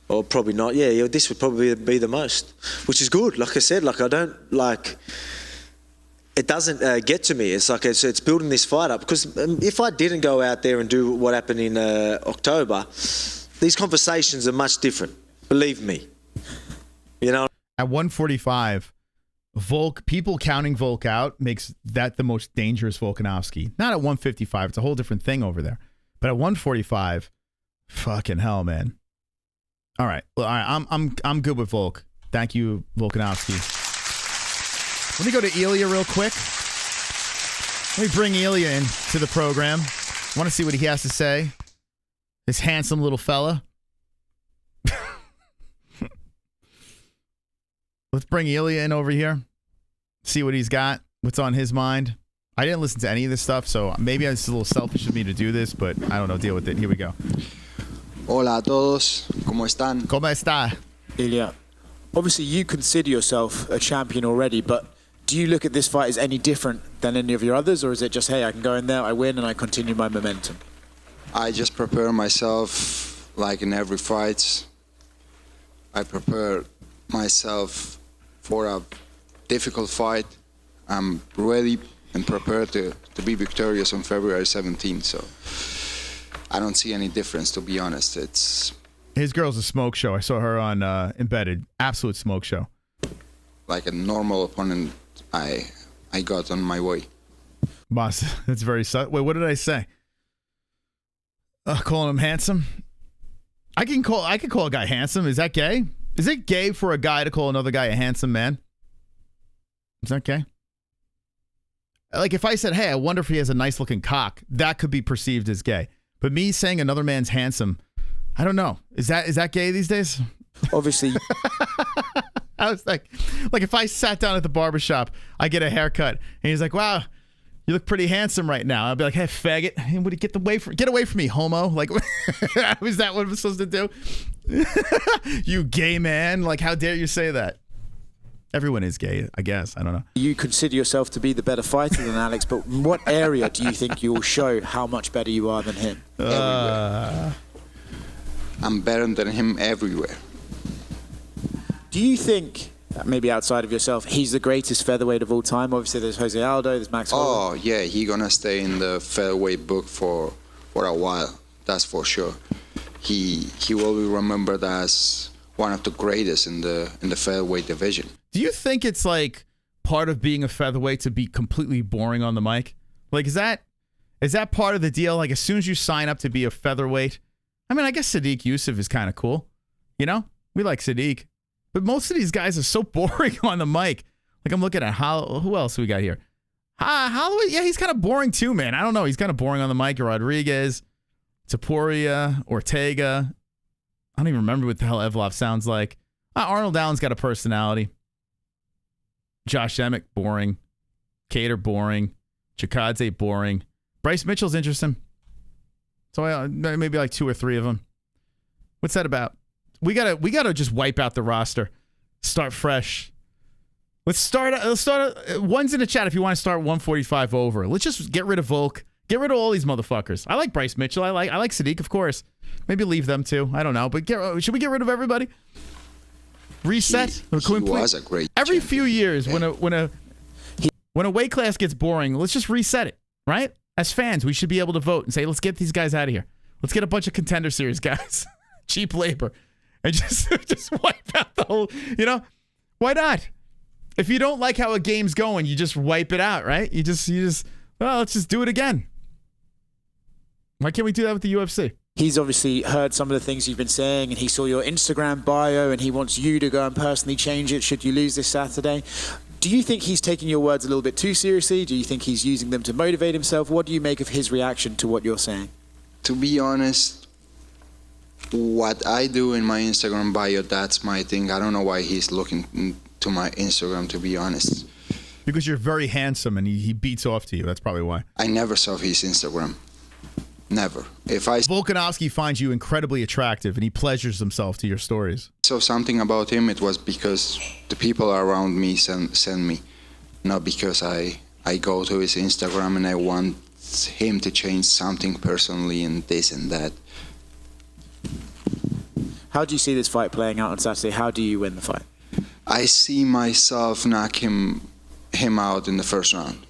Or probably not. Yeah, this would probably be the most, which is good. Like I said, I don't it doesn't get to me. It's like it's building this fight up, because if I didn't go out there and do what happened in October, these conversations are much different. Believe me. At 145, Volk, people counting Volk out makes that the most dangerous Volkanovski. Not at 155. It's a whole different thing over there. But at 145, fucking hell, man. All right. Well, all right. I'm good with Volk. Thank you, Volkanovski. Let me go to Ilya real quick. Let me bring Ilya in to the program. I want to see what he has to say. This handsome little fella. Let's bring Ilya in over here. See what he's got. What's on his mind. I didn't listen to any of this stuff, so maybe it's a little selfish of me to do this, but I don't know. Deal with it. Here we go. Hola a todos, ¿cómo están? ¿Cómo está? Ilya, obviously you consider yourself a champion already, but do you look at this fight as any different than any of your others, or is it just, hey, I can go in there, I win, and I continue my momentum? I just prepare myself like in every fight. I prepare myself for a difficult fight. I'm ready and prepared to be victorious on February 17th. So I don't see any difference, to be honest. It's His girl's a smoke show. I saw her on Embedded. Absolute smoke show. like a normal opponent I got on my way. Boss, that's very Wait, what did I say? Calling him handsome? I could call a guy handsome. Is that gay? Is it gay for a guy to call another guy a handsome man? Is that gay? Like if I said, hey, I wonder if he has a nice looking cock, that could be perceived as gay. But me saying another man's handsome, I don't know. Is that gay these days? Obviously. I was like if I sat down at the barbershop, I get a haircut, and he's like, wow, you look pretty handsome right now. I'd be like, hey, faggot, get away from me, homo. Like, is that what I'm supposed to do? You gay man. Like, how dare you say that? Everyone is gay, I guess. I don't know. You consider yourself to be the better fighter than Alex, but in what area do you think you will show how much better you are than him? Everywhere. I'm better than him everywhere. Do you think, maybe outside of yourself, he's the greatest featherweight of all time? Obviously, there's Jose Aldo, there's Max Holloway. Oh, yeah, he's going to stay in the featherweight book for a while. That's for sure. He will be remembered as one of the greatest in the featherweight division. Do you think it's like part of being a featherweight to be completely boring on the mic? Like, is that part of the deal? Like, as soon as you sign up to be a featherweight, I mean, I guess Sadiq Yusuf is kind of cool. You know, we like Sadiq. But most of these guys are so boring on the mic. Like, I'm looking at who else we got here? Holloway, yeah, he's kind of boring too, man. I don't know. He's kind of boring on the mic. Rodriguez, Topuria, Ortega. I don't even remember what the hell Evloff sounds like. Arnold Allen's got a personality. Josh Emmett, boring. Cater, boring. Chikadze, boring. Bryce Mitchell's interesting. So maybe like 2 or 3 of them. What's that about? We gotta just wipe out the roster. Start fresh. Let's start. One's in the chat if you want to start 145 over. Let's just get rid of Volk. Get rid of all these motherfuckers. I like Bryce Mitchell. I like Sadiq, of course. Maybe leave them too. I don't know. But should we get rid of everybody? Reset. He was a great Every champion. few years, when a weight class gets boring, let's just reset it, right? As fans, we should be able to vote and say, let's get these guys out of here. Let's get a bunch of contender series guys, cheap labor, and just wipe out the whole. You know, why not? If you don't like how a game's going, you just wipe it out, right? You just well, let's just do it again. Why can't we do that with the UFC? He's obviously heard some of the things you've been saying, and he saw your Instagram bio, and he wants you to go and personally change it should you lose this Saturday. Do you think he's taking your words a little bit too seriously? Do you think he's using them to motivate himself? What do you make of his reaction to what you're saying? To be honest, what I do in my Instagram bio, that's my thing. I don't know why he's looking to my Instagram, to be honest. Because you're very handsome and he beats off to you. That's probably why. I never saw his Instagram. Never. Volkanovski finds you incredibly attractive and he pleasures himself to your stories. Saw something about him, it was because the people around me send me, not because I go to his Instagram and I want him to change something personally and this and that. How do you see this fight playing out on Saturday? How do you win the fight? I see myself knock him out in the first round.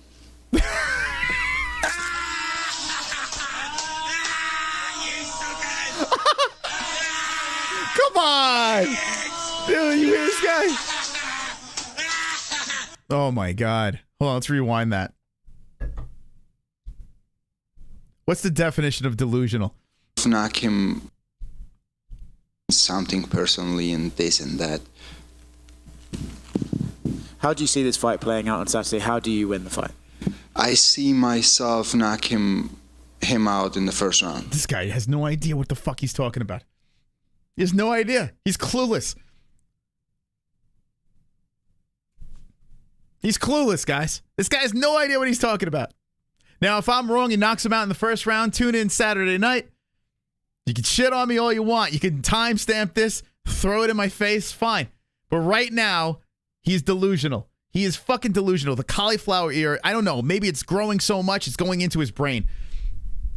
Come on! Dude, you hear this guy? Oh my God. Hold on, let's rewind that. What's the definition of delusional? Knock him something personally and this and that. How do you see this fight playing out on Saturday? How do you win the fight? I see myself knock him out in the first round. This guy has no idea what the fuck he's talking about. He has no idea. He's clueless. He's clueless, guys. This guy has no idea what he's talking about. Now, if I'm wrong, he knocks him out in the first round. Tune in Saturday night. You can shit on me all you want. You can timestamp this, throw it in my face, fine. But right now, he's delusional. He is fucking delusional. The cauliflower ear, I don't know. Maybe it's growing so much, it's going into his brain.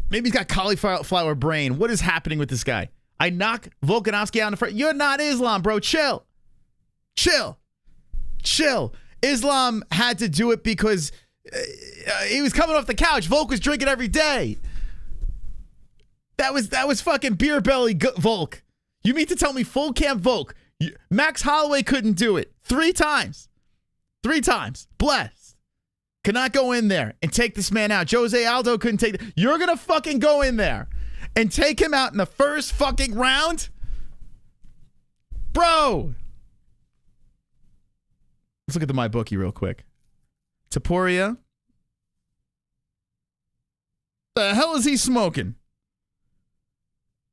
Maybe he's got cauliflower brain. What is happening with this guy? I knock Volkanovski out in the front. You're not Islam, bro. Chill. Islam had to do it because he was coming off the couch. Volk was drinking every day. That was fucking beer belly Volk. You mean to tell me full camp Volk? Max Holloway couldn't do it 3 times. 3 times. Blessed. Cannot go in there and take this man out. Jose Aldo couldn't take it. You're going to fucking go in there and take him out in the first fucking round? Bro. Let's look at the MyBookie real quick. Topuria. The hell is he smoking?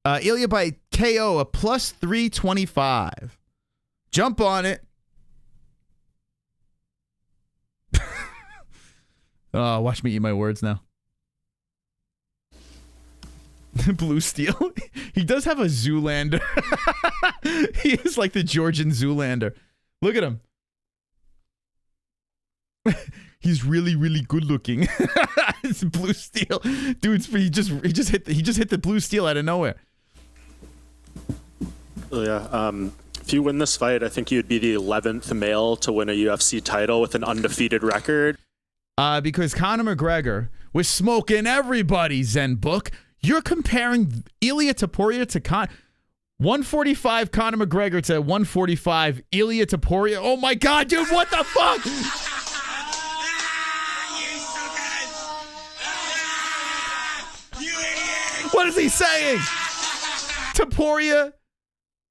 Ilya by KO, a plus 325. Jump on it. Oh, watch me eat my words now. Blue Steel. He does have a Zoolander. He is like the Georgian Zoolander. Look at him. He's really, really good looking. It's Blue Steel. Dude, he just hit the Blue Steel out of nowhere. Yeah. If you win this fight, I think you'd be the 11th male to win a UFC title with an undefeated record. Because Conor McGregor was smoking everybody, Zen Book. You're comparing Ilya Topuria to 145 Conor McGregor to 145 Ilya Topuria. Oh my God, dude, what the fuck? What is he saying? Topuria,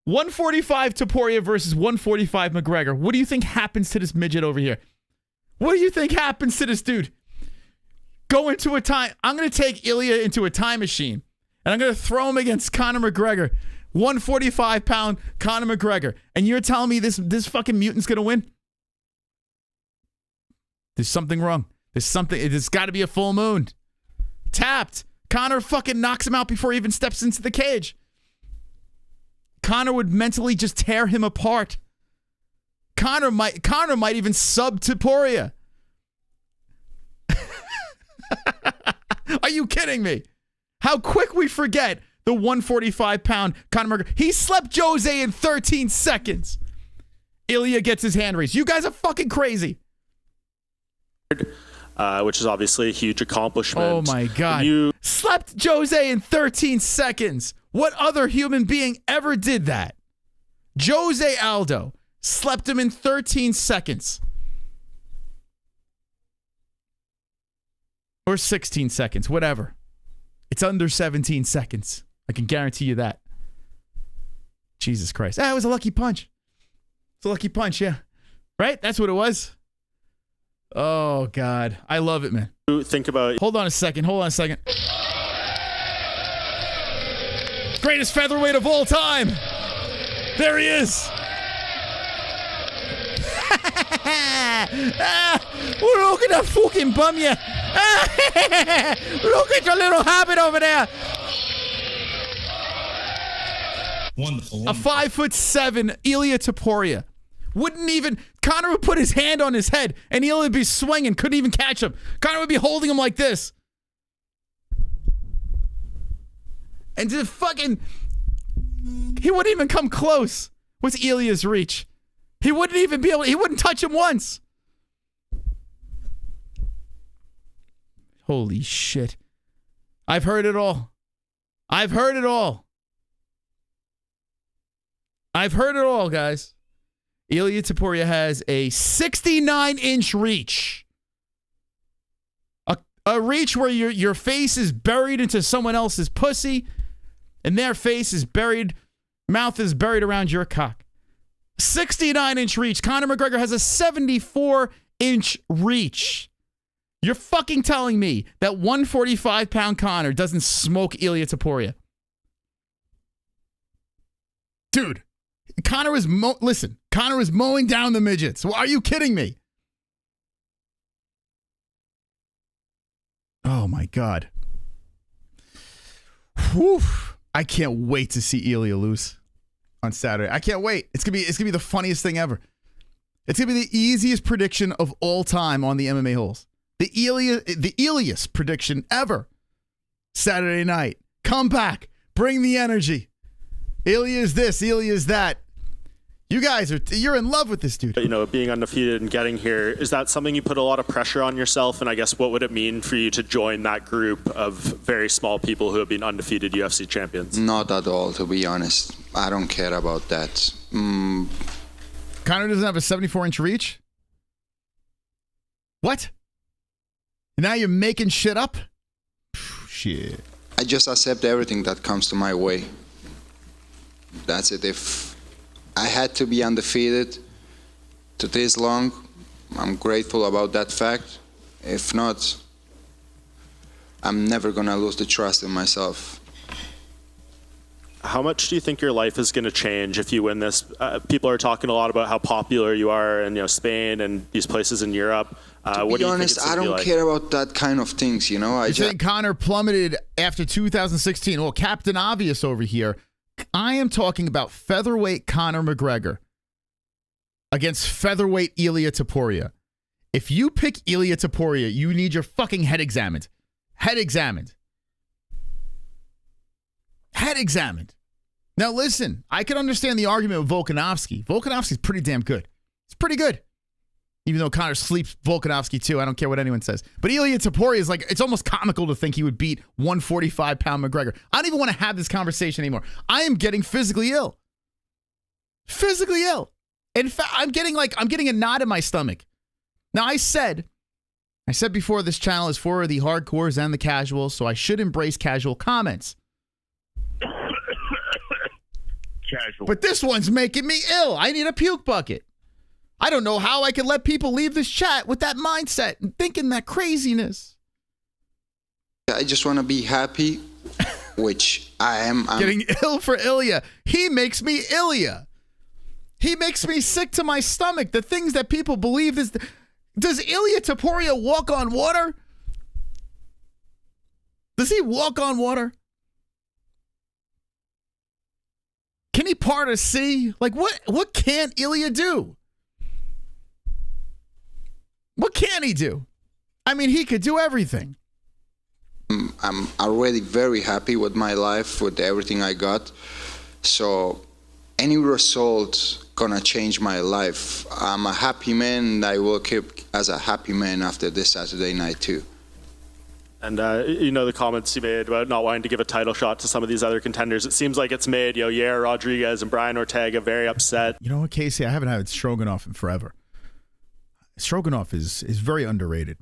145 Topuria versus 145 McGregor. What do you think happens to this midget over here? What do you think happens to this dude? Go into a time. I'm going to take Ilya into a time machine, and I'm going to throw him against Conor McGregor. 145-pound Conor McGregor. And you're telling me this fucking mutant's going to win? There's something wrong. There's got to be a full moon. Tapped. Conor fucking knocks him out before he even steps into the cage. Conor would mentally just tear him apart. Conor might even sub Topuria. Are you kidding me? How quick we forget the 145-pound Conor McGregor. He slept Jose in 13 seconds. Ilya gets his hand raised. You guys are fucking crazy. Which is obviously a huge accomplishment. Oh my God. You slept Jose in 13 seconds. What other human being ever did that? Jose Aldo slept him in 13 seconds. Or 16 seconds, whatever. It's under 17 seconds. I can guarantee you that. Jesus Christ. It was a lucky punch. It's a lucky punch, yeah. Right? That's what it was. Oh, God. I love it, man. Think about... Hold on a second. Greatest featherweight of all time. There he is. Look at that fucking bum, yeah. Look at your little hobbit over there. Wonderful. A 5'7" Ilya Topuria. Conor would put his hand on his head and Ilya would be swinging, couldn't even catch him. Conor would be holding him like this. And just fucking, he wouldn't even come close with Ilya's reach. He wouldn't even be able, he wouldn't touch him once. Holy shit. I've heard it all. I've heard it all, guys. Ilya Topuria has a 69-inch reach. A reach where your face is buried into someone else's pussy, and their face is buried, mouth is buried around your cock. 69-inch reach. Conor McGregor has a 74-inch reach. You're fucking telling me that 145-pound Conor doesn't smoke Ilya Topuria? Dude, Conor was mowing down the midgets. Are you kidding me? Oh my God. Whew. I can't wait to see Ilya lose on Saturday. I can't wait. It's gonna be the funniest thing ever. It's gonna be the easiest prediction of all time on the MMA-Holes. The Ilias prediction ever. Saturday night. Come back. Bring the energy. Ilya is this. Ilya is that. You guys you're in love with this dude. You know, being undefeated and getting here, is that something you put a lot of pressure on yourself? And I guess what would it mean for you to join that group of very small people who have been undefeated UFC champions? Not at all, to be honest. I don't care about that. Conrad doesn't have a 74-inch reach? What? Now you're making shit up? Shit. I just accept everything that comes to my way. That's it. If I had to be undefeated to this long, I'm grateful about that fact. If not, I'm never going to lose the trust in myself. How much do you think your life is going to change if you win this? People are talking a lot about how popular you are in Spain and these places in Europe. To be honest, I don't care about that kind of things, You think Conor plummeted after 2016? Well, Captain Obvious over here. I am talking about featherweight Conor McGregor against featherweight Ilia Topuria. If you pick Ilia Topuria, you need your fucking head examined. Head examined. Head examined. Now listen, I can understand the argument with Volkanovski. Volkanovski's pretty damn good. It's pretty good. Even though Conor sleeps Volkanovski too. I don't care what anyone says. But Ilia Topuria is like, it's almost comical to think he would beat 145-pound McGregor. I don't even want to have this conversation anymore. I am getting physically ill. Physically ill. In fact, I'm getting a knot in my stomach. Now I said before, this channel is for the hardcores and the casuals, so I should embrace casual comments. Casual. But this one's making me ill. I need a puke bucket. I don't know how I can let people leave this chat with that mindset and thinking that craziness. I just want to be happy, which I am. I'm getting ill for Ilya. He makes me Ilya. He makes me sick to my stomach. The things that people believe is... Does Ilia Topuria walk on water? Does he walk on water? Can he part a sea? Like, what can Ilya do? What can he do? I mean, he could do everything. I'm already very happy with my life, with everything I got. So any result gonna change my life. I'm a happy man, and I will keep as a happy man after this Saturday night too. And the comments you made about not wanting to give a title shot to some of these other contenders. It seems like it's made Yair Rodriguez and Brian Ortega very upset. You know what, Casey? I haven't had Stroganoff in forever. Stroganoff is very underrated.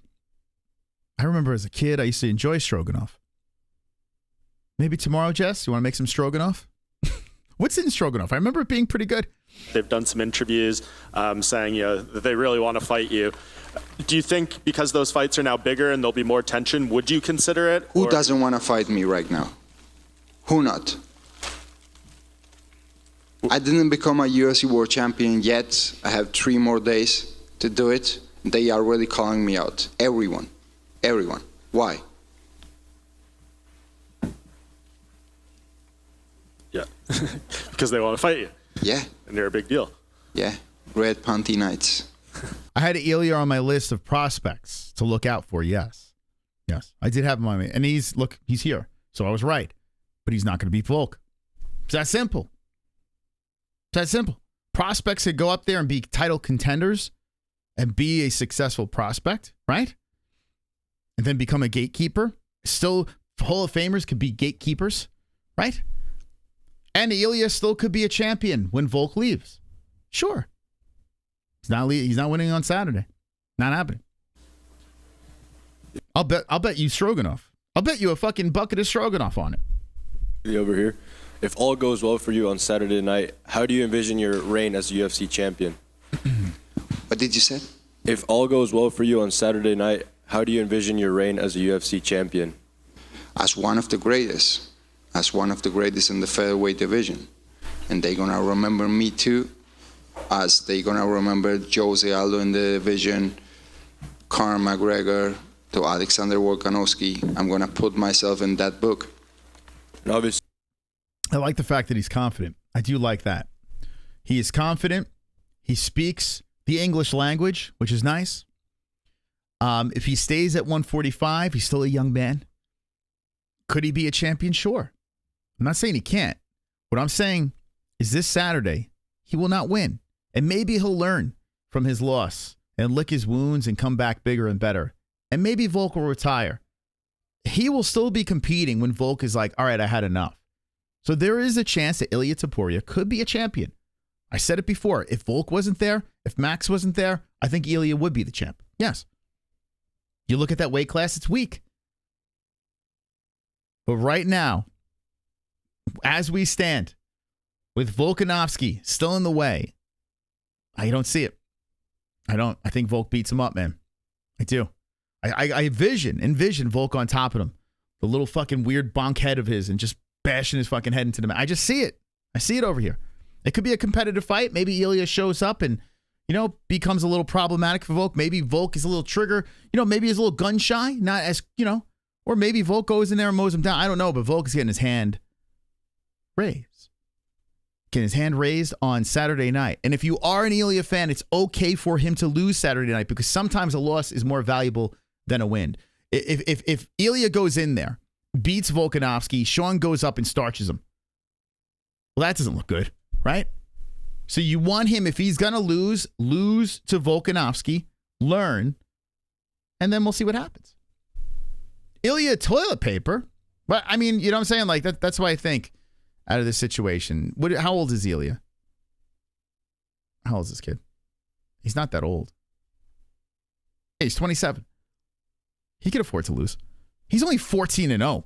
I remember as a kid, I used to enjoy Stroganoff. Maybe tomorrow, Jess, you want to make some Stroganoff? What's in Stroganoff? I remember it being pretty good. They've done some interviews saying that they really want to fight you. Do you think because those fights are now bigger and there'll be more tension, would you consider it? Who doesn't want to fight me right now? Who not? I didn't become a UFC World Champion yet. I have 3 more days to do it. They are really calling me out. Everyone. Why? Yeah, because they want to fight you. Yeah. And they're a big deal. Yeah, Red Panty Nights. I had Ilya on my list of prospects to look out for, yes. Yes, I did have him on me. And he's here. So I was right. But he's not going to beat Volk. It's that simple. It's that simple. Prospects could go up there and be title contenders and be a successful prospect, right? And then become a gatekeeper. Still, Hall of Famers could be gatekeepers, right? And Ilya still could be a champion when Volk leaves. Sure. He's not winning on Saturday. Not happening. I'll bet you Stroganoff. I'll bet you a fucking bucket of Stroganoff on it. Over here. If all goes well for you on Saturday night, how do you envision your reign as a UFC champion? What did you say? If all goes well for you on Saturday night, how do you envision your reign as a UFC champion? As one of the greatest. As one of the greatest in the featherweight division. And they're going to remember me too. As they're going to remember Jose Aldo in the division, Conor McGregor, to Alexander Volkanovski. I'm going to put myself in that book. And obviously, I like the fact that he's confident. I do like that. He is confident. He speaks the English language, which is nice. If he stays at 145, he's still a young man. Could he be a champion? Sure. I'm not saying he can't. What I'm saying is this Saturday, he will not win. And maybe he'll learn from his loss and lick his wounds and come back bigger and better. And maybe Volk will retire. He will still be competing when Volk is like, all right, I had enough. So there is a chance that Ilia Topuria could be a champion. I said it before. If Volk wasn't there, if Max wasn't there, I think Ilia would be the champ. Yes. You look at that weight class, it's weak. But right now, as we stand, with Volkanovski still in the way, I don't see it. I don't. I think Volk beats him up, man. I do. I envision Volk on top of him. The little fucking weird bonk head of his and just bashing his fucking head into the mat. I just see it. I see it over here. It could be a competitive fight. Maybe Ilia shows up and, becomes a little problematic for Volk. Maybe Volk is a little trigger. Maybe he's a little gun shy. Not as, or maybe Volk goes in there and mows him down. I don't know, but Volk is getting his hand raised. Getting his hand raised on Saturday night. And if you are an Ilia fan, it's okay for him to lose Saturday night because sometimes a loss is more valuable than a win. If Ilia goes in there, beats Volkanovski, Sean goes up and starches him. Well, that doesn't look good, right? So you want him, if he's going to lose to Volkanovski, learn, and then we'll see what happens. Ilia toilet paper. But I mean, you know what I'm saying? Like that's why I think out of this situation. How old is Ilia? How old is this kid? He's not that old. Hey, he's 27. He can afford to lose. He's only 14-0.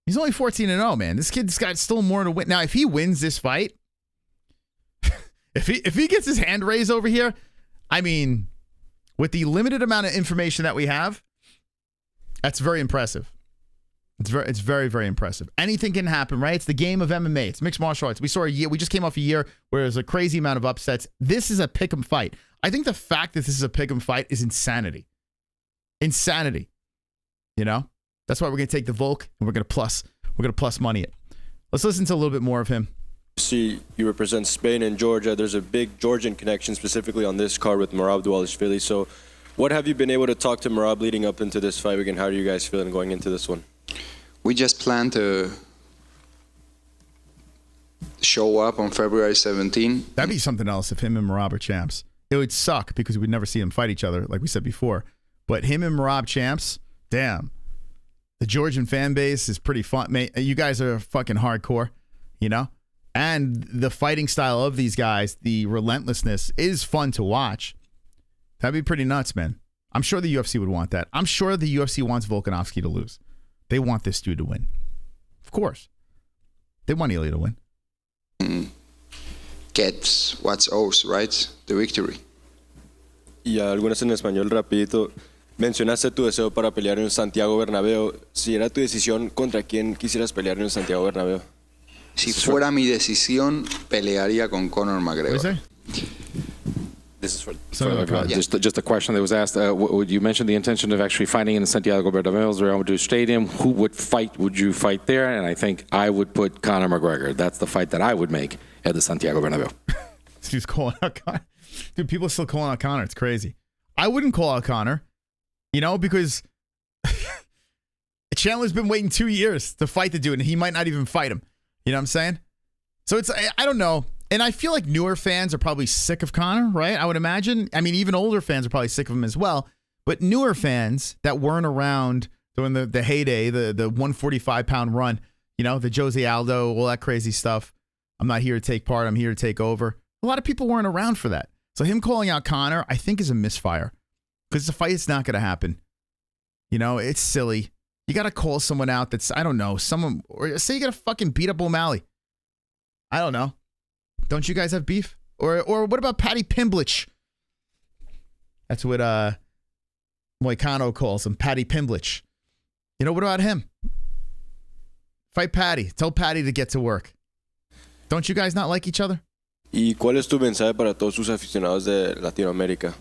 He's only 14-0, man. This kid's got still more to win. Now, if he wins this fight, if he gets his hand raised over here, I mean, with the limited amount of information that we have, that's very impressive. It's very, very impressive. Anything can happen, right? It's the game of MMA. It's mixed martial arts. We just came off a year where there's a crazy amount of upsets. This is a pick'em fight. I think the fact that this is a pick'em fight is insanity. Insanity. That's why we're going to take the Volk and we're going to plus money it. Let's listen to a little bit more of him. See, you represent Spain and Georgia. There's a big Georgian connection specifically on this card with Merab Dvalishvili. So what have you been able to talk to Merab leading up into this fight? Again, how are you guys feeling going into this one? We just plan to show up on February 17. That'd be something else if him and Merab are champs. It would suck because we'd never see them fight each other, like we said before. But him and Merab champs, damn. The Georgian fan base is pretty fun. Mate, you guys are fucking hardcore, And the fighting style of these guys, the relentlessness, is fun to watch. That'd be pretty nuts, man. I'm sure the UFC would want that. I'm sure the UFC wants Volkanovski to lose. They want this dude to win. Of course. They want Ilia to win. Get what's ours, right? The victory. Y algunas en español rapidito. Mencionaste tu deseo para pelear en el Santiago Bernabéu. Si era tu decisión, ¿contra quién quisieras pelear en el Santiago Bernabéu? Si fuera mi decisión, pelearía con Conor McGregor. This is for everyone. Just a question that was asked. You mentioned the intention of actually fighting in the Santiago Bernabéu, Real Madrid Stadium. Who would you fight there? And I think I would put Conor McGregor. That's the fight that I would make at the Santiago Bernabéu. This dude's calling out Conor. Dude, people are still calling out Conor. It's crazy. I wouldn't call out Conor, because Chandler's been waiting 2 years to fight the dude, and he might not even fight him. You know what I'm saying? So I don't know. And I feel like newer fans are probably sick of Conor, right? I would imagine. I mean, even older fans are probably sick of him as well. But newer fans that weren't around during the heyday, the 145-pound run, the Jose Aldo, all that crazy stuff. I'm not here to take part. I'm here to take over. A lot of people weren't around for that. So him calling out Conor, I think, is a misfire. Because the fight is not going to happen. It's silly. You got to call someone out that's, I don't know, someone, or say you got to fucking beat up O'Malley. I don't know. Don't you guys have beef? Or what about Paddy Pimblett? That's what Moicano calls him, Paddy Pimblett. What about him? Fight Paddy. Tell Paddy to get to work. Don't you guys not like each other? ¿Y cuál es tu mensaje para todos sus aficionados de Latinoamérica?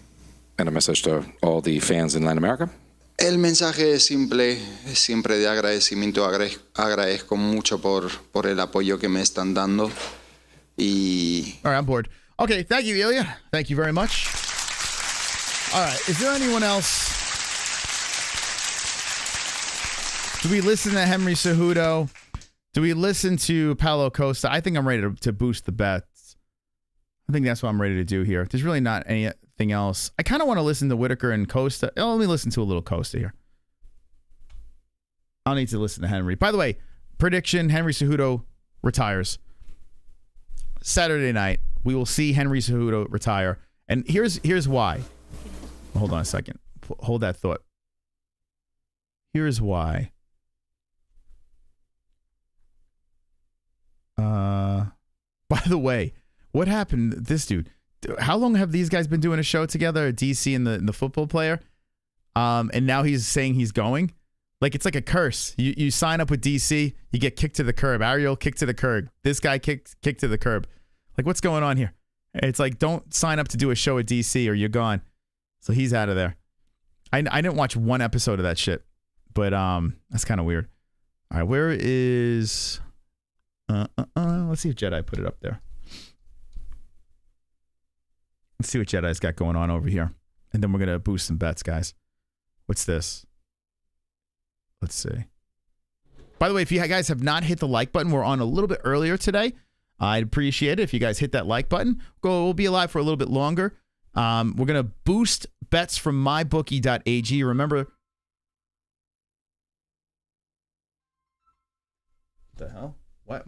And a message to all the fans in Latin America? El mensaje es simple, es siempre de agradecimiento. Agradezco mucho por el apoyo que me están dando. All right, I'm bored. Okay, thank you, Ilia. Thank you very much. All right, is there anyone else? Do we listen to Henry Cejudo? Do we listen to Paulo Costa? I think I'm ready to boost the bets. I think that's what I'm ready to do here. There's really not anything else. I kind of want to listen to Whitaker and Costa. Oh, let me listen to a little Costa here. I'll need to listen to Henry. By the way, prediction, Henry Cejudo retires. Saturday night, we will see Henry Cejudo retire. And here's why. Hold on a second. Hold that thought. Here's why. By the way, what happened to this dude? How long have these guys been doing a show together? DC and the football player? And now he's saying he's going? Like, it's like a curse. You sign up with DC, you get kicked to the curb. Ariel kicked to the curb. This guy kicked to the curb. Like, what's going on here? It's like, don't sign up to do a show at DC or you're gone. So he's out of there. I didn't watch one episode of that shit, but that's kind of weird. All right, where is... let's see if Jedi put it up there. Let's see what Jedi's got going on over here. And then we're going to boost some bets, guys. What's this? Let's see. By the way, if you guys have not hit the like button, we're on a little bit earlier today. I'd appreciate it if you guys hit that like button. We'll be alive for a little bit longer. We're going to boost bets from MyBookie.ag. Remember... What the hell? What?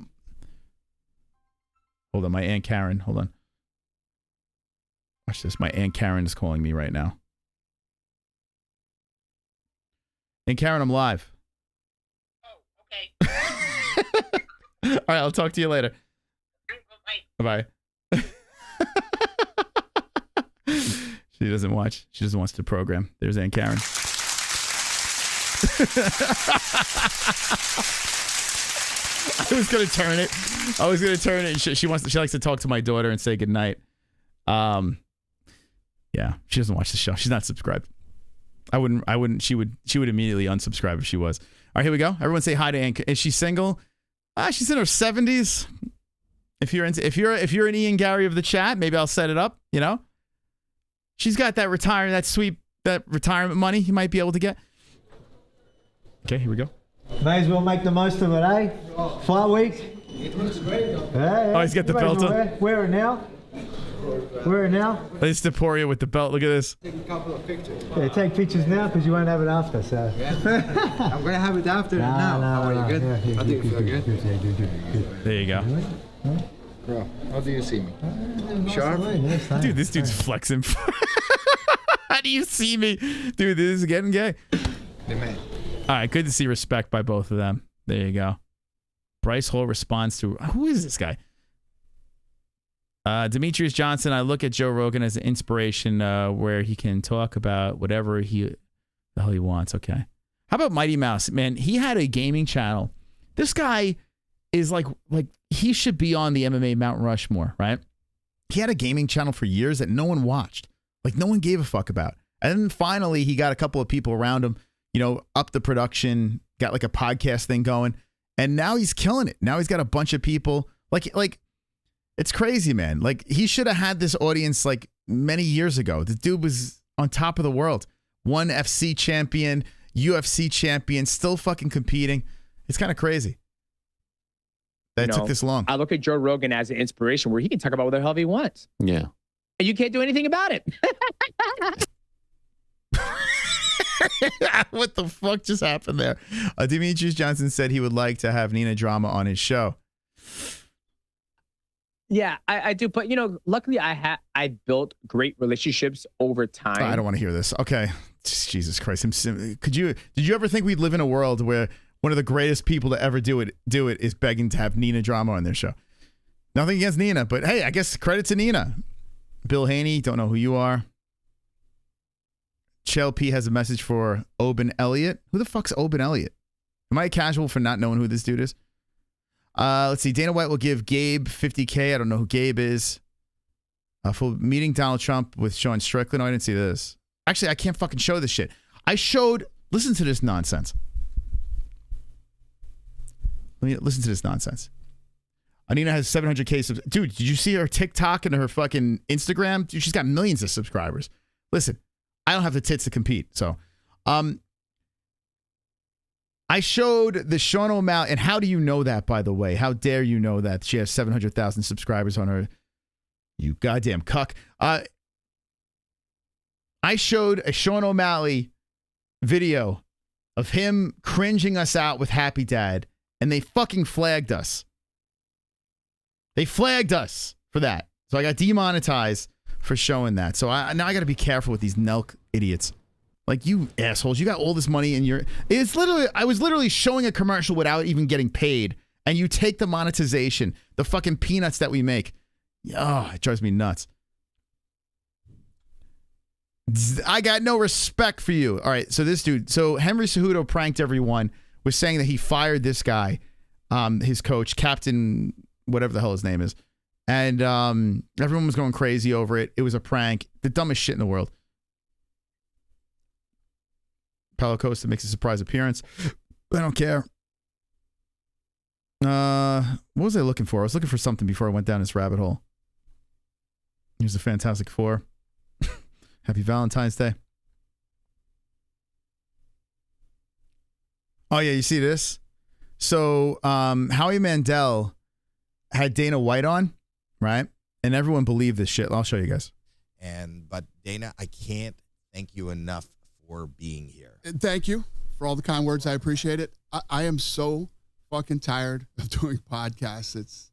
Hold on, my Aunt Karen. Hold on. Watch this. My Aunt Karen is calling me right now. Aunt Karen, I'm live. Oh, okay. All right, I'll talk to you later. Bye. She doesn't watch. She doesn't watch the program. There's Aunt Karen. I was gonna turn it. And she likes to talk to my daughter and say goodnight. Yeah, she doesn't watch the show. She's not subscribed. I wouldn't. She would immediately unsubscribe if she was. All right, here we go. Everyone say hi to Aunt. Is she single? She's in her 70s. If you're an Ian Gary of the chat, maybe I'll set it up. You know, she's got that retirement money you might be able to get. Okay, here we go. May as well make the most of it, eh? Fight week. Oh, he's got the belt on. Wear it now. There's Topuria with the belt. Look at this. Take a couple of pictures. Yeah, take pictures now because you won't have it after. So. Yeah. I'm gonna have it after now. How are you? Good. Yeah, I think you feel good. There you go. Bro, how do you see me? Sharp? Dude, this dude's flexing. How do you see me? Dude, this is getting gay. The man. All right, good to see respect by both of them. There you go. Bryce Hall responds to... Who is this guy? Demetrius Johnson, I look at Joe Rogan as an inspiration where he can talk about whatever the hell he wants. Okay. How about Mighty Mouse? Man, he had a gaming channel. This guy is like he should be on the MMA Mount Rushmore, right? He had a gaming channel for years that no one watched. Like, no one gave a fuck about. And then finally, he got a couple of people around him, you know, up the production, got like a podcast thing going. And now he's killing it. Now he's got a bunch of people. Like it's crazy, man. Like, he should have had this audience like many years ago. The dude was on top of the world. One FC champion, UFC champion, still fucking competing. It's kind of crazy that it took this long. I look at Joe Rogan as an inspiration where he can talk about whatever the hell he wants. Yeah. And you can't do anything about it. What the fuck just happened there? Demetrius Johnson said he would like to have Nina Drama on his show. Yeah, I do. But, you know, luckily I built great relationships over time. I don't want to hear this. Okay. Jesus Christ. Did you ever think we'd live in a world where one of the greatest people to ever do it is begging to have Nina Drama on their show? Nothing against Nina, but hey, I guess credit to Nina. Bill Haney, don't know who you are. Chell P has a message for Oben Elliott. Who the fuck's Oben Elliott? Am I a casual for not knowing who this dude is? Let's see. Dana White will give Gabe $50K. I don't know who Gabe is. For meeting Donald Trump with Sean Strickland. Oh, I didn't see this. Actually, I can't fucking show this shit. Listen to this nonsense. Listen to this nonsense. Anina has 700K. Dude, did you see her TikTok and her fucking Instagram? Dude, she's got millions of subscribers. Listen, I don't have the tits to compete. So, I showed the Sean O'Malley, and how do you know that, by the way? How dare you know that she has 700,000 subscribers on her You goddamn cuck. I showed a Sean O'Malley video of him cringing us out with Happy Dad, and they fucking flagged us. They flagged us for that. So I got demonetized for showing that. So now I got to be careful with these Nelk idiots. Like, you assholes, you got all this money in your... I was literally showing a commercial without even getting paid, and you take the monetization, the fucking peanuts that we make. Oh, it drives me nuts. I got no respect for you. All right, so this dude... So Henry Cejudo pranked everyone, was saying that he fired this guy, his coach, Captain... whatever the hell his name is. And everyone was going crazy over it. It was a prank. The dumbest shit in the world. Paulo Costa makes a surprise appearance. I don't care. What was I looking for? I was looking for something before I went down this rabbit hole. Here's the Fantastic Four. Happy Valentine's Day. Oh, yeah, you see this? So, Howie Mandel had Dana White on, right? And everyone believed this shit. I'll show you guys. But Dana, I can't thank you enough for being here. Thank you for all the kind words. I appreciate it. I am so fucking tired of doing podcasts.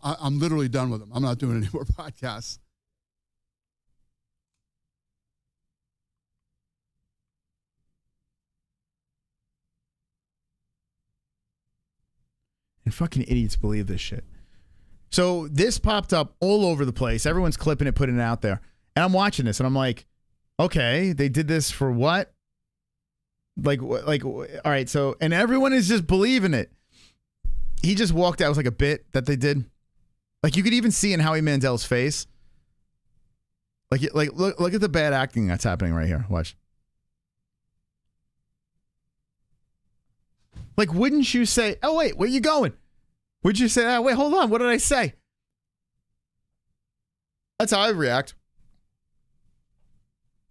I'm literally done with them. I'm not doing any more podcasts. And fucking idiots believe this shit. So this popped up all over the place. Everyone's clipping it, putting it out there. And I'm watching this and I'm like, okay, they did this for what? Like, all right. So, and everyone is just believing it. He just walked out. It was like a bit that they did. Like, you could even see in Howie Mandel's face. Like look at the bad acting that's happening right here. Watch. Like, wouldn't you say, oh, wait, where you going? Would you say, oh, wait, hold on. What did I say? That's how I react.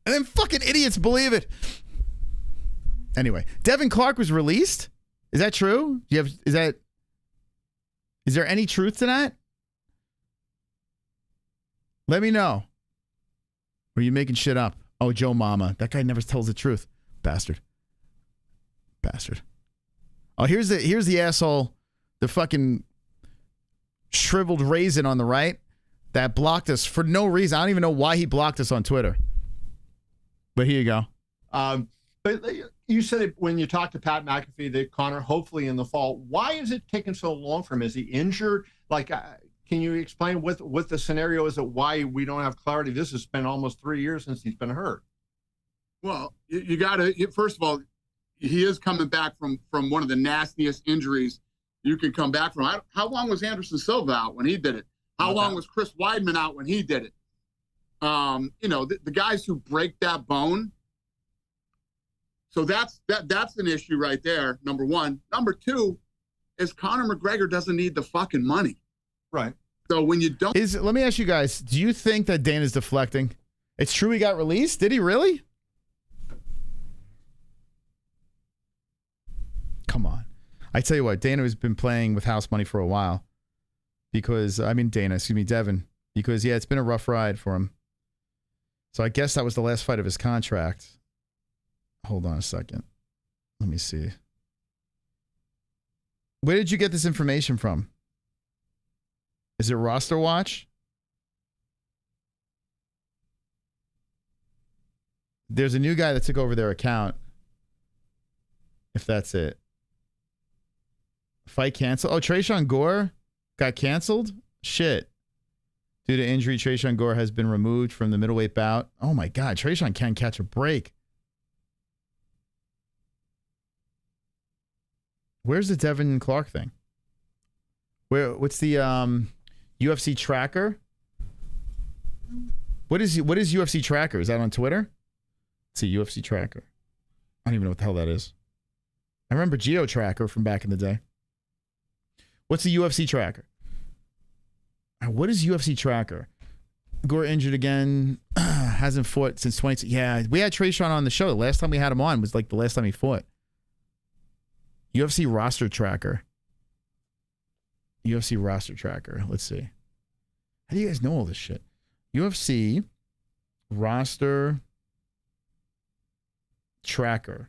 And then fucking idiots believe it. Anyway, Devin Clark was released. Is that true? Is there any truth to that? Let me know. Or are you making shit up? Oh, Joe Mama. That guy never tells the truth. Bastard. Oh, here's the asshole, the fucking shriveled raisin on the right that blocked us for no reason. I don't even know why he blocked us on Twitter. But here you go. But you said when you talked to Pat McAfee that Conor hopefully in the fall. Why is it taking so long for him? Is he injured? Like, can you explain what the scenario is? That why we don't have clarity? This has been almost 3 years since he's been hurt. Well, you got to, first of all, he is coming back from one of the nastiest injuries you can come back from. How long was Anderson Silva out when he did it? How long was Chris Weidman out when he did it? The guys who break that bone. So that's an issue right there, number one. Number two is Conor McGregor doesn't need the fucking money. Right. So when you don't... Let me ask you guys, do you think that Dana's deflecting? It's true he got released? Did he really? Come on. I tell you what, Dana has been playing with house money for a while. Devin. Because, yeah, it's been a rough ride for him. So I guess that was the last fight of his contract. Hold on a second. Let me see. Where did you get this information from? Is it Roster Watch? There's a new guy that took over their account. If that's it. Fight canceled. Oh, Trayshawn Gore got canceled? Shit. Due to injury, Trayshawn Gore has been removed from the middleweight bout. Oh my God, Trayshawn can't catch a break. Where's the Devin Clark thing? What's the UFC tracker? What is UFC tracker? Is that on Twitter? Let's see, UFC tracker. I don't even know what the hell that is. I remember Geo Tracker from back in the day. What's the UFC tracker? What is UFC tracker? Gore injured again. Hasn't fought since 20. Yeah, we had Trayshawn on the show. The last time we had him on was like the last time he fought. UFC roster tracker. UFC roster tracker. Let's see. How do you guys know all this shit? UFC roster tracker.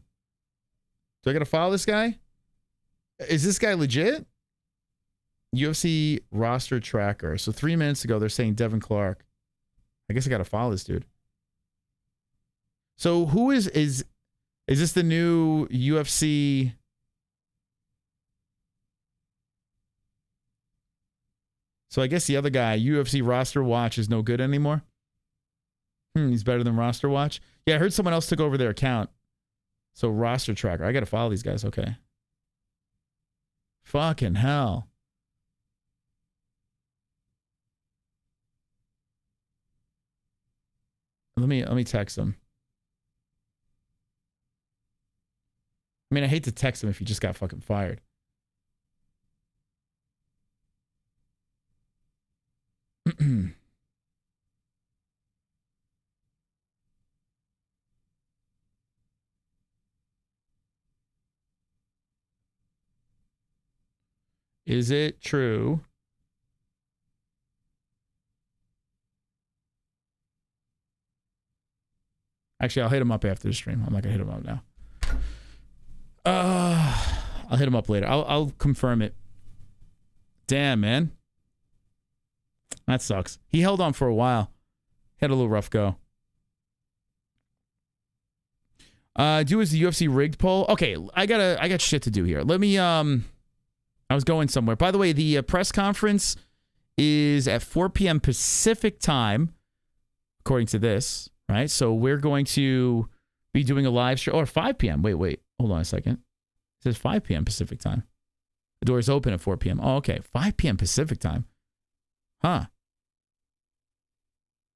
Do I got to follow this guy? Is this guy legit? UFC roster tracker. So 3 minutes ago, they're saying Devin Clark. I guess I got to follow this dude. So who is this the new UFC? So I guess the other guy, UFC roster watch, is no good anymore. He's better than roster watch. Yeah, I heard someone else took over their account. So roster tracker. I got to follow these guys. Okay. Fucking hell. Let me text him. I mean, I hate to text him if he just got fucking fired. Is it true? Actually, I'll hit him up after the stream. I'm not gonna hit him up now. I'll hit him up later. I'll confirm it. Damn, man. That sucks. He held on for a while. He had a little rough go. Do is the UFC rigged poll? Okay, I got shit to do here. Let me I was going somewhere. By the way, the press conference is at 4 p.m. Pacific time, according to this, right? So we're going to be doing a live show, or 5 p.m. Wait. Hold on a second. It says 5 p.m. Pacific time. The doors open at 4 p.m. Oh, okay. 5 p.m. Pacific time. Huh.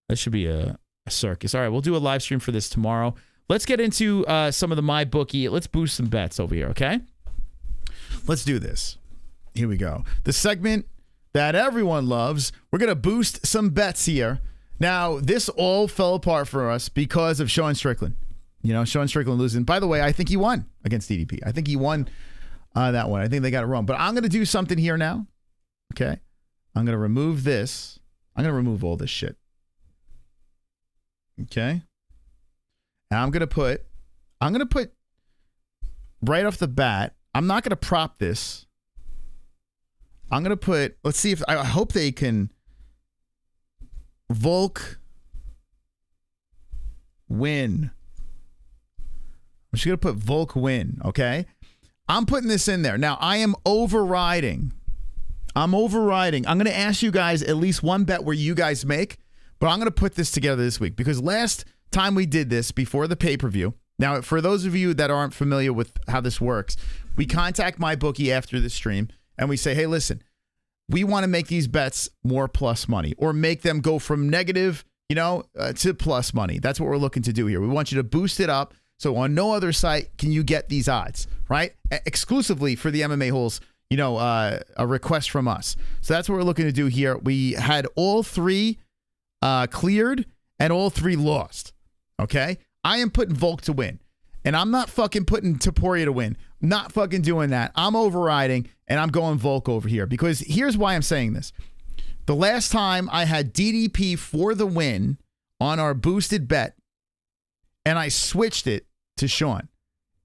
That should be a circus. All right, we'll do a live stream for this tomorrow. Let's get into some of the MyBookie. Let's boost some bets over here, okay? Let's do this. Here we go. The segment that everyone loves. We're going to boost some bets here. Now, this all fell apart for us because of Sean Strickland. You know, Sean Strickland losing. By the way, I think he won against DDP. I think he won that one. I think they got it wrong. But I'm going to do something here now. Okay? I'm going to remove this. I'm going to remove all this shit. Okay? And I'm going to put right off the bat, I'm not going to prop this. I'm going to put, let's see if, I hope they can Volk win. I'm just going to put Volk win, okay? I'm putting this in there. Now, I am overriding. I'm going to ask you guys at least one bet where you guys make, but I'm going to put this together this week because last time we did this before the pay-per-view. Now, for those of you that aren't familiar with how this works, we contact MyBookie after the stream and we say, hey, listen, we want to make these bets more plus money or make them go from negative, to plus money. That's what we're looking to do here. We want you to boost it up. So on no other site can you get these odds, right? Exclusively for the MMA-Holes, a request from us. So that's what we're looking to do here. We had all three cleared and all three lost, okay? I am putting Volk to win. And I'm not fucking putting Topuria to win. Not fucking doing that. I'm overriding, and I'm going Volk over here. Because here's why I'm saying this. The last time I had DDP for the win on our boosted bet, and I switched it to Sean.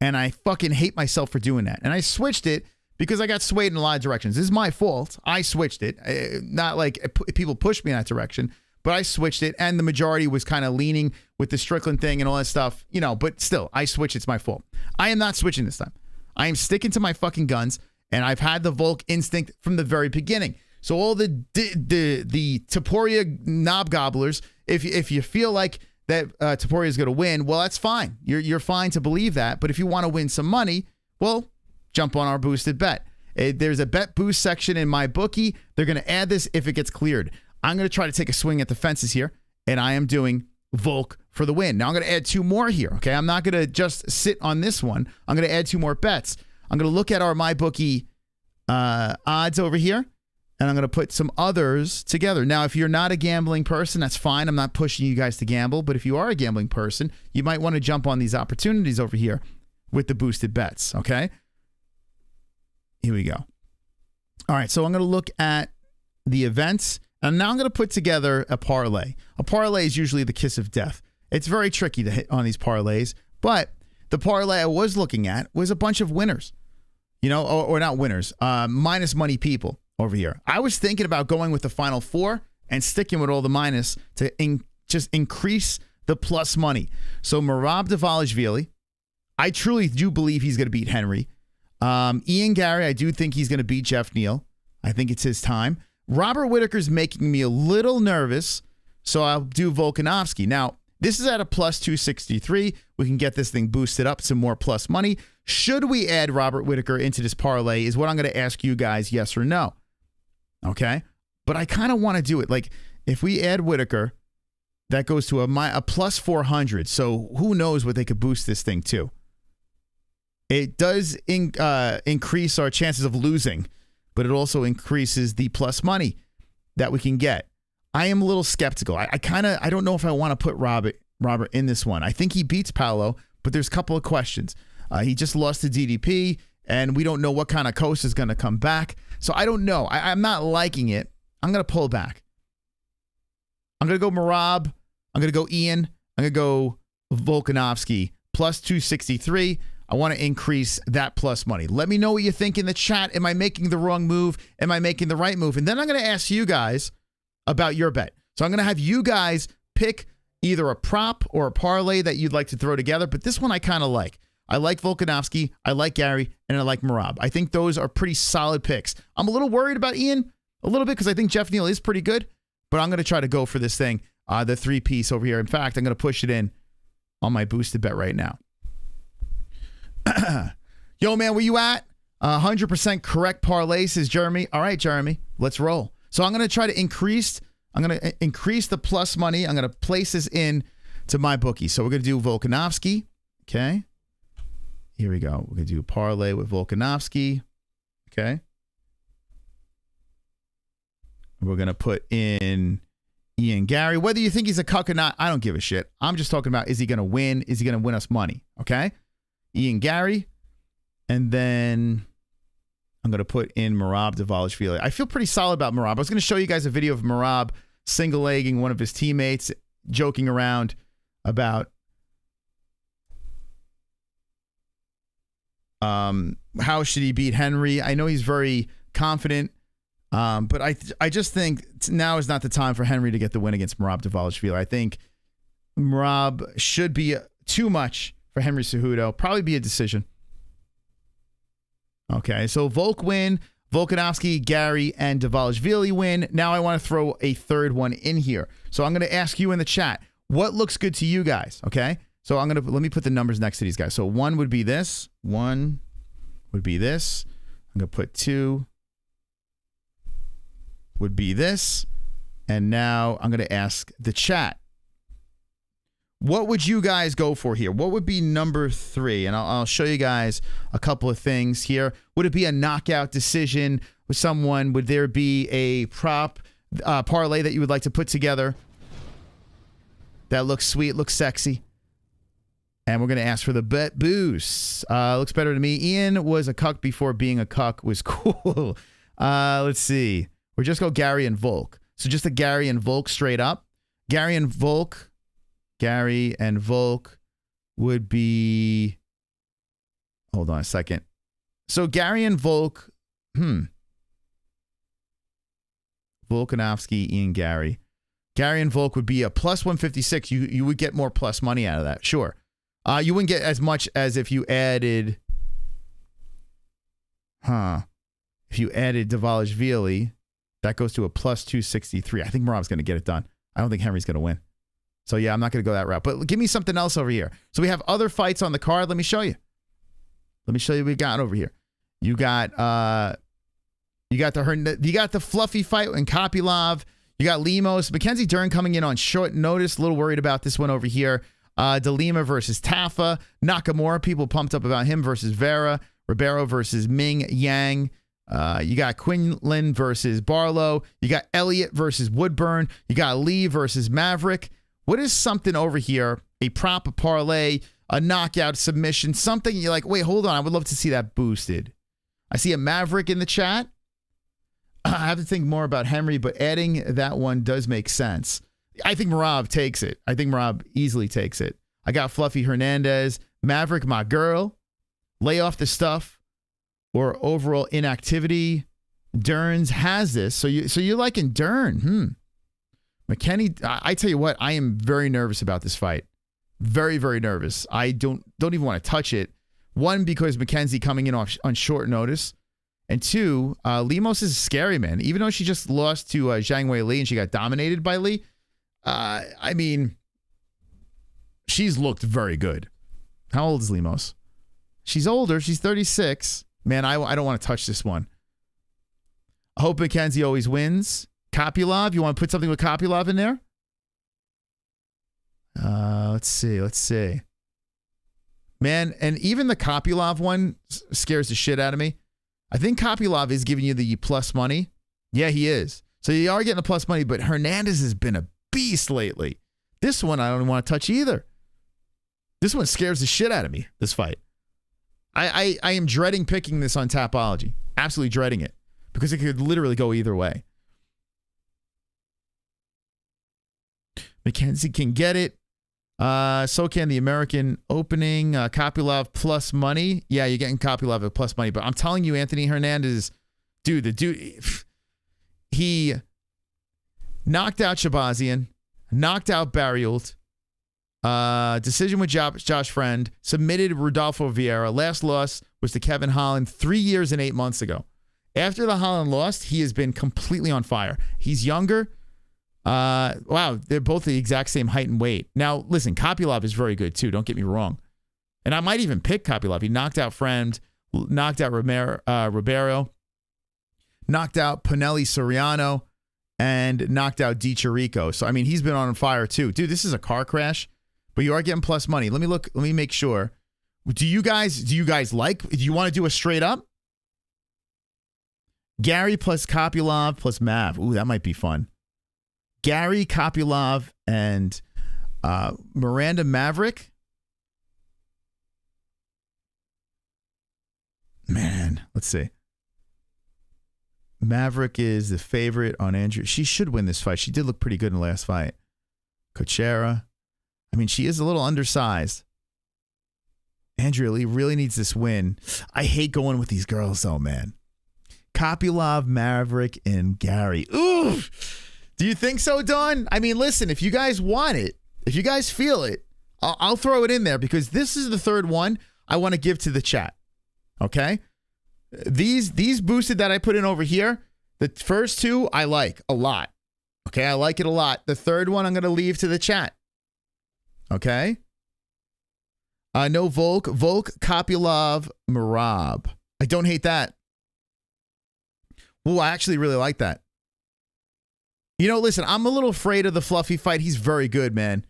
And I fucking hate myself for doing that. And I switched it because I got swayed in a lot of directions. This is my fault. I switched it. Not like people pushed me in that direction. But I switched it, and the majority was kind of leaning with the Strickland thing and all that stuff, but still, I switched. It's my fault. I am not switching this time. I am sticking to my fucking guns, and I've had the Volk instinct from the very beginning. So all the Topuria knob gobblers, if you feel like that Topuria is going to win, well, that's fine. You're fine to believe that. But if you want to win some money, well, jump on our boosted bet. There's a bet boost section in MyBookie. They're going to add this if it gets cleared. I'm going to try to take a swing at the fences here, and I am doing Volk for the win. Now, I'm going to add two more here, okay? I'm not going to just sit on this one. I'm going to add two more bets. I'm going to look at our MyBookie odds over here, and I'm going to put some others together. Now, if you're not a gambling person, that's fine. I'm not pushing you guys to gamble, but if you are a gambling person, you might want to jump on these opportunities over here with the boosted bets, okay? Here we go. All right, so I'm going to look at the events, And now I'm going to put together a parlay. A parlay is usually the kiss of death. It's very tricky to hit on these parlays, but the parlay I was looking at was a bunch of winners, or not winners, minus money people over here. I was thinking about going with the final four and sticking with all the minus to just increase the plus money. So Merab Dvalishvili, I truly do believe he's going to beat Henry. Ian Gary, I do think he's going to beat Jeff Neal. I think it's his time. Robert Whittaker's making me a little nervous, so I'll do Volkanovski. Now, this is at a plus 263. We can get this thing boosted up some more plus money. Should we add Robert Whittaker into this parlay is what I'm going to ask you guys, yes or no. Okay? But I kind of want to do it. Like, if we add Whittaker, that goes to a plus 400. So who knows what they could boost this thing to. It does increase our chances of losing, but it also increases the plus money that we can get. I am a little skeptical. I don't know if I want to put Robert in this one. I think he beats Paolo, but there's a couple of questions. He just lost to DDP, and we don't know what kind of coach is going to come back. So I don't know. I'm not liking it. I'm going to pull back. I'm going to go Merab. I'm going to go Ian. I'm going to go Volkanovski. Plus 263. I want to increase that plus money. Let me know what you think in the chat. Am I making the wrong move? Am I making the right move? And then I'm going to ask you guys about your bet. So I'm going to have you guys pick either a prop or a parlay that you'd like to throw together. But this one I kind of like. I like Volkanovski, I like Gary, and I like Merab. I think those are pretty solid picks. I'm a little worried about Ian, a little bit, because I think Jeff Neal is pretty good. But I'm going to try to go for this thing, the three-piece over here. In fact, I'm going to push it in on my boosted bet right now. Yo, man, where you at? 100% correct parlay, says Jeremy. All right, Jeremy, let's roll. So I'm going to try to increase the plus money. I'm going to place this in to MyBookie. So we're going to do Volkanovski. Okay. Here we go. We're going to do parlay with Volkanovski. Okay. We're going to put in Ian Gary. Whether you think he's a cuck or not, I don't give a shit. I'm just talking about, is he going to win? Is he going to win us money? Okay. Ian Gary. And then I'm going to put in Merab Dvalishvili. I feel pretty solid about Merab. I was going to show you guys a video of Merab single-legging one of his teammates, joking around about how should he beat Henry. I know he's very confident, but I just think now is not the time for Henry to get the win against Merab Dvalishvili. I think Merab should be too much for Henry Cejudo. Probably be a decision. Okay, so Volk win, Volkanovski, Gary, and Dvalishvili win. Now I want to throw a third one in here. So I'm going to ask you in the chat, what looks good to you guys? Okay, so let me put the numbers next to these guys. So 1 would be this. 1 would be this. I'm going to put 2 would be this. And now I'm going to ask the chat, what would you guys go for here? What would be number 3? And I'll show you guys a couple of things here. Would it be a knockout decision with someone? Would there be a prop parlay that you would like to put together that looks sweet, looks sexy? And we're going to ask for the bet boost. Looks better to me. Ian was a cuck before being a cuck was cool. Let's see. We'll just go Gary and Volk. So just a Gary and Volk straight up. Gary and Volk would be, hold on a second. So Gary and Volk, Volkanovski, Ian Gary. Gary and Volk would be a plus 156. You would get more plus money out of that, sure. You wouldn't get as much as if you added, Dvalishvili, that goes to a plus 263. I think Merab's going to get it done. I don't think Henry's going to win. So, yeah, I'm not going to go that route. But give me something else over here. So we have other fights on the card. Let me show you. Let me show you what we got over here. You got the fluffy fight in Kopylov. You got Lemos. McKenzie Dern coming in on short notice. A little worried about this one over here. De Lima versus Tafa. Nakamura, people pumped up about him versus Vera. Roberto versus Ming Yang. You got Quinlan versus Barlow. You got Elliott versus Woodburn. You got Lee versus Maverick. What is something over here, a prop, a parlay, a knockout submission, something you're like, wait, hold on, I would love to see that boosted. I see a Maverick in the chat. I have to think more about Henry, but adding that one does make sense. I think Merab takes it. I think Merab easily takes it. I got Fluffy Hernandez, Maverick, my girl, lay off the stuff, or overall inactivity. Dern's has this, so you're liking Dern. McKenzie, I tell you what, I am very nervous about this fight. Very, very nervous. I don't even want to touch it. One, because McKenzie coming in on short notice. And two, Lemos is scary, man. Even though she just lost to Zhang Wei Li and she got dominated by Li, I mean, she's looked very good. How old is Lemos? She's older. She's 36. Man, I don't want to touch this one. I hope McKenzie always wins. Kopylov, you want to put something with Kopylov in there? Let's see. Man, and even the Kopylov one scares the shit out of me. I think Kopylov is giving you the plus money. Yeah, he is. So you are getting the plus money, but Hernandez has been a beast lately. This one I don't want to touch either. This one scares the shit out of me, this fight. I am dreading picking this on Tapology. Absolutely dreading it. Because it could literally go either way. McKenzie can get it. So can the American opening. Kopylov plus money. Yeah, you're getting Kopylov at plus money. But I'm telling you, Anthony Hernandez, dude, he knocked out Shabazian, knocked out Barriold, decision with Josh Friend, submitted Rodolfo Vieira. Last loss was to Kevin Holland 3 years and 8 months ago. After the Holland lost, he has been completely on fire. He's younger. Wow, they're both the exact same height and weight. Now, listen, Kopylov is very good too. Don't get me wrong. And I might even pick Kopylov. He knocked out Friend, knocked out Roberto, knocked out Pinelli Soriano, and knocked out DiChirico. So, I mean, he's been on fire too. Dude, this is a car crash, but you are getting plus money. Let me look. Let me make sure. Do you guys like, do you want to do a straight up? Gary plus Kopylov plus Mav. Ooh, that might be fun. Gary, Kopylov, and Miranda Maverick. Man, let's see. Maverick is the favorite on Andrew. She should win this fight. She did look pretty good in the last fight. Cochera. I mean, she is a little undersized. Andrea Lee really needs this win. I hate going with these girls, though, man. Kopylov, Maverick, and Gary. Ooh! Do you think so, Dawn? I mean, listen, if you guys want it, if you guys feel it, I'll throw it in there because this is the third one I want to give to the chat. Okay? These boosted that I put in over here, the first two I like a lot. Okay? I like it a lot. The third one I'm going to leave to the chat. Okay? No Volk, Kopylov, Merab. I don't hate that. Ooh, I actually really like that. You know, listen, I'm a little afraid of the Fluffy fight. He's very good, man.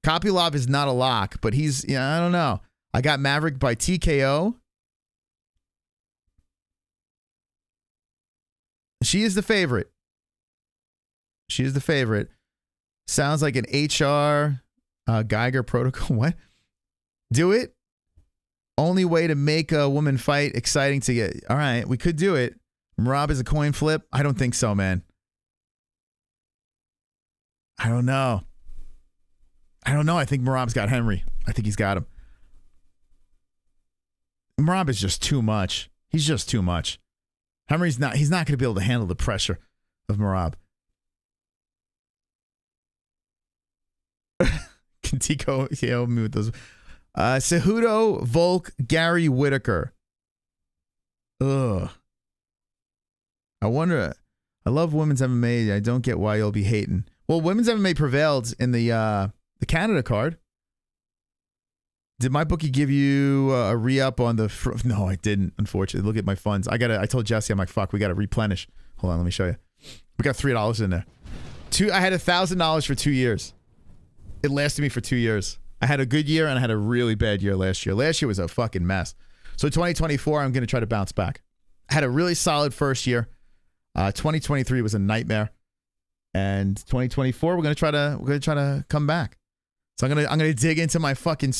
Kopylov is not a lock, but he's, I don't know. I got Maverick by TKO. She is the favorite. She is the favorite. Sounds like an HR Geiger protocol. What? Do it? Only way to make a woman fight exciting to get. All right, we could do it. Merab is a coin flip? I don't think so, man. I don't know. I think Merab's got Henry. I think he's got him. Merab is just too much. He's just too much. Henry's not, he's not going to be able to handle the pressure of Merab. Contico, yeah, me with those. Cejudo, Volk, Gary Whitaker. Ugh. I wonder. I love women's MMA. I don't get why you'll be hating. Well, women's MMA prevailed in the Canada card. Did my bookie give you a re-up on the... No, I didn't, unfortunately. Look at my funds. I told Jesse, I'm like, fuck, we got to replenish. Hold on, let me show you. We got $3 in there. I had $1,000 for 2 years. It lasted me for 2 years. I had a good year and I had a really bad year last year. Last year was a fucking mess. So 2024, I'm going to try to bounce back. I had a really solid first year. 2023 was a nightmare. And 2024, we're going to try to come back. So I'm going to dig into my fucking...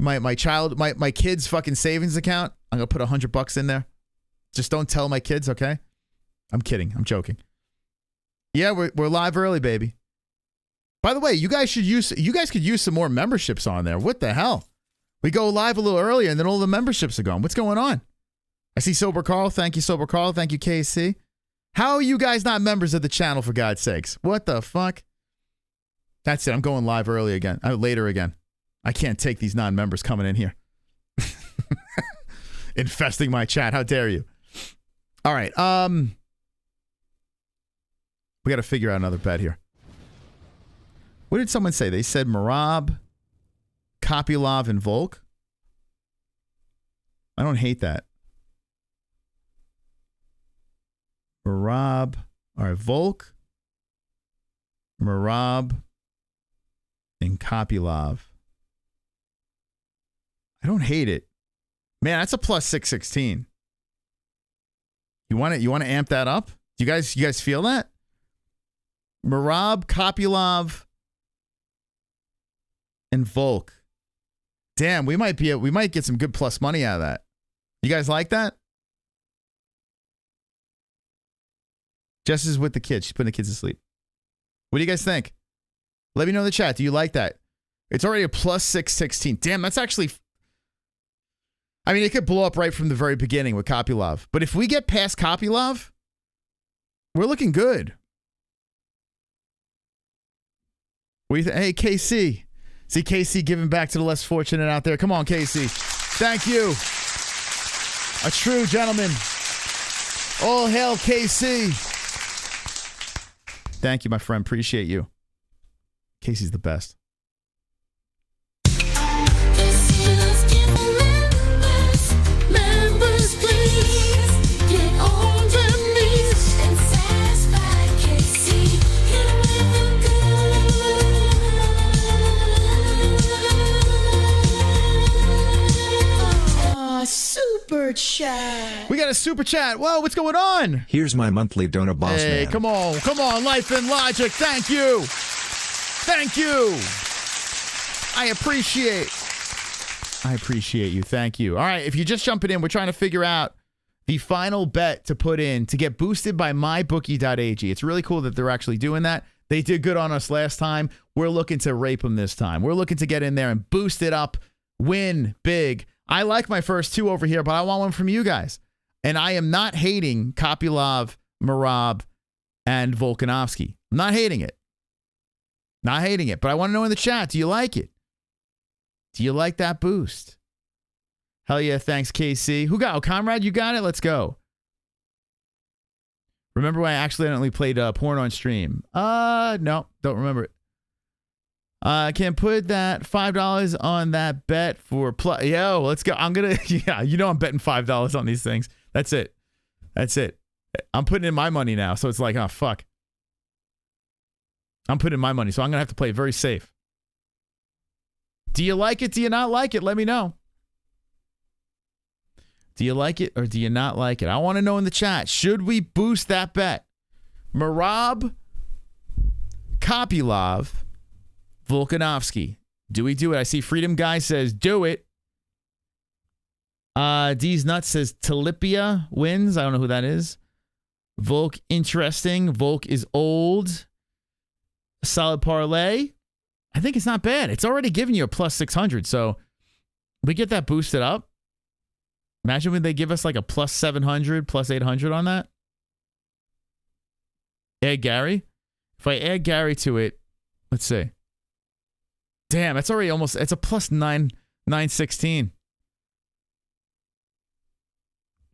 My kid's fucking savings account. I'm gonna put $100 in there. Just don't tell my kids, okay? I'm kidding. I'm joking. Yeah, we're live early, baby. By the way, you guys could use some more memberships on there. What the hell? We go live a little earlier, and then all the memberships are gone. What's going on? I see Sober Carl. Thank you, Sober Carl. Thank you, KC. How are you guys not members of the channel, for God's sakes? What the fuck? That's it. I'm going live early again. Later again. I can't take these non-members coming in here. Infesting my chat. How dare you? All right. We got to figure out another bet here. What did someone say? They said Merab, Kopylov, and Volk. I don't hate that. Merab. All right, Volk, Merab, and Kopylov. I don't hate it. Man, that's a plus 616. You want to amp that up? You guys feel that? Merab, Kopylov, and Volk. Damn, we might get some good plus money out of that. You guys like that? Jess is with the kids. She's putting the kids to sleep. What do you guys think? Let me know in the chat. Do you like that? It's already a plus 616. Damn, that's actually... I mean, it could blow up right from the very beginning with Kopylov. But if we get past Kopylov, we're looking good. What do you think? Hey, KC. See KC giving back to the less fortunate out there. Come on, KC. Thank you. A true gentleman. All hail KC. Thank you, my friend. Appreciate you. Casey's the best. Members, please get on their knees and satisfy KC. Super chat. We got a super chat. Whoa, what's going on? Here's my monthly donor, boss Hey, man. come on, Life and Logic. Thank you. I appreciate you. Thank you. All right, if you're just jumping in, we're trying to figure out the final bet to put in to get boosted by MyBookie.ag. It's really cool that they're actually doing that. They did good on us last time. We're looking to rape them this time. We're looking to get in there and boost it up, win big. I like my first two over here, but I want one from you guys. And I am not hating Kopylov, Merab, and Volkanovski. I'm not hating it. But I want to know in the chat, do you like it? Do you like that boost? Hell yeah, thanks, KC. Who got it? Oh, Conrad, you got it? Let's go. Remember when I accidentally played porn on stream? No, don't remember it. I can put that $5 on that bet for plus. Yo, let's go. I'm going to, yeah, I'm betting $5 on these things. That's it. I'm putting in my money now. So it's like, oh, fuck. I'm putting in my money. So I'm going to have to play it very safe. Do you like it? Do you not like it? Let me know. Do you like it or do you not like it? I want to know in the chat. Should we boost that bet? Merab, Kopylov, Volkanovski. Do we do it? I see Freedom Guy says do it. D's Nuts says Talipia wins. I don't know who that is. Volk, interesting. Volk is old. Solid parlay. I think it's not bad. It's already giving you a plus 600. So we get that boosted up. Imagine when they give us like a plus 700, plus 800 on that. Add Gary. If I add Gary to it, let's see. Damn, that's already almost, it's a plus 916.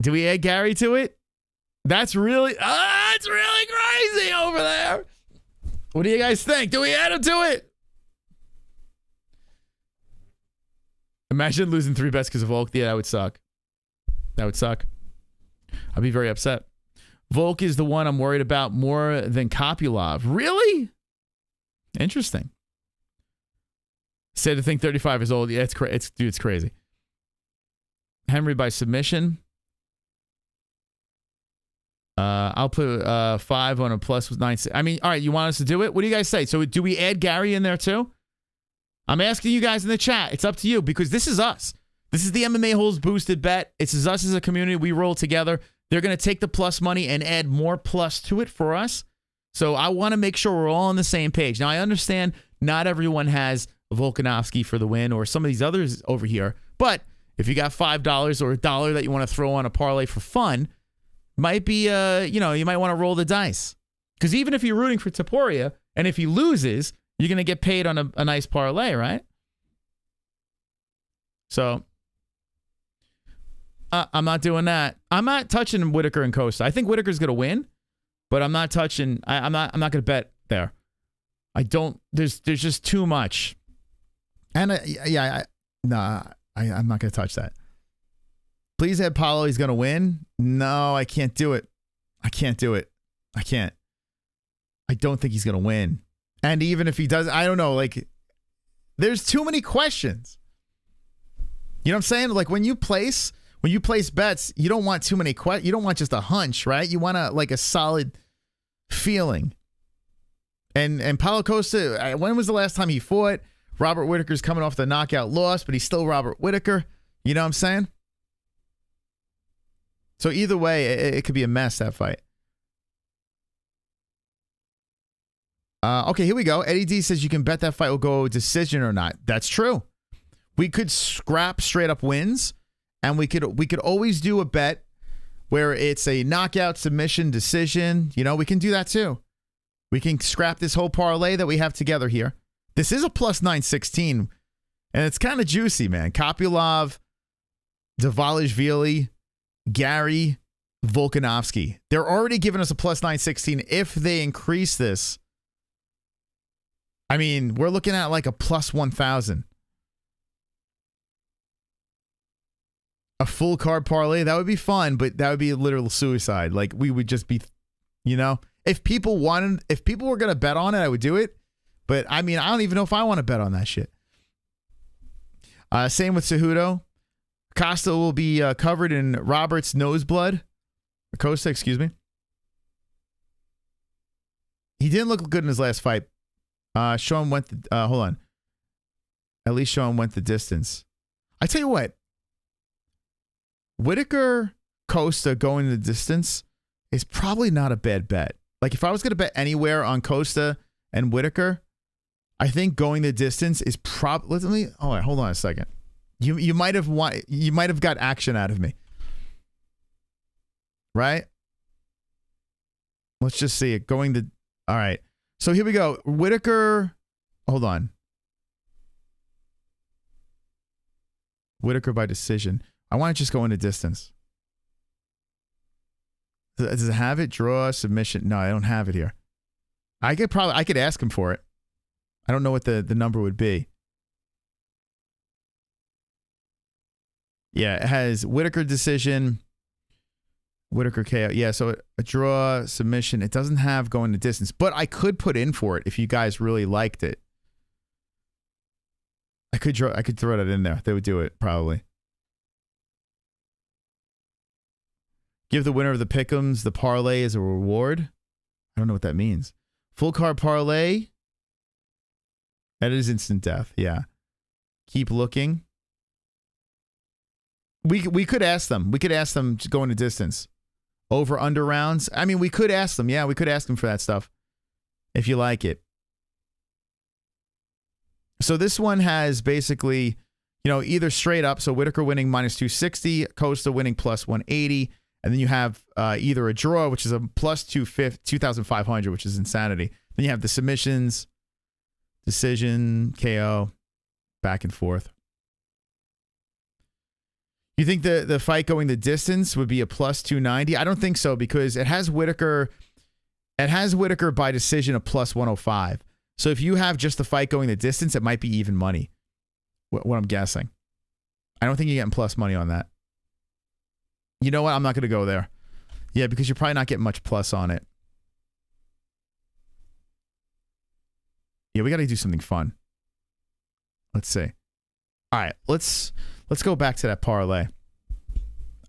Do we add Gary to it? That's really crazy over there. What do you guys think? Do we add him to it? Imagine losing 3 bets because of Volk. Yeah, that would suck. I'd be very upset. Volk is the one I'm worried about more than Kopylov. Really? Interesting. Said to think 35 is old. Yeah, it's crazy. Henry by submission. I'll put 5 on a plus with 9. I mean, all right, you want us to do it? What do you guys say? So do we add Gary in there too? I'm asking you guys in the chat. It's up to you because this is us. This is the MMA Holes boosted bet. It's us as a community. We roll together. They're going to take the plus money and add more plus to it for us. So I want to make sure we're all on the same page. Now, I understand not everyone has Volkanovski for the win or some of these others over here. But if you got $5 or $1 that you want to throw on a parlay for fun, might be, you might want to roll the dice. Because even if you're rooting for Topuria, and if he loses, you're going to get paid on a nice parlay, right? So I'm not doing that. I'm not touching Whitaker and Costa. I think Whitaker's going to win, but I'm not touching. I'm not going to bet there. I don't. There's just too much. And I'm not going to touch that. Please add Paulo. He's going to win. No, I can't do it. I can't. I don't think he's going to win. And even if he does, I don't know. Like, there's too many questions. You know what I'm saying? Like when you place bets, you don't want too many questions. You don't want just a hunch, right? You want a solid feeling. And Paulo Costa, when was the last time he fought? Robert Whitaker's coming off the knockout loss, but he's still Robert Whitaker. You know what I'm saying? So either way, it could be a mess, that fight. Okay, here we go. Eddie D says you can bet that fight will go decision or not. That's true. We could scrap straight up wins, and we could always do a bet where it's a knockout, submission, decision. You know, we can do that too. We can scrap this whole parlay that we have together here. This is a plus 916, and it's kind of juicy, man. Kopylov, Dvalishvili, Gary, Volkanovski. They're already giving us a plus 916. If they increase this, I mean, we're looking at like a plus 1,000. A full card parlay, that would be fun, but that would be a literal suicide. Like, we would just be, if people were going to bet on it, I would do it. But I mean, I don't even know if I want to bet on that shit. Same with Cejudo. Costa will be covered in Robert's noseblood. Costa, excuse me. He didn't look good in his last fight. Sean went hold on. At least Sean went the distance. I tell you what. Whitaker Costa going the distance is probably not a bad bet. Like if I was going to bet anywhere on Costa and Whitaker, I think going the distance is probably. Oh, wait, hold on a second. You might have got action out of me. Right? Let's just see it. All right. So here we go. Whitaker. Hold on. Whitaker by decision. I want to just go into distance. Does it have it? Draw, submission. No, I don't have it here. I could ask him for it. I don't know what the number would be. Yeah, it has Whitaker decision, Whitaker KO. Yeah, so a draw, submission. It doesn't have going the distance, but I could put in for it if you guys really liked it. I could throw that in there. They would do it probably. Give the winner of the pick'ems the parlay as a reward. I don't know what that means. Full card parlay. That is instant death. Yeah. Keep looking. We could ask them. We could ask them to go into distance. Over under rounds. I mean, we could ask them. Yeah, we could ask them for that stuff. If you like it. So this one has basically, either straight up. So Whitaker winning minus 260, Costa winning plus 180. And then you have either a draw, which is a plus 2,500, which is insanity. Then you have the submissions, decision, KO, back and forth. You think the fight going the distance would be a plus 290? I don't think so because it has Whitaker by decision a plus 105. So if you have just the fight going the distance, it might be even money. What I'm guessing. I don't think you're getting plus money on that. You know what? I'm not going to go there. Yeah, because you're probably not getting much plus on it. Yeah, we got to do something fun. Let's see. All right, let's go back to that parlay.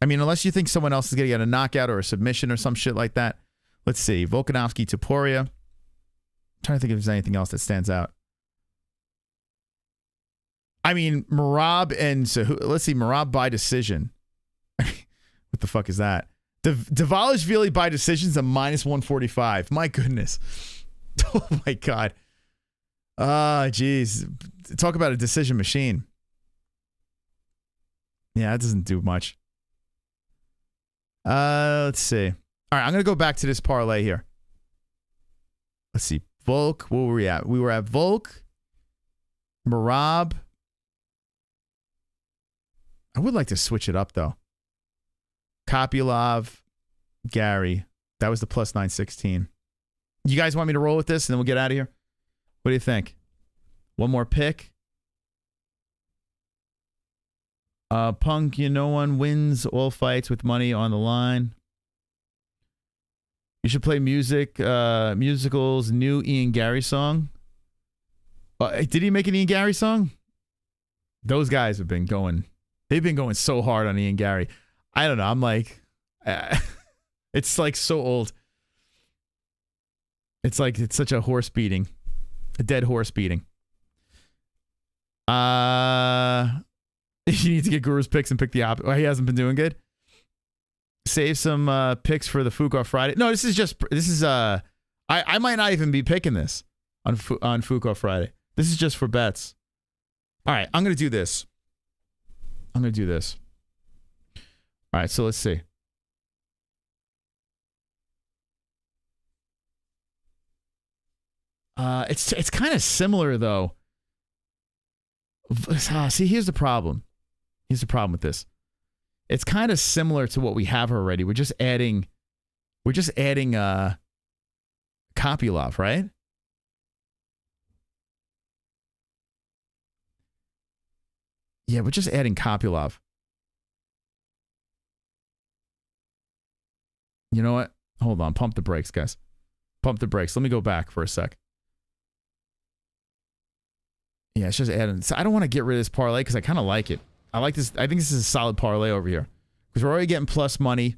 I mean, unless you think someone else is going to get a knockout or a submission or some shit like that. Let's see. Volkanovski, Topuria. I'm trying to think if there's anything else that stands out. I mean, Merab and let's see, Merab by decision. What the fuck is that? Dvalishvili by decision's a -145. My goodness. Oh my God. Geez. Talk about a decision machine. Yeah, that doesn't do much. Let's see. All right, I'm going to go back to this parlay here. Let's see. Volk, what were we at? We were at Volk, Marab. I would like to switch it up, though. Kopylov, Gary. That was the plus 916. You guys want me to roll with this and then we'll get out of here? What do you think? One more pick. Punk, no one wins all fights with money on the line. You should play musicals new Ian Gary song. Did he make an Ian Gary song? Those guys have been going. They've been going so hard on Ian Gary. I don't know. I'm like, it's like so old. It's like it's such a horse beating, a dead horse beating. You need to get Guru's picks and pick the op. He hasn't been doing good. Save some picks for the Fuko Friday. No, this is I might not even be picking this on Fuko Friday. This is just for bets. All right, I'm gonna do this. All right, so let's see. It's kind of similar though. See, here's the problem. Here's the problem with this. It's kind of similar to what we have already. We're just adding Kopylov, right? Yeah, we're just adding Kopylov. You know what? Hold on. Pump the brakes, guys. Pump the brakes. Let me go back for a sec. Yeah, it's just adding. So I don't want to get rid of this parlay because I kind of like it. I like this. I think this is a solid parlay over here because we're already getting plus money.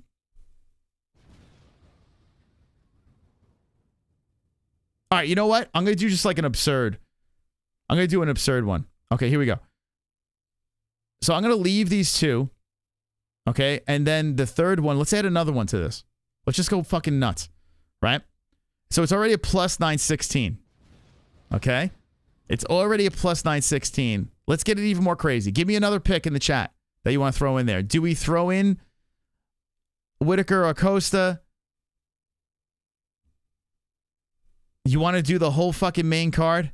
All right, you know what? I'm going to do just like an absurd. I'm going to do an absurd one. Okay, here we go. So I'm going to leave these two. Okay, and then the third one, let's add another one to this. Let's just go fucking nuts, right? So it's already a plus 916. Okay? It's already a plus 916. Let's get it even more crazy. Give me another pick in the chat that you want to throw in there. Do we throw in Whitaker or Costa? You want to do the whole fucking main card?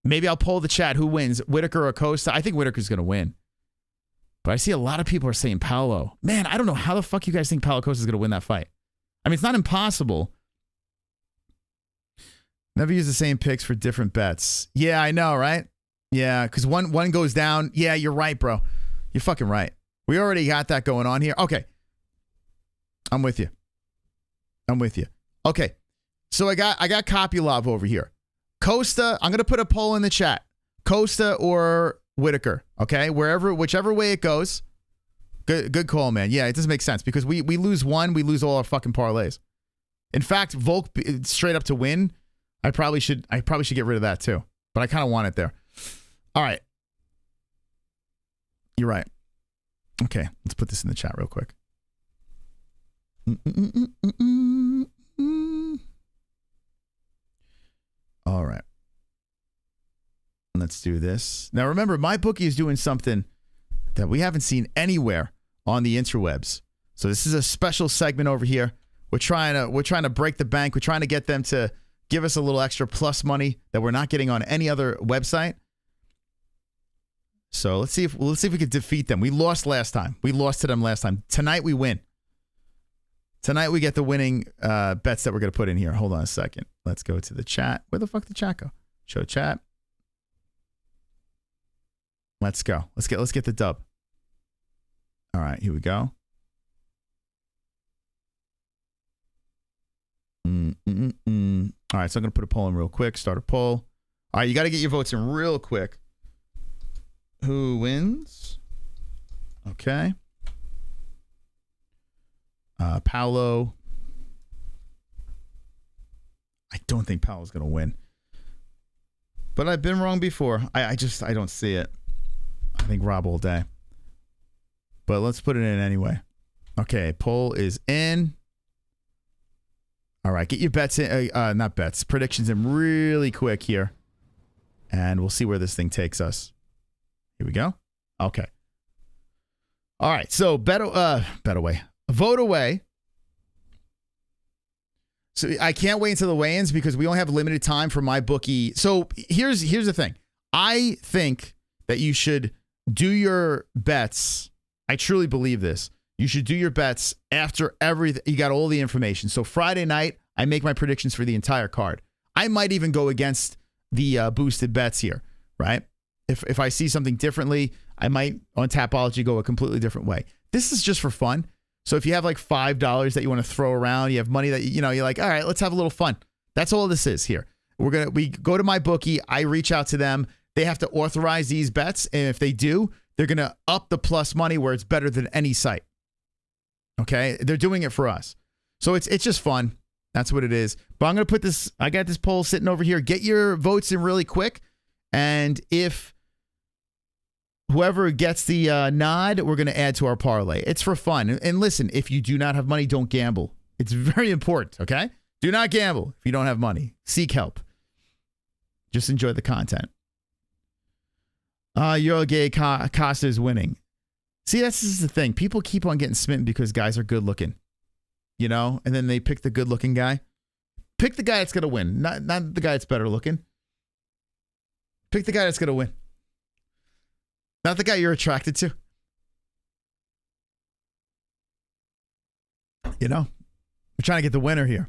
Maybe I'll poll the chat who wins, Whitaker or Costa. I think Whitaker's going to win. But I see a lot of people are saying Paulo. Man, I don't know how the fuck you guys think Paulo Costa is going to win that fight. I mean, it's not impossible. Never use the same picks for different bets. Yeah, I know, right? Yeah, because one goes down. Yeah, you're right, bro. You're fucking right. We already got that going on here. Okay. I'm with you. Okay. So I got Kopylov over here. Costa, I'm going to put a poll in the chat. Costa or Whitaker, okay? Whichever way it goes. Good call, man. Yeah, it doesn't make sense because we lose one, we lose all our fucking parlays. In fact, Volk straight up to win, I probably should get rid of that too. But I kind of want it there. All right. You're right. Okay, let's put this in the chat real quick. All right. Let's do this. Now remember, MyBookie is doing something that we haven't seen anywhere on the interwebs. So this is a special segment over here. We're trying to break the bank. We're trying to get them to give us a little extra plus money that we're not getting on any other website. So let's see if we can defeat them. We lost last time. We lost to them last time. Tonight we win. Tonight we get the winning bets that we're going to put in here. Hold on a second. Let's go to the chat. Where the fuck did the chat go? Show chat. Let's go. Let's get the dub. All right, here we go. All right, so I'm going to put a poll in real quick. Start a poll. All right, you got to get your votes in real quick. Who wins? Okay. Paulo. I don't think Paulo's going to win. But I've been wrong before. I don't see it. I think Rob all day. but let's put it in anyway. Okay, poll is in. All right, get your bets in, not bets, predictions in really quick here. And we'll see where this thing takes us. Here we go. Okay. All right, so bet away. Vote away. So I can't wait until the weigh-ins because we only have limited time for MyBookie. So here's the thing. I think that you should do your bets. I truly believe this. You should do your bets after everything. You got all the information. So Friday night, I make my predictions for the entire card. I might even go against the boosted bets here, right? If I see something differently, I might on Tapology go a completely different way. This is just for fun. So if you have like $5 that you want to throw around, you have money that you're like, all right, let's have a little fun. That's all this is here. We go to MyBookie. I reach out to them. They have to authorize these bets, and if they do, they're gonna up the plus money where it's better than any site. Okay, they're doing it for us, so it's just fun. That's what it is. But I'm gonna put this. I got this poll sitting over here. Get your votes in really quick, and if whoever gets the nod, we're gonna add to our parlay. It's for fun. And listen, if you do not have money, don't gamble. It's very important. Okay, do not gamble if you don't have money. Seek help. Just enjoy the content. Eurogae Costa is winning. See, this is the thing. People keep on getting smitten because guys are good looking, and then they pick the good looking guy. Pick the guy that's gonna win, not the guy that's better looking. Pick the guy that's gonna win, not the guy you're attracted to. We're trying to get the winner here.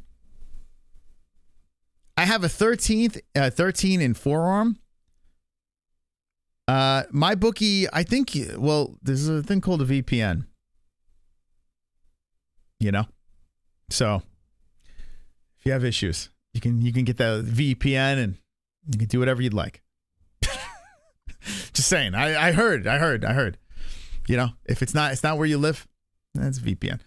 I have a 13 in forearm. MyBookie, I think, there's a thing called a VPN. So if you have issues, you can get the VPN and you can do whatever you'd like. Just saying. I heard. If it's not where you live, that's VPN.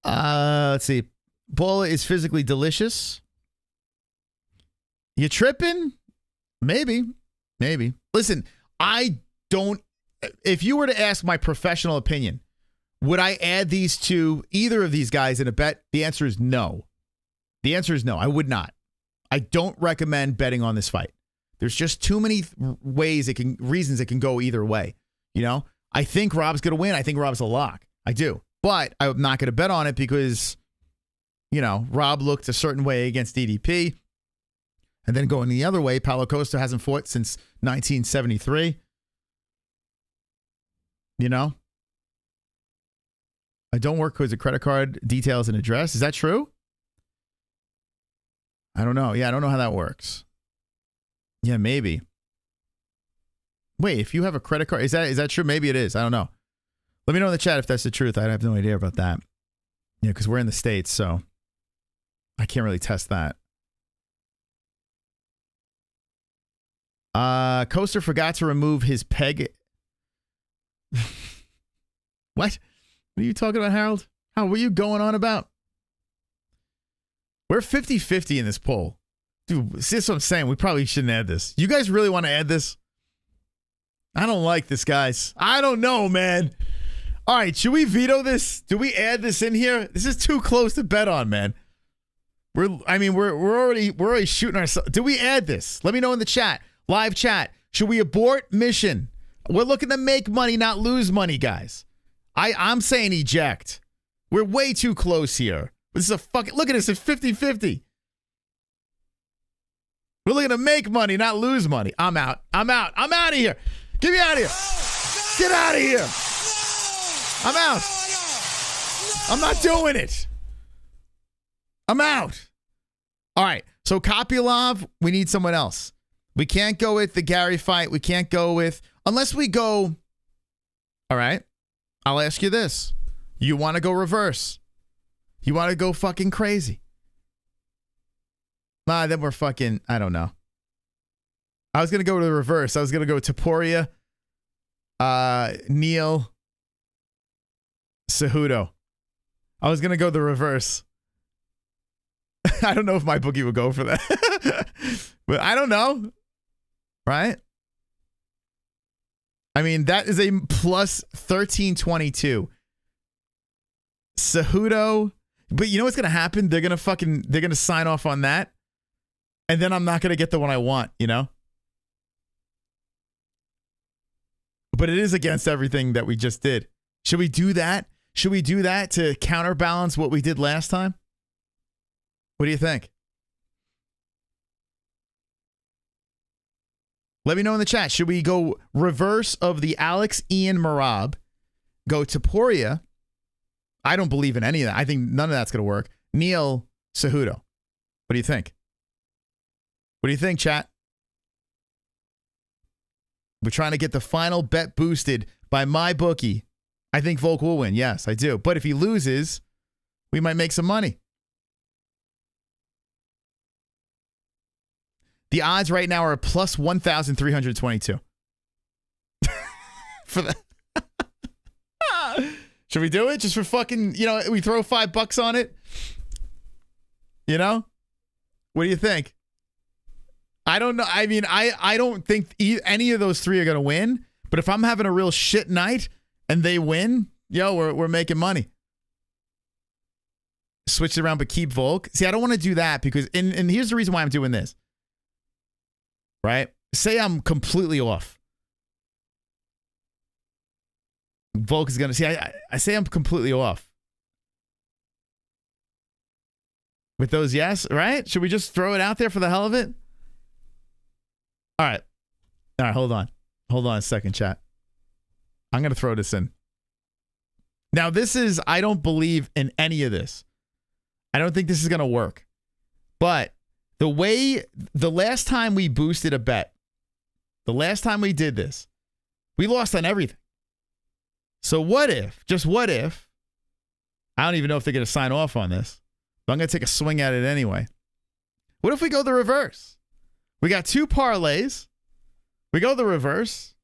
Let's see. Bola is physically delicious. You tripping? Maybe. Listen, if you were to ask my professional opinion, would I add either of these guys in a bet? The answer is no. I would not. I don't recommend betting on this fight. There's just too many reasons it can go either way. I think Rob's going to win. I think Rob's a lock. I do. But I'm not going to bet on it because, Rob looked a certain way against DDP. And then going the other way, Paulo Costa hasn't fought since 1973. I don't work with a credit card details and address. Is that true? I don't know. Yeah, I don't know how that works. Yeah, maybe. Wait, if you have a credit card, is that true? Maybe it is. I don't know. Let me know in the chat if that's the truth. I have no idea about that. Yeah, because we're in the States, so I can't really test that. Coaster forgot to remove his peg. What are you talking about, Harold? How were you going on about? We're 50-50 in this poll. Dude, see, that's what I'm saying. We probably shouldn't add this. You guys really want to add this? I don't like this, guys. I don't know, man. All right, should we veto this? Do we add this in here? This is too close to bet on, man. We're already shooting ourselves. Do we add this? Let me know in the chat. Live chat. Should we abort mission? We're looking to make money, not lose money, guys. I'm saying eject. We're way too close here. This is a fucking, look at this, it's 50-50. We're looking to make money, not lose money. I'm out of here. Get me out of here. Get out of here. I'm out. I'm not doing it. I'm out. All right. So Kopylov, we need someone else. We can't go with the Gary fight. We can't go with, unless we go, all right, I'll ask you this. You want to go reverse? You want to go fucking crazy? Nah, then we're fucking, I don't know. I was going to go to the reverse. I was going to go Topuria, Neil, Cejudo. I was going to go the reverse. I don't know if MyBookie would go for that. But I don't know. Right? I mean, that is a plus 1322. Cejudo. But you know what's going to happen? They're going to sign off on that. And then I'm not going to get the one I want, you know? But it is against everything that we just did. Should we do that? Should we do that to counterbalance what we did last time? What do you think? Let me know in the chat. Should we go reverse of the Alex Ian Marab? Go Topuria. I don't believe in any of that. I think none of that's going to work. Neil Cejudo. What do you think? What do you think, chat? We're trying to get the final bet boosted by MyBookie. I think Volk will win. Yes, I do. But if he loses, we might make some money. The odds right now are plus 1,322. For that. Should we do it? Just for fucking, we throw $5 on it? You know? What do you think? I don't know. I mean, I don't think any of those three are going to win. But if I'm having a real shit night and they win, we're making money. Switch it around, but keep Volk. See, I don't want to do that because, and here's the reason why I'm doing this. Right? Say I'm completely off. Volk is going to see. I say I'm completely off. With those, yes, right? Should we just throw it out there for the hell of it? All right, hold on. Hold on a second, chat. I'm going to throw this in. Now, I don't believe in any of this. I don't think this is going to work. But the last time we boosted a bet, the last time we did this, we lost on everything. So just what if, I don't even know if they're going to sign off on this, but I'm going to take a swing at it anyway. What if we go the reverse? We got 2 parlays. We go the reverse.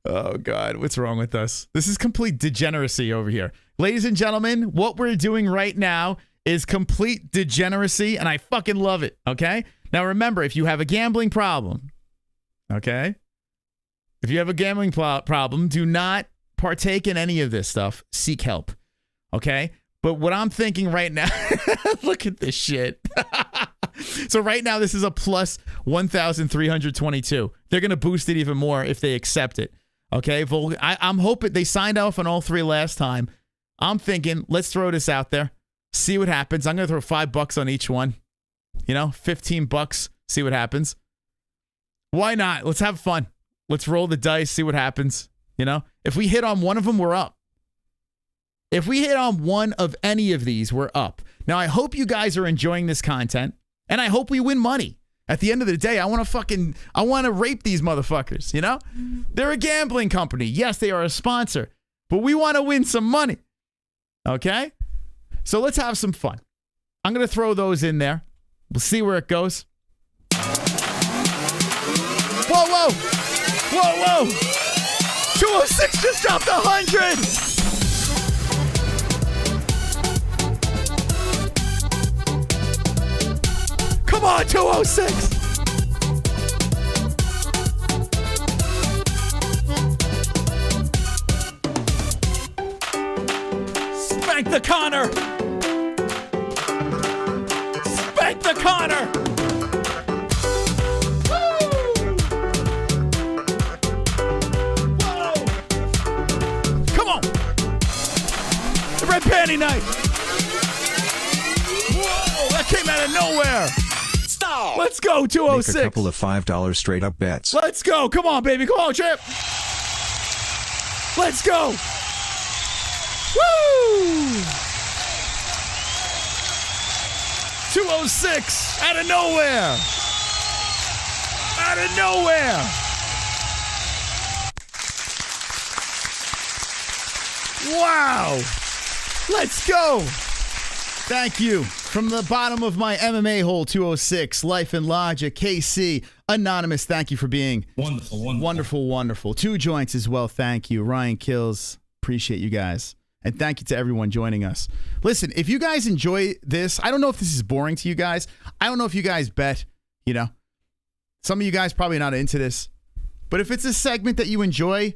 Oh, God. What's wrong with us? This is complete degeneracy over here. Ladies and gentlemen, what we're doing right now is complete degeneracy, and I fucking love it, okay? Now, remember, if you have a gambling problem, okay? If you have a gambling problem, do not partake in any of this stuff. Seek help, okay? But what I'm thinking right now, look at this shit. So right now, this is a plus 1,322. They're going to boost it even more if they accept it. Okay, I'm hoping they signed off on all 3 last time. I'm thinking, let's throw this out there. See what happens. I'm going to throw $5 on each one. $15. See what happens. Why not? Let's have fun. Let's roll the dice. See what happens. If we hit on one of them, we're up. If we hit on one of any of these, we're up. Now, I hope you guys are enjoying this content, and I hope we win money. At the end of the day, I want to rape these motherfuckers, They're a gambling company. Yes, they are a sponsor, but we want to win some money. Okay? So let's have some fun. I'm going to throw those in there. We'll see where it goes. Whoa, whoa. Whoa, whoa. 206 just dropped 100. Come on, 206. Spank the Connor. Spank the Connor. Woo! Whoa. Come on. The red panty night. Whoa, that came out of nowhere. Let's go, 206. Make a couple of $5 straight up bets. Let's go. Come on, baby. Come on, champ. Let's go. Woo! 206 out of nowhere. Out of nowhere. Wow. Let's go. Thank you. From the bottom of my MMA hole, 206, Life and Logic, KC, Anonymous, thank you for being wonderful. 2 joints as well, thank you. Ryan Kills, appreciate you guys. And thank you to everyone joining us. Listen, if you guys enjoy this, I don't know if this is boring to you guys. I don't know if you guys bet You know, some of you guys probably not into this, but if it's a segment that you enjoy,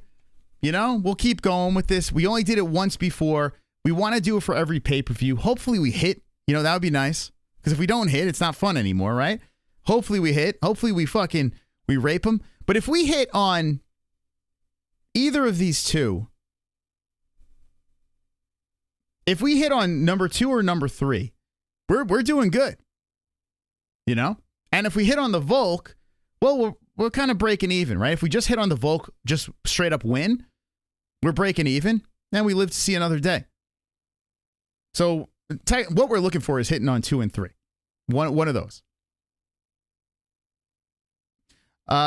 you know, we'll keep going with this. We only did it once before. We want to do it for every pay-per-view. Hopefully we hit. You know, that would be nice. Because if we don't hit, it's not fun anymore, right? Hopefully we hit. Hopefully we rape them. But if we hit on either of these two, if we hit on number 2 or number 3, we're doing good. You know? And if we hit on the Volk, well, we're kind of breaking even, right? If we just hit on the Volk, just straight up win, we're breaking even, and we live to see another day. So what we're looking for is hitting on 2 and 3. One of those.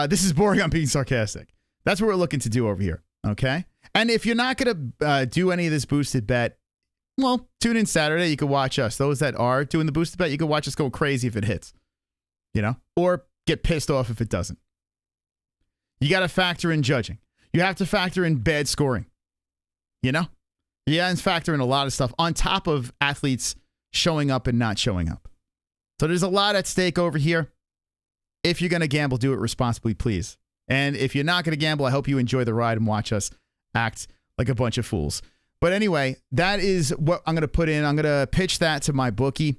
This is boring. I'm being sarcastic. That's what we're looking to do over here. Okay. And if you're not going to do any of this boosted bet, well, tune in Saturday. You can watch us. Those that are doing the boosted bet, you can watch us go crazy if it hits, you know, or get pissed off if it doesn't. You got to factor in judging. You have to factor in bad scoring, you know? Yeah, and factor in a lot of stuff on top of athletes showing up and not showing up. So there's a lot at stake over here. If you're going to gamble, do it responsibly, please. And if you're not going to gamble, I hope you enjoy the ride and watch us act like a bunch of fools. But anyway, that is what I'm going to put in. I'm going to pitch that to my bookie.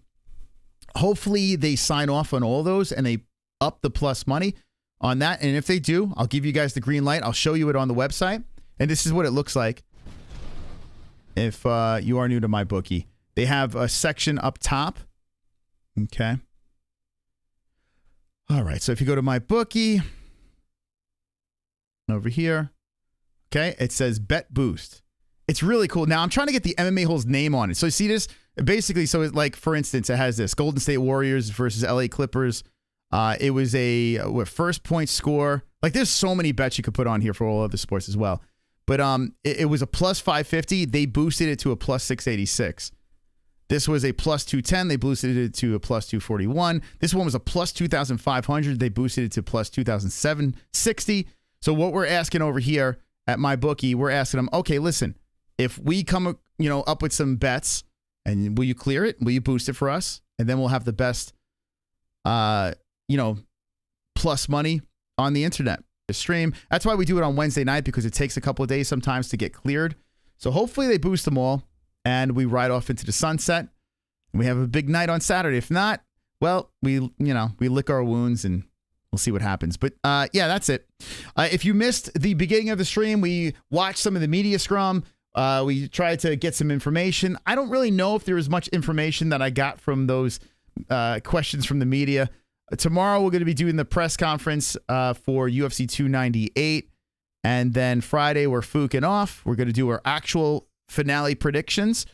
Hopefully they sign off on all those and they up the plus money on that. And if they do, I'll give you guys the green light. I'll show you it on the website. And this is what it looks like. If you are new to MyBookie, they have a section up top. Okay. All right. So if you go to MyBookie, over here, okay, it says Bet Boost. It's really cool. Now I'm trying to get the MMA-Holes name on it. So you see this? Basically, so it's like, for instance, it has this Golden State Warriors versus LA Clippers. It was a first point score. Like there's so many bets you could put on here for all other sports as well. But it was a plus 550. They boosted it to a plus 686. This was a plus 210. They boosted it to a plus 241. This one was a plus 2,500. They boosted it to plus 2,760. So what we're asking over here at MyBookie, we're asking them, okay, listen, if we come, up with some bets, and will you clear it? Will you boost it for us? And then we'll have the best, plus money on the internet. Stream. That's why we do it on Wednesday night, because it takes a couple of days sometimes to get cleared. So hopefully they boost them all and we ride off into the sunset. We have a big night on Saturday. If not, well, we lick our wounds and we'll see what happens. But yeah, that's it. If you missed the beginning of the stream, we watched some of the media scrum. We tried to get some information. I don't really know if there was much information that I got from those questions from the media. Tomorrow, we're going to be doing the press conference for UFC 298. And then Friday, we're fooking off. We're going to do our actual finale predictions,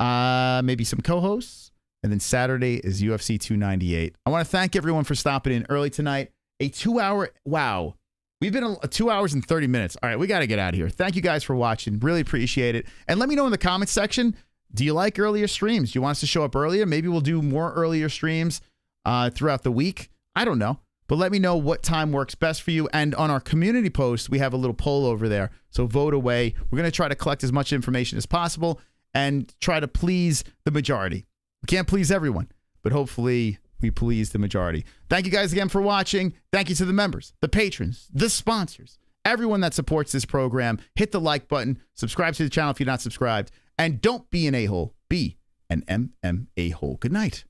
maybe some co-hosts. And then Saturday is UFC 298. I want to thank everyone for stopping in early tonight. A 2-hour, wow. We've been 2 hours and 30 minutes. All right, we got to get out of here. Thank you guys for watching. Really appreciate it. And let me know in the comments section, do you like earlier streams? Do you want us to show up earlier? Maybe we'll do more earlier streams throughout the week. I don't know, but let me know what time works best for you. And on our community post, we have a little poll over there. So vote away. We're going to try to collect as much information as possible and try to please the majority. We can't please everyone, but hopefully we please the majority. Thank you guys again for watching. Thank you to the members, the patrons, the sponsors, everyone that supports this program. Hit the like button, subscribe to the channel if you're not subscribed, and don't be an a-hole. Be an MMA-Hole. Good night.